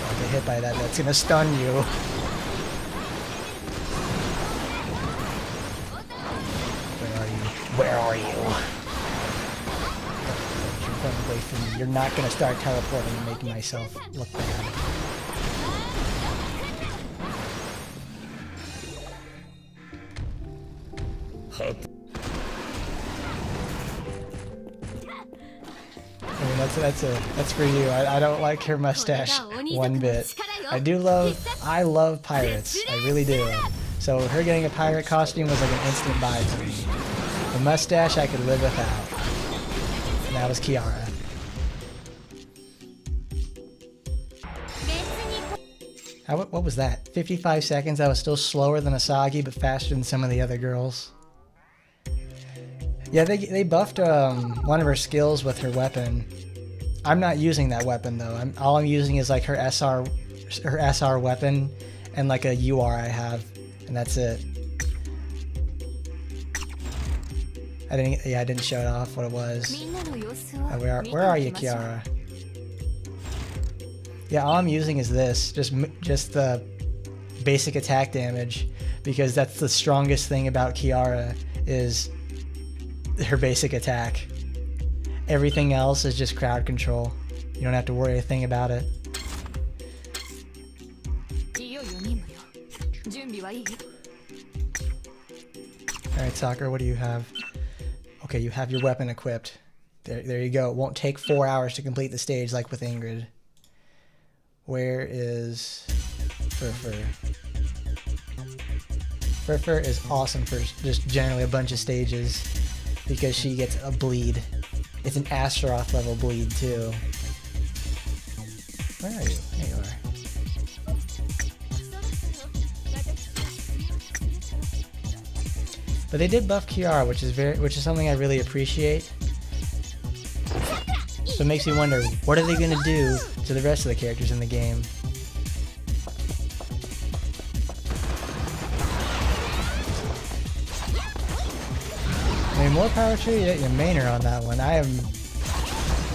Don't get hit by that, that's gonna stun you. Where are you? You're running away from me. You're not gonna start teleporting and making myself look bad. I mean, that's for you. I don't like her mustache one bit. I love pirates. I really do. So her getting a pirate costume was like an instant buy for me. The mustache I could live without. And that was Kiara. What was that? 55 seconds? I was still slower than Asagi, but faster than some of the other girls. Yeah, they buffed one of her skills with her weapon. I'm not using that weapon though. All I'm using is like her SR weapon and like a UR I have, and that's it. I didn't show it off what it was. Where are you, Kiara? Yeah, all I'm using is this, just the basic attack damage, because that's the strongest thing about Kiara is her basic attack. Everything else is just crowd control. You don't have to worry a thing about it. Alright, Sakura, what do you have? Okay, you have your weapon equipped. There you go. It won't take 4 hours to complete the stage like with Ingrid. Where is Furfur? Furfur is awesome for just generally a bunch of stages because she gets a bleed. It's an Astaroth level bleed too. Where are you? There you are. But they did buff Kiara, which is something I really appreciate. So it makes me wonder, what are they gonna do to the rest of the characters in the game? I mean, more power to you, your mainer on that one.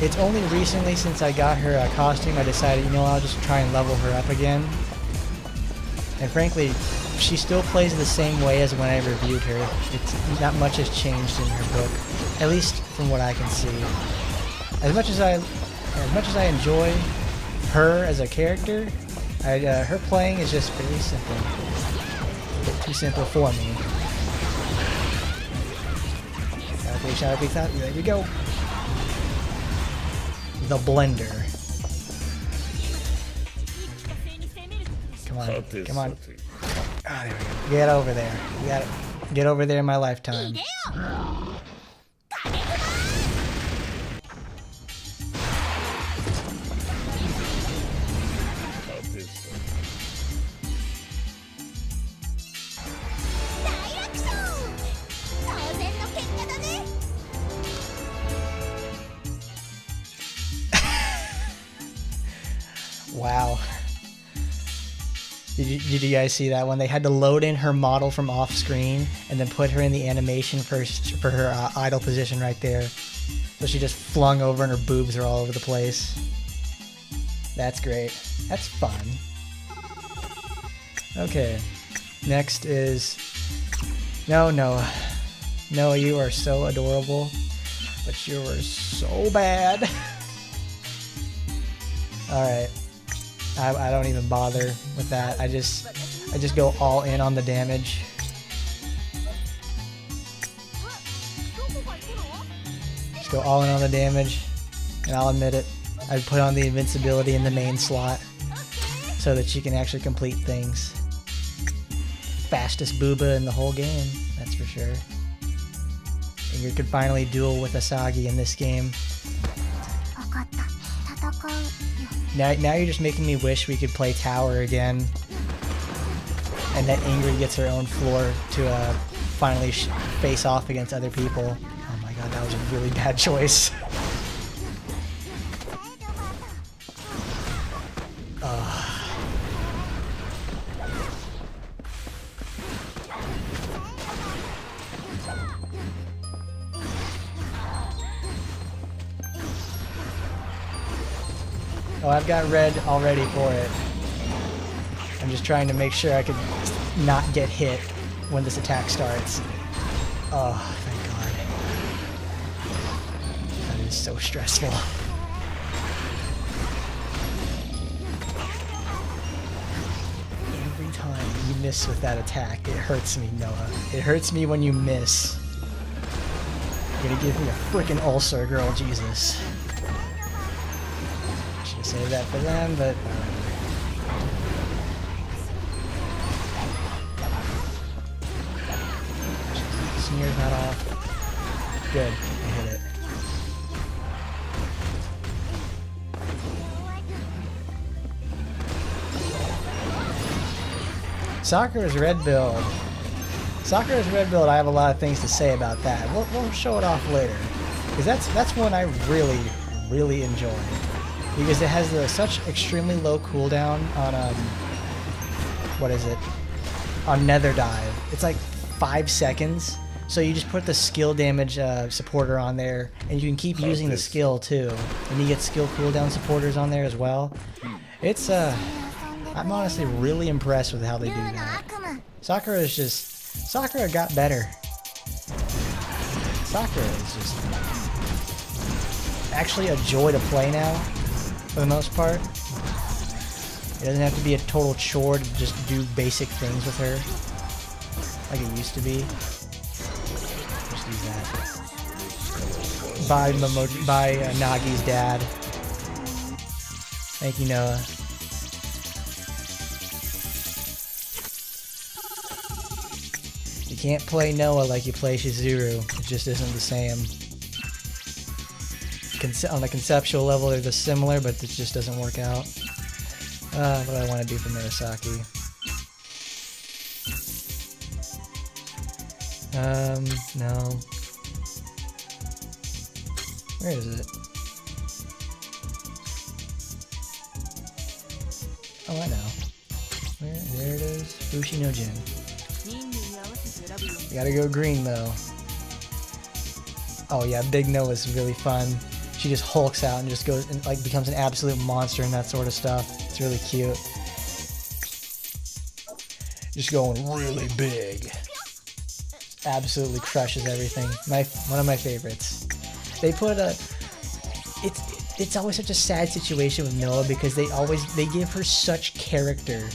It's only recently since I got her costume I decided, you know, I'll just try and level her up again. And frankly, she still plays the same way as when I reviewed her. It's not much has changed in her book, at least from what I can see. As much as I enjoy her as a character, her playing is just very simple. A bit too simple for me. There we go. The blender. Come on, come on. Ah, there we go. Get over there. You gotta get over there in my lifetime. Wow. Did you guys see that one? They had to load in her model from off screen and then put her in the animation for her idle position right there. So she just flung over and her boobs are all over the place. That's great. That's fun. Okay. Next is... No, you are so adorable. But you are so bad. Alright. I don't even bother with that. I just go all in on the damage. Just go all in on the damage, and I'll admit it. I put on the invincibility in the main slot so that she can actually complete things. Fastest booba in the whole game, that's for sure. And you could finally duel with Asagi in this game. Now you're just making me wish we could play Tower again, and that Ingrid gets her own floor to finally face off against other people. Oh my god, that was a really bad choice. Oh, I've got red already for it. I'm just trying to make sure I can not get hit when this attack starts. Oh, thank god. That is so stressful. Every time you miss with that attack, it hurts me, Noah. It hurts me when you miss. You're gonna give me a freaking ulcer, girl, Jesus. Save that for them, but smeared that off. Good, I hit it. Sakura's red build. Sakura's red build, I have a lot of things to say about that. We'll show it off later, because that's one I really enjoy. Because it has such extremely low cooldown on what is it? On Nether Dive. It's like 5 seconds. So you just put the skill damage supporter on there, and you can keep using the skill too. And you get skill cooldown supporters on there as well. It's I'm honestly really impressed with how they do that. Sakura is just... Sakura got better. Sakura is just... actually a joy to play now, for the most part. It doesn't have to be a total chore to just do basic things with her, like it used to be. Just use that. Bye, Nagi's dad. Thank you, Noah. You can't play Noah like you play Shizuru. It just isn't the same. On a conceptual level, they're just similar, but it just doesn't work out. What do I want to do for Murasaki? No. Where is it? Oh, I know. There it is. Fushi no Jin. You gotta go green, though. Oh yeah, Big No is really fun. She just hulks out and just goes and like becomes an absolute monster and that sort of stuff. It's really cute. Just going really big. Absolutely crushes everything. One of my favorites. They put a... It's always such a sad situation with Noah because they give her such character.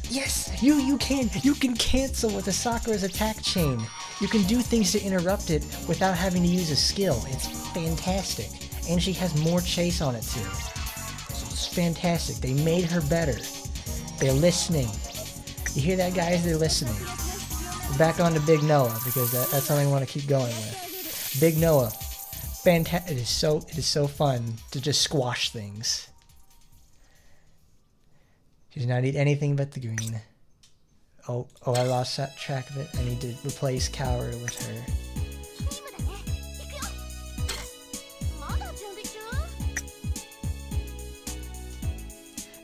Yes, you can cancel with a Sakura's attack chain. You can do things to interrupt it without having to use a skill. It's fantastic. And she has more chase on it too. It's fantastic. They made her better. They're listening. You hear that, guys? They're listening. We're back on to Big Noah because that's something I want to keep going with. Big Noah. Fantastic. It is so fun to just squash things. She does not need anything but the green. Oh, I lost that track of it. I need to replace Coward with her.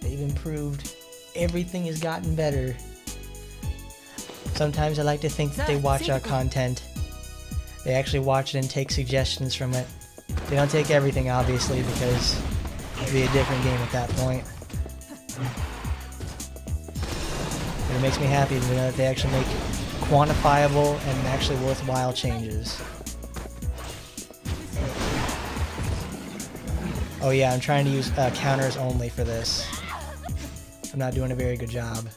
They've improved. Everything has gotten better. Sometimes I like to think that they watch our content. They actually watch it and take suggestions from it. They don't take everything, obviously, because it'd be a different game at that point. But it makes me happy to know that they actually make quantifiable and actually worthwhile changes. Oh yeah, I'm trying to use counters only for this. I'm not doing a very good job.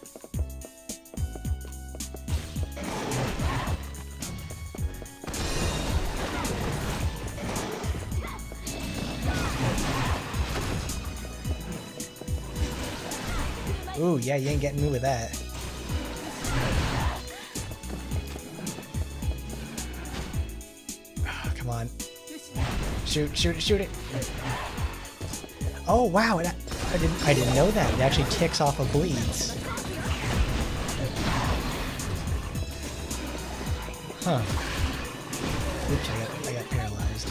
Ooh, yeah, you ain't getting me with that. Oh, come on. Shoot it. Oh, wow, I didn't know that. It actually ticks off of bleeds. Huh. Oops, I got paralyzed.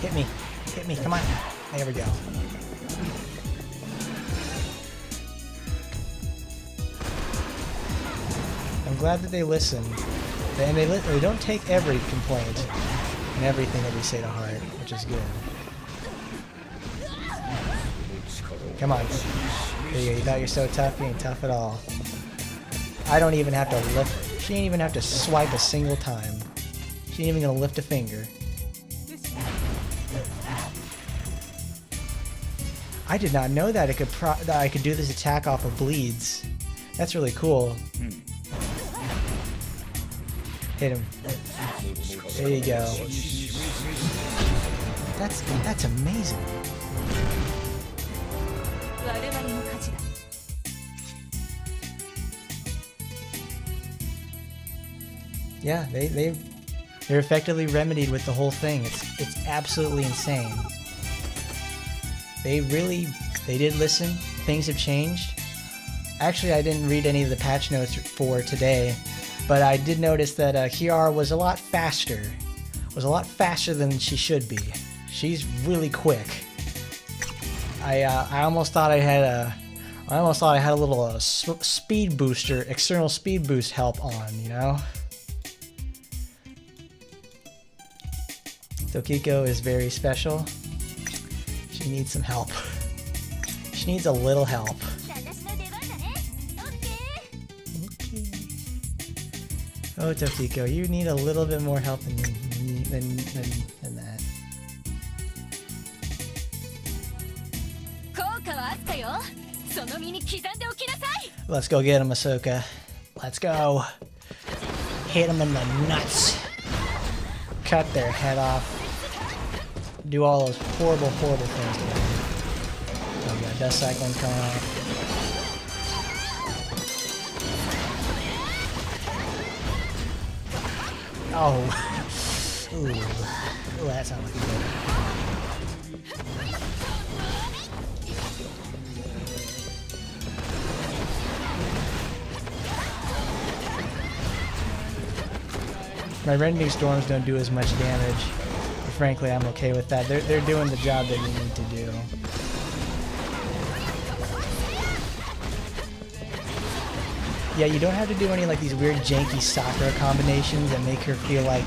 Hit me, come on. There we go. I'm glad that they listen. And they don't take every complaint and everything that we say to heart, which is good. Come on. There you go. You thought you're so tough? You ain't tough at all. I don't even have to lift. She ain't even have to swipe a single time. She ain't even gonna lift a finger. I did not know that that I could do this attack off of bleeds. That's really cool. Hit him. There you go. That's amazing. Yeah, they're effectively remedied with the whole thing. It's absolutely insane. They did listen. Things have changed. Actually, I didn't read any of the patch notes for today, but I did notice that Kiara was a lot faster. Was a lot faster than she should be. She's really quick. I almost thought I had a little speed booster, external speed boost help on, you know? Tokiko is very special. She needs some help. She She needs a little help. Oh, Tofiko, you need a little bit more help than that. Let's go get him, Ahsoka. Let's go. Hit him in the nuts. Cut their head off. Do all those horrible, horrible things to them. Oh yeah, dust cyclone's coming off. Oh. Ooh. That's not looking good. My rending storms don't do as much damage. But frankly, I'm okay with that. They're doing the job that you need to do. Yeah, you don't have to do any like these weird janky Sakura combinations that make her feel like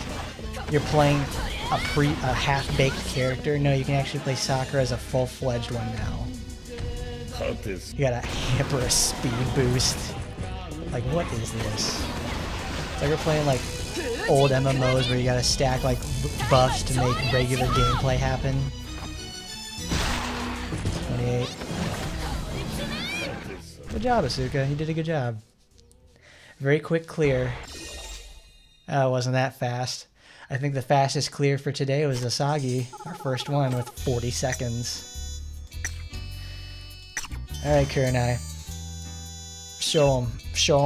you're playing a half-baked character. No, you can actually play Sakura as a full-fledged one now. You got a hyper speed boost. Like, what is this? It's like we're playing like old MMOs where you gotta stack like buffs to make regular gameplay happen. 28. Good job, Asuka. You did a good job. Very quick clear. Oh, it wasn't that fast. I think the fastest clear for today was Asagi, our first one with 40 seconds. Alright, Kurenai. Show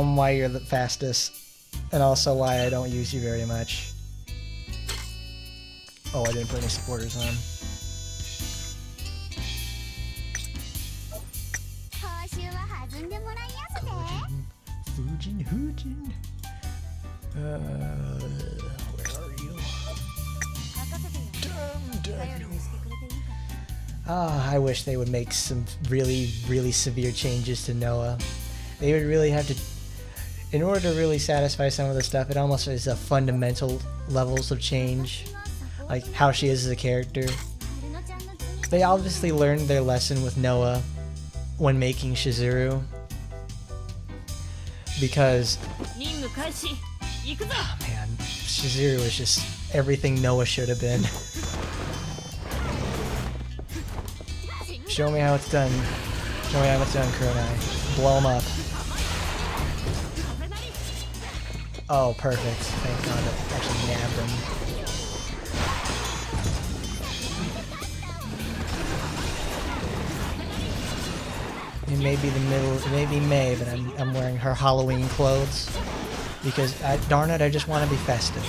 them why you're the fastest, and also why I don't use you very much. Oh, I didn't put any supporters on. Fujin. Where are you? Ah, I wish they would make some really, really severe changes to Noah. They would really have to, in order to really satisfy some of the stuff, it almost is a fundamental levels of change, like how she is as a character. They obviously learned their lesson with Noah when making Shizuru, because, oh man, Shizuru is just everything Noah should have been. Show me how it's done. Show me how it's done, Kurenai. Blow him up. Oh, perfect. Thank God it actually nabbed him. It may be the middle, it may be May, but I'm wearing her Halloween clothes because, darn it, I just want to be festive.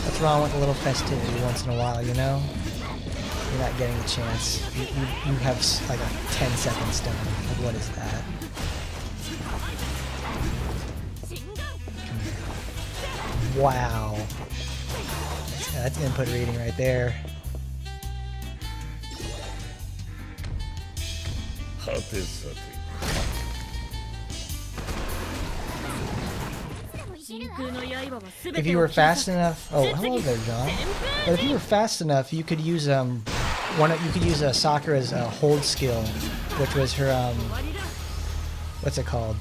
What's wrong with a little festivity once in a while, you know? You're not getting the chance. You have like a 10-second stun. Like, what is that? Wow. Yeah, that's input reading right there. If you were fast enough, oh, hello there, John. But if you were fast enough, you could use you could use Sakura's hold skill, which was her what's it called?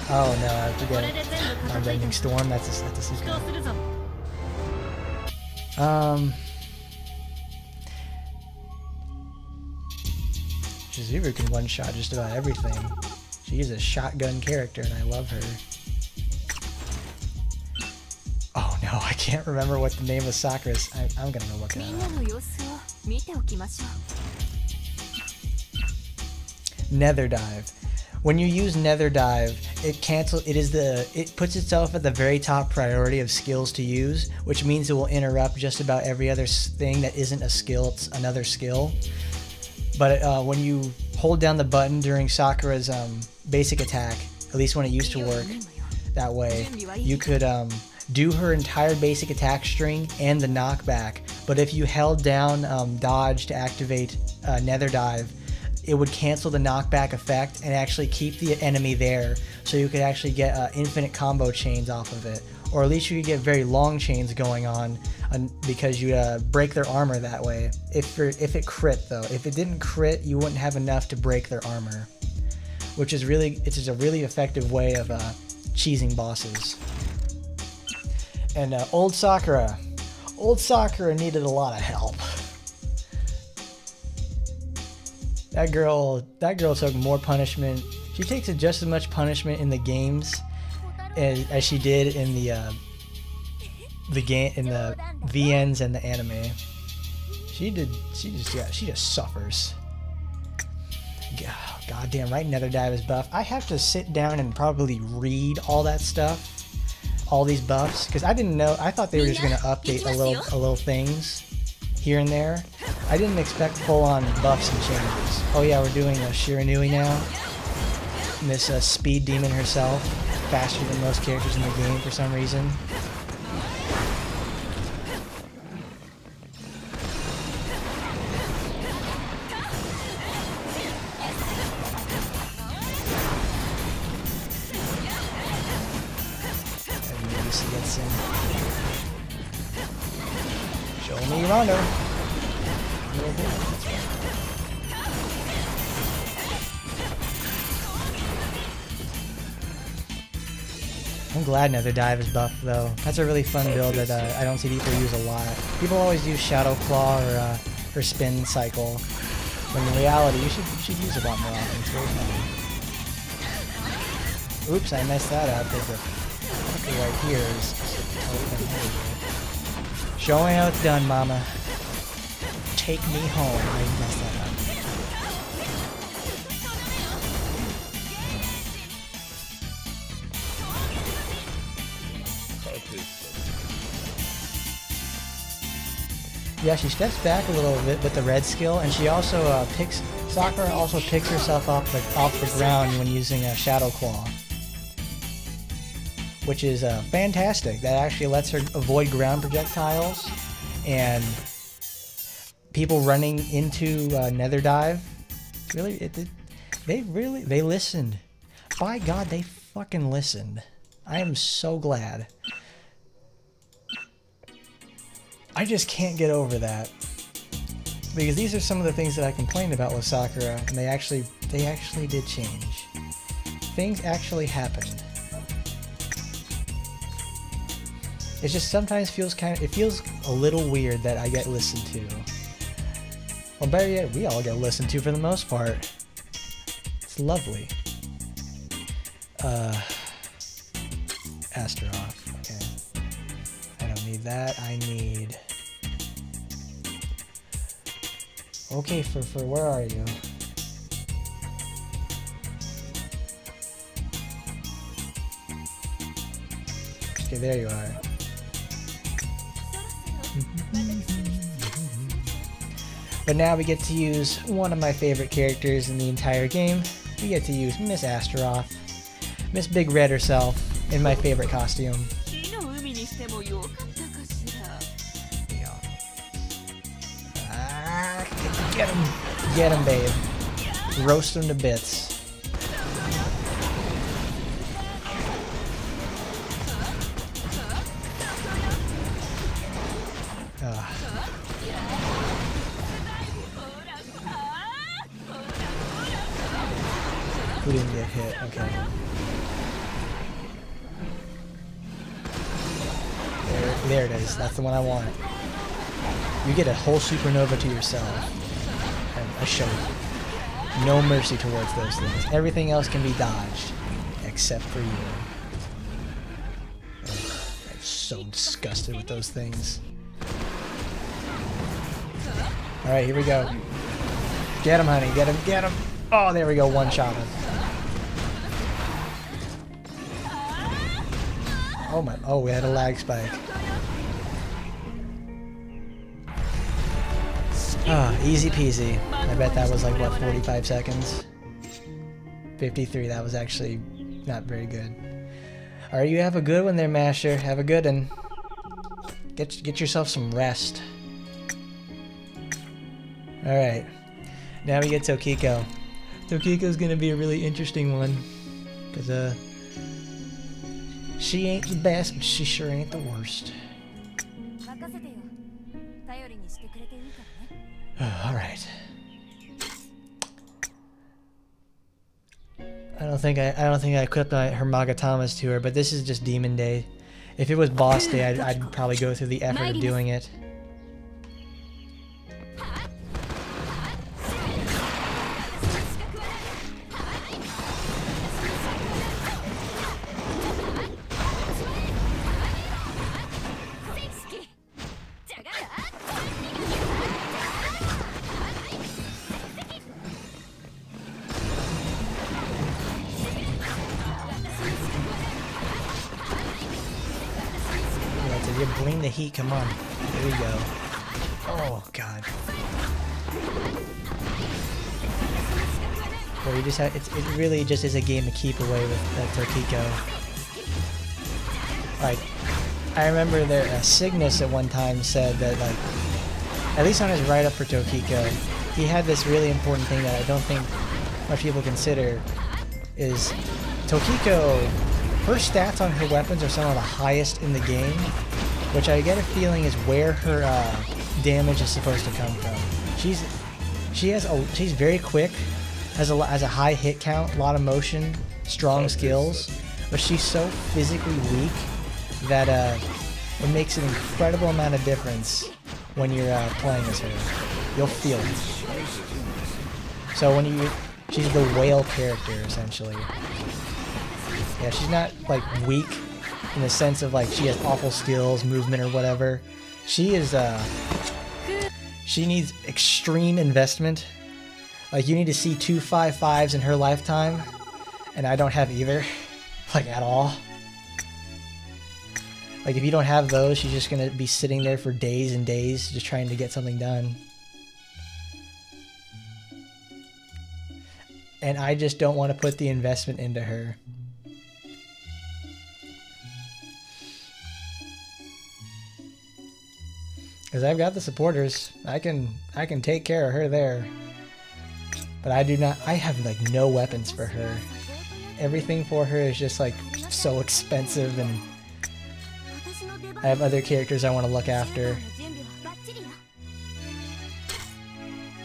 Oh no, I forget it. Unraveling Storm. That's a secret. Shizuru can one-shot just about everything. She's a shotgun character, and I love her. Oh no, I can't remember what the name of Sakura is. I'm gonna go look it up. Nether Dive. When you use Nether Dive, it puts itself at the very top priority of skills to use, which means it will interrupt just about every other thing that isn't a skill. It's another skill. But when you hold down the button during Sakura's basic attack, at least when it used to work that way, you could do her entire basic attack string and the knockback. But if you held down dodge to activate Nether Dive, it would cancel the knockback effect and actually keep the enemy there, so you could actually get infinite combo chains off of it, or at least you could get very long chains going on, because you break their armor that way. If it crit though, if it didn't crit, you wouldn't have enough to break their armor, which is it's a really effective way of cheesing bosses. And old Sakura needed a lot of help. That girl took more punishment. She takes just as much punishment in the games as she did in the VNs and the anime. She just suffers. Goddamn right, Nether Dive is buff. I have to sit down and probably read all that stuff, all these buffs, because I didn't know. I thought they were just gonna update a little things here and there. I didn't expect full-on buffs and changes. Oh yeah, we're doing a Shiranui now. Miss Speed Demon herself, faster than most characters in the game for some reason. Show me Rondo. I'm glad Nether Dive is buffed though. That's a really fun build that I don't see people use a lot. People always use Shadow Claw or Spin Cycle, when in reality you should use it a lot more often. It's very fun. Oops, I messed that up. There's a fucker right here. Show me how it's done, mama. Take me home. I messed that up. Yeah, she steps back a little bit with the red skill, and she also Sakura also picks herself off the ground when using a Shadow Claw, which is fantastic. That actually lets her avoid ground projectiles and people running into Nether Dive. Really, they listened. By God, they fucking listened. I am so glad. I just can't get over that, because these are some of the things that I complained about with Sakura, and they actually did change. Things actually happened. It just sometimes feels a little weird that I get listened to. Well, better yet, we all get listened to for the most part. It's lovely. Astaroth. Okay. I don't need that. I need... Okay, for where are you? Okay, there you are. But now we get to use one of my favorite characters in the entire game. We get to use Miss Astaroth, Miss Big Red herself, in my favorite costume. Get him, babe. Roast him to bits. Who didn't get hit? Okay. There it is. That's the one I want. You get a whole supernova to yourself. And I show you. No mercy towards those things. Everything else can be dodged. Except for you. I'm so disgusted with those things. Alright, here we go. Get him, honey. Get him, get him. Oh, there we go. One shot him. Oh my, oh, we had a lag spike. Ah, easy peasy. I bet that was like, what, 45 seconds? 53, that was actually not very good. Alright, you have a good one there, Masher. Have a good one. Get yourself some rest. Alright. Now we get Tokiko. Tokiko's gonna be a really interesting one. Because, She ain't the best, but she sure ain't the worst. Alright. I don't think I equipped her Magatamas to her, but this is just Demon Day. If it was Boss Day, I'd probably go through the effort of doing it. You bring the heat, come on. There we go. Oh, God. Well, you just have, it really just is a game to keep away with Tokiko. Like, I remember there, Cygnus at one time said that, like, at least on his write-up for Tokiko, he had this really important thing that I don't think much people consider, is Tokiko, her stats on her weapons are some of the highest in the game, which I get a feeling is where her damage is supposed to come from. She's very quick, has a high hit count, a lot of motion, strong skills, but she's so physically weak that it makes an incredible amount of difference when you're playing as her. You'll feel it. So she's the whale character essentially. Yeah, she's not like weak in the sense of like she has awful skills, movement or whatever. She is she needs extreme investment. Like you need to see 2 5/5s in her lifetime, and I don't have either, like at all. Like if you don't have those, she's just gonna be sitting there for days and days just trying to get something done. And I just don't want to put the investment into her. Because I've got the supporters. I can take care of her there. But I have like no weapons for her. Everything for her is just like so expensive, and I have other characters I want to look after.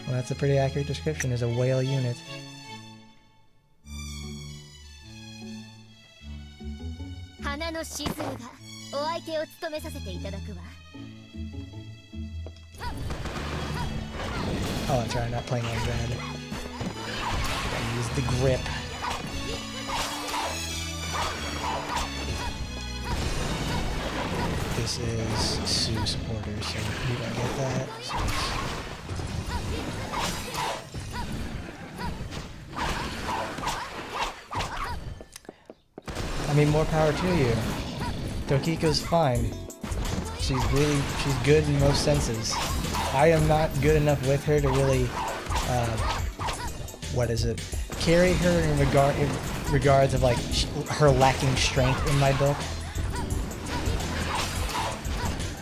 Well, that's a pretty accurate description as a whale unit. Oh, that's right, I'm not playing on red. I use the grip. This is Sue supporter, so we don't get that. So I mean, more power to you. Tokiko's fine. She's good in most senses. I am not good enough with her to really, carry her in regards of like her lacking strength in my book.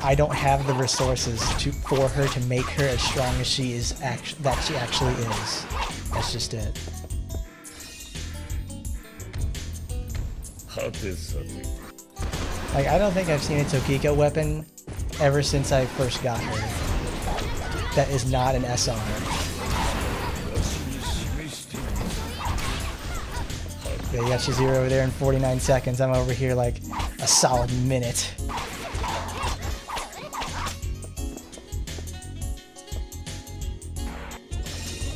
I don't have the resources for her to make her as strong as she actually is. That's just it. Like, I don't think I've seen a Tokiko weapon ever since I first got her that is not an SR. Yeah, you got Shizuru over there in 49 seconds. I'm over here like a solid minute.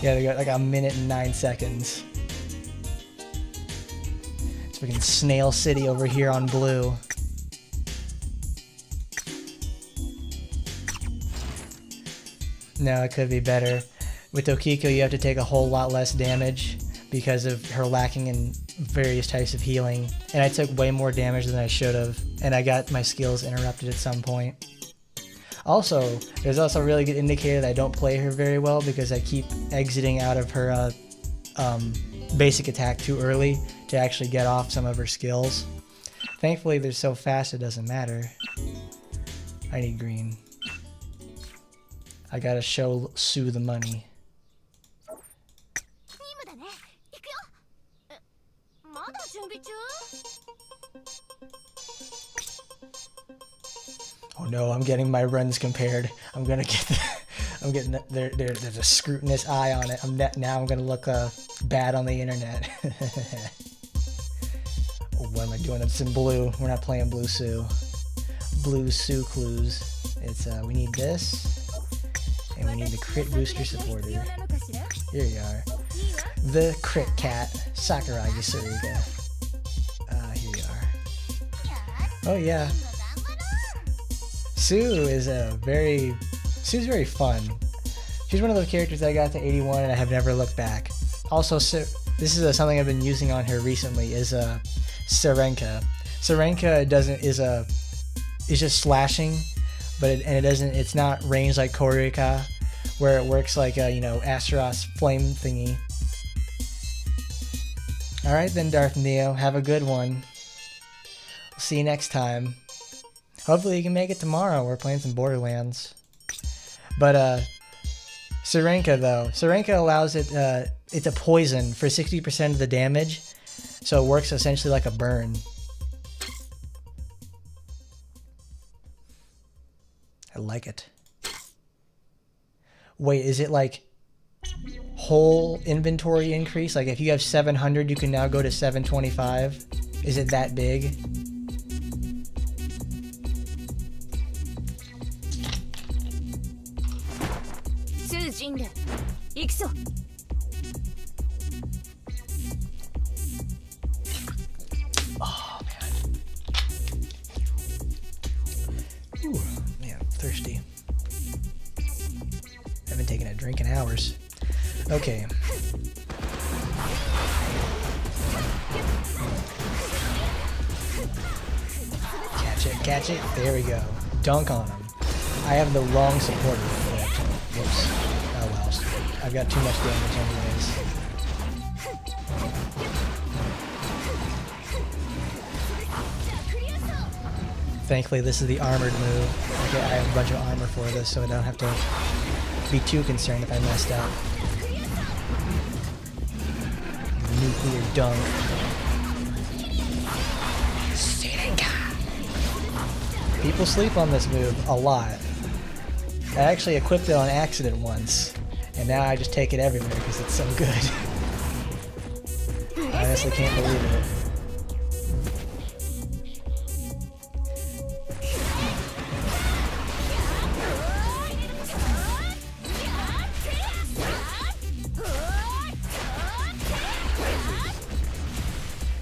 Yeah, they got like a minute and 9 seconds. It's freaking Snail City over here on blue. No, it could be better. With Tokiko, you have to take a whole lot less damage because of her lacking in various types of healing. And I took way more damage than I should have, and I got my skills interrupted at some point. Also, there's also a really good indicator that I don't play her very well because I keep exiting out of her basic attack too early to actually get off some of her skills. Thankfully, they're so fast it doesn't matter. I need green. I gotta show Sue the money. no, I'm getting my runs compared. I'm gonna get I'm getting there's a scrutinous eye on it. Now I'm gonna look bad on the internet. Oh, what am I doing? It's in blue. We're not playing Blue Sue. Blue Sue clues. It's we need this, and we need the crit booster supporter. Here you are. The crit cat, Sakuragi Suruga. Here you are. Oh yeah. Sue's very fun. She's one of those characters that I got to 81 and I have never looked back. Also, this is something I've been using on her recently is Serenka. Serenka is just slashing, but it's not ranged like Korika, where it works like a, Astaros flame thingy. Alright then, Darth Neo, have a good one. See you next time. Hopefully you can make it tomorrow. We're playing some Borderlands. But Serenka though. Serenka allows it it's a poison for 60% of the damage. So it works essentially like a burn. I like it. Wait, is it like whole inventory increase? Like if you have 700, you can now go to 725? Is it that big? Oh man. Ooh, man, I'm thirsty. Haven't taken a drink in hours. Okay. Catch it. There we go. Dunk on him. I have the wrong supporter equipped. Whoops. Oh well. I've got too much damage anyways. Thankfully, this is the armored move. Okay, I have a bunch of armor for this, so I don't have to be too concerned if I messed up. Nuclear dunk. People sleep on this move a lot. I actually equipped it on accident once, and now I just take it everywhere because it's so good. I honestly can't believe it.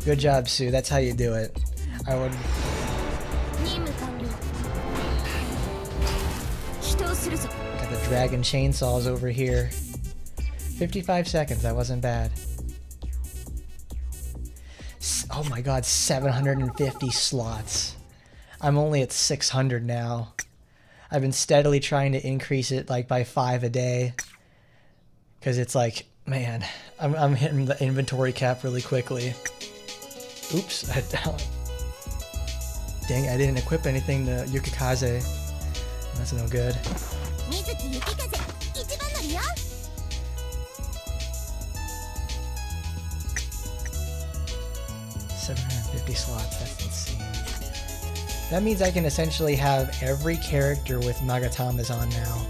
Good job, Sue. That's how you do it. I would... Got the dragon chainsaws over here. 55 seconds. That wasn't bad. Oh my god, 750 slots. I'm only at 600 now. I've been steadily trying to increase it like by 5 a day. Because it's like, man, I'm hitting the inventory cap really quickly. Oops, dang, I didn't equip anything to Yukikaze. That's no good. 750 slots, that's insane. That means I can essentially have every character with Nagatamas on now.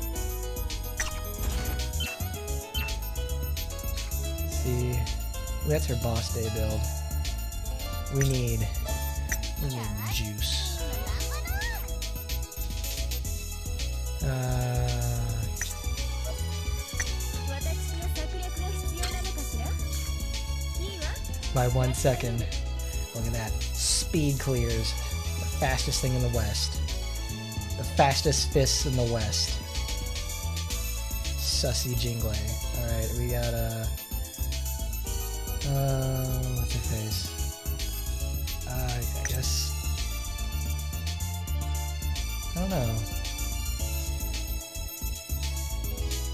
Let's see, that's her boss day build. We need juice. By 1 second. Look at that. Speed clears. The fastest thing in the West. The fastest fists in the West. Sussy Jingle. Alright, we got what's her face? I guess. I don't know.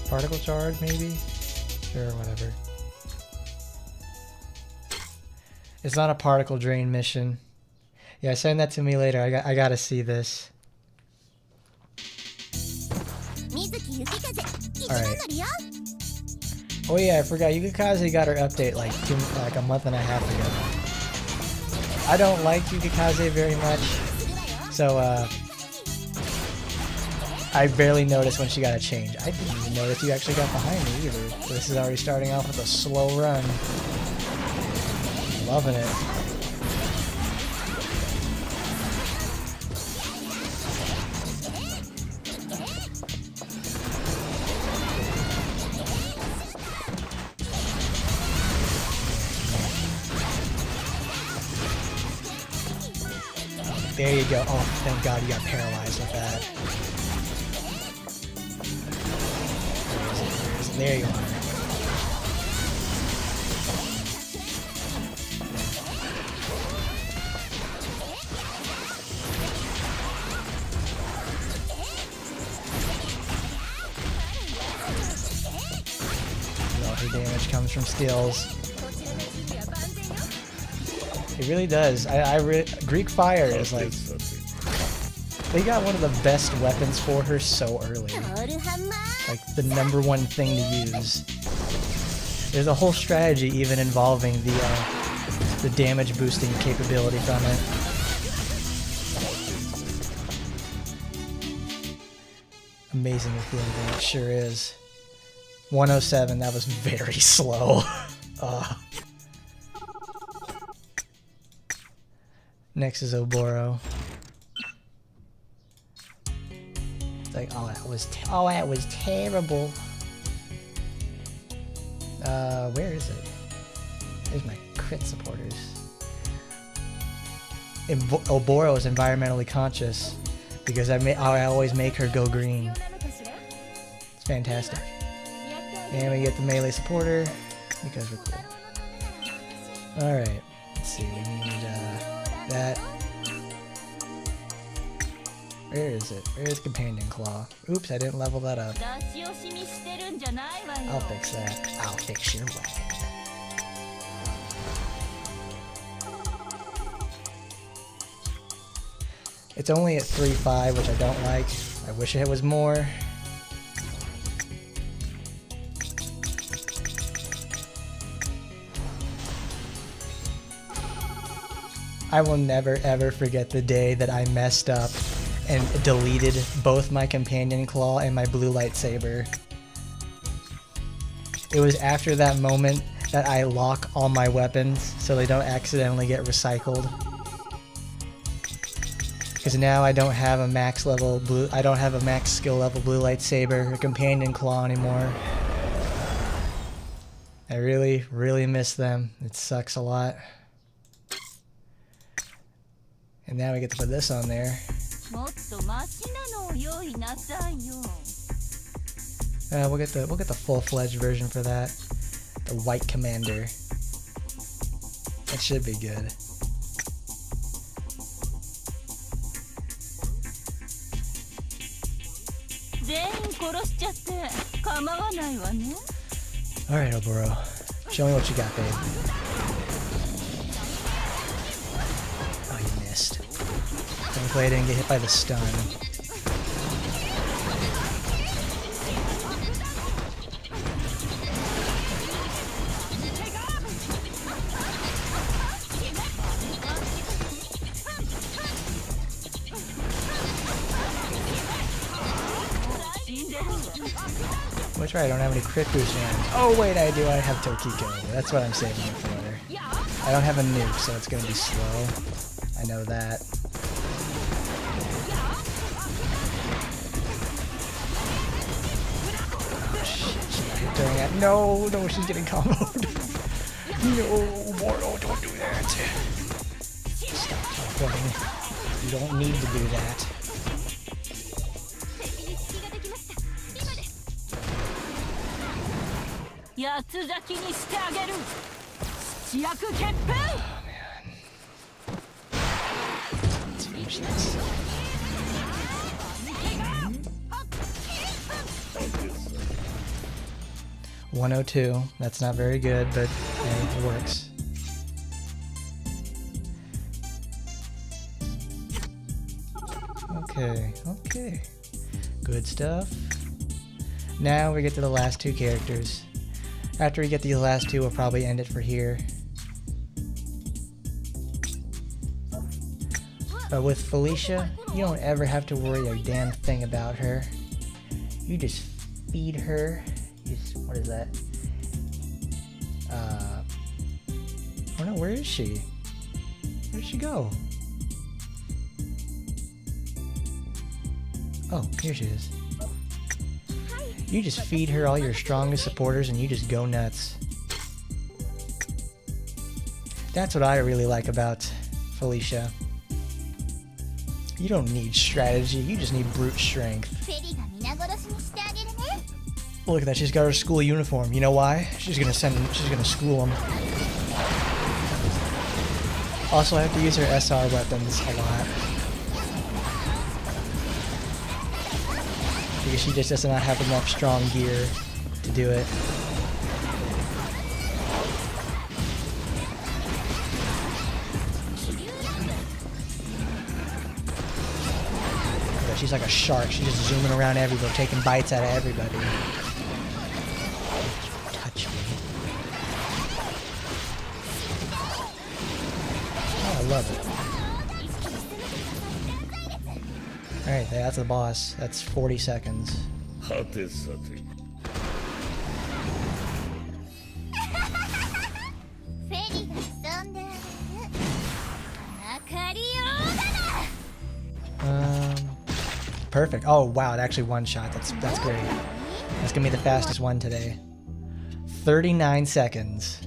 Particle charge, maybe? Sure, whatever. It's not a particle drain mission. Yeah, send that to me later. I gotta see this. Alright. Oh yeah, I forgot. Yukikaze got her update like a month and a half ago. I don't like Yukikaze very much, so I barely noticed when she got a change. I didn't even notice you actually got behind me either. This is already starting off with a slow run. Loving it. There you go. Oh, thank God you got paralyzed with that. Where is it? There you are. All her damage comes from skills. It really does. Greek Fire is like... They got one of the best weapons for her so early. Like, the #1 thing to use. There's a whole strategy even involving the damage boosting capability from it. Amazing ability, it sure is. 107, that was very slow. Next is Oboro. It's like, oh, that was terrible. Where is it? There's my crit supporters. Oboro is environmentally conscious because I always make her go green. It's fantastic. And we get the melee supporter because we're cool. Alright, let's see, we need that. Where is it? Where's Companion Claw? Oops, I didn't level that up. I'll fix that. I'll fix your weapon. It's only at 3.5, which I don't like. I wish it was more. I will never ever forget the day that I messed up and deleted both my Companion Claw and my blue lightsaber. It was after that moment that I lock all my weapons so they don't accidentally get recycled. Because now I don't have a max skill level blue lightsaber or Companion Claw anymore. I really, really miss them. It sucks a lot. And now we get to put this on there. We'll get the full-fledged version for that. The White Commander. That should be good. Alright, Oboro. Show me what you got, babe. Oh, you missed. Thankfully I didn't get hit by the stun. Which right, I don't have any crit boost rounds. Oh wait, I do. I have Tokiko. That's what I'm saving it for. I don't have a nuke, so it's gonna be slow. I know that. Oh shit, she's not doing that. No, she's getting comboed. No, Moro, don't do that. Stop teleporting. You don't need to do that. Oh, man. Finish this. 102. That's not very good, but hey, it works. Okay. Good stuff. Now we get to the last two characters. After we get these last two, we'll probably end it for here. But with Felicia, you don't ever have to worry a damn thing about her. You just feed her. What is that? Oh no, where is she? Where did she go? Oh, here she is. You just feed her all your strongest supporters and you just go nuts. That's what I really like about Felicia. You don't need strategy, you just need brute strength. Look at that, she's got her school uniform. You know why? She's gonna school them. Also, I have to use her SR weapons a lot. Because she just does not have enough strong gear to do it. Yeah, she's like a shark. She's just zooming around everywhere, taking bites out of everybody. Touch me. Oh, I love it. Alright, that's the boss. That's 40 seconds. Perfect. Oh wow, it actually one shot. That's great. That's gonna be the fastest one today. 39 seconds.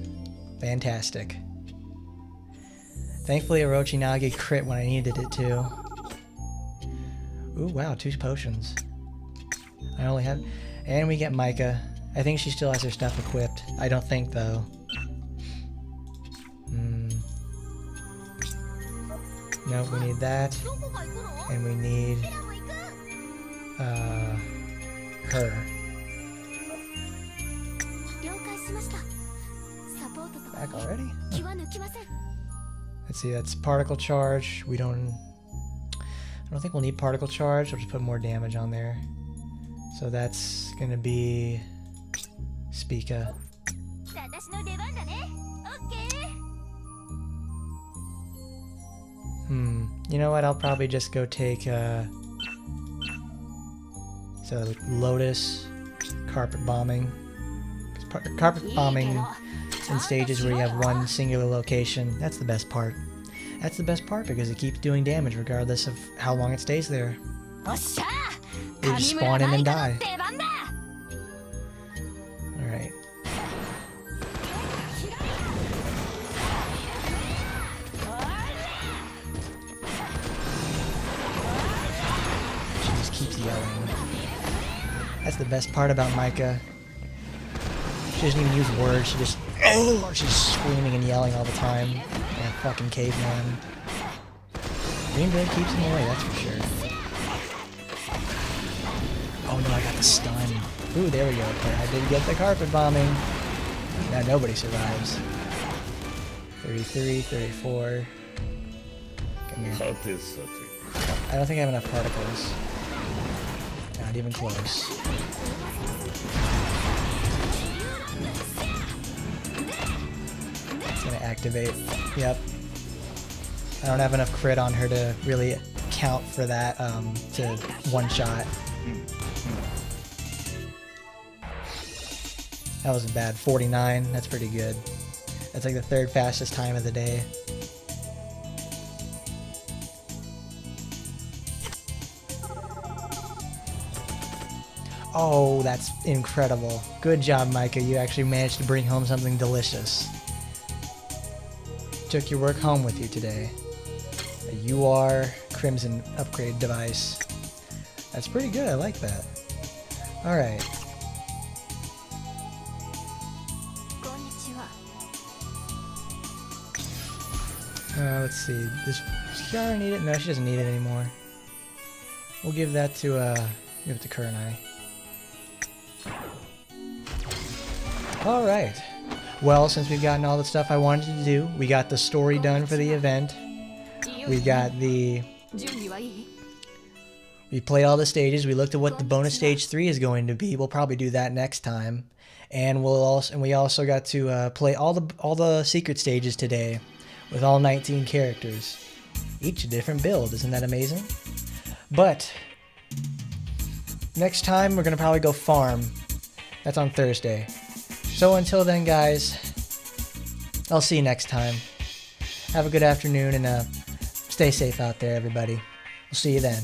Fantastic. Thankfully Orochi crit when I needed it to. Ooh, wow, 2 potions. I only have... And we get Micah. I think she still has her stuff equipped. I don't think, though. Nope, we need that. And we need... her. Back already? Let's see, that's particle charge. I don't think we'll need particle charge. I'll just put more damage on there. So that's gonna be Spica. You know what? I'll probably just go take so Lotus, carpet bombing. Carpet bombing in stages where you have one singular location. That's the best part. That's the best part because it keeps doing damage regardless of how long it stays there. They just spawn in and die. Alright. She just keeps yelling. That's the best part about Micah. She doesn't even use words, she's screaming and yelling all the time. Yeah, fucking caveman. Green Blade keeps him away, that's for sure. Oh no, I got the stun. Ooh, there we go. Okay, I did get the carpet bombing. Now nobody survives. 33, 34. Come here. I don't think I have enough particles. Not even close. It's gonna activate. Yep. I don't have enough crit on her to really count for that to one shot. That wasn't bad. 49. That's pretty good. That's like the 3rd fastest time of the day. Oh, that's incredible. Good job, Micah. You actually managed to bring home something delicious. Took your work home with you today. A UR Crimson upgrade device. That's pretty good. I like that. Alright. Let's see. Does Kiara need it? No, she doesn't need it anymore. We'll give that to give it to Kurenai. Alright. Well, since we've gotten all the stuff I wanted to do, we got the story done for the event. We got the... We played all the stages. We looked at what the bonus stage 3 is going to be. We'll probably do that next time. And we also got to play all the secret stages today with all 19 characters. Each a different build. Isn't that amazing? But Next time, we're going to probably go farm. That's on Thursday. So until then, guys, I'll see you next time. Have a good afternoon and stay safe out there, everybody. We'll see you then.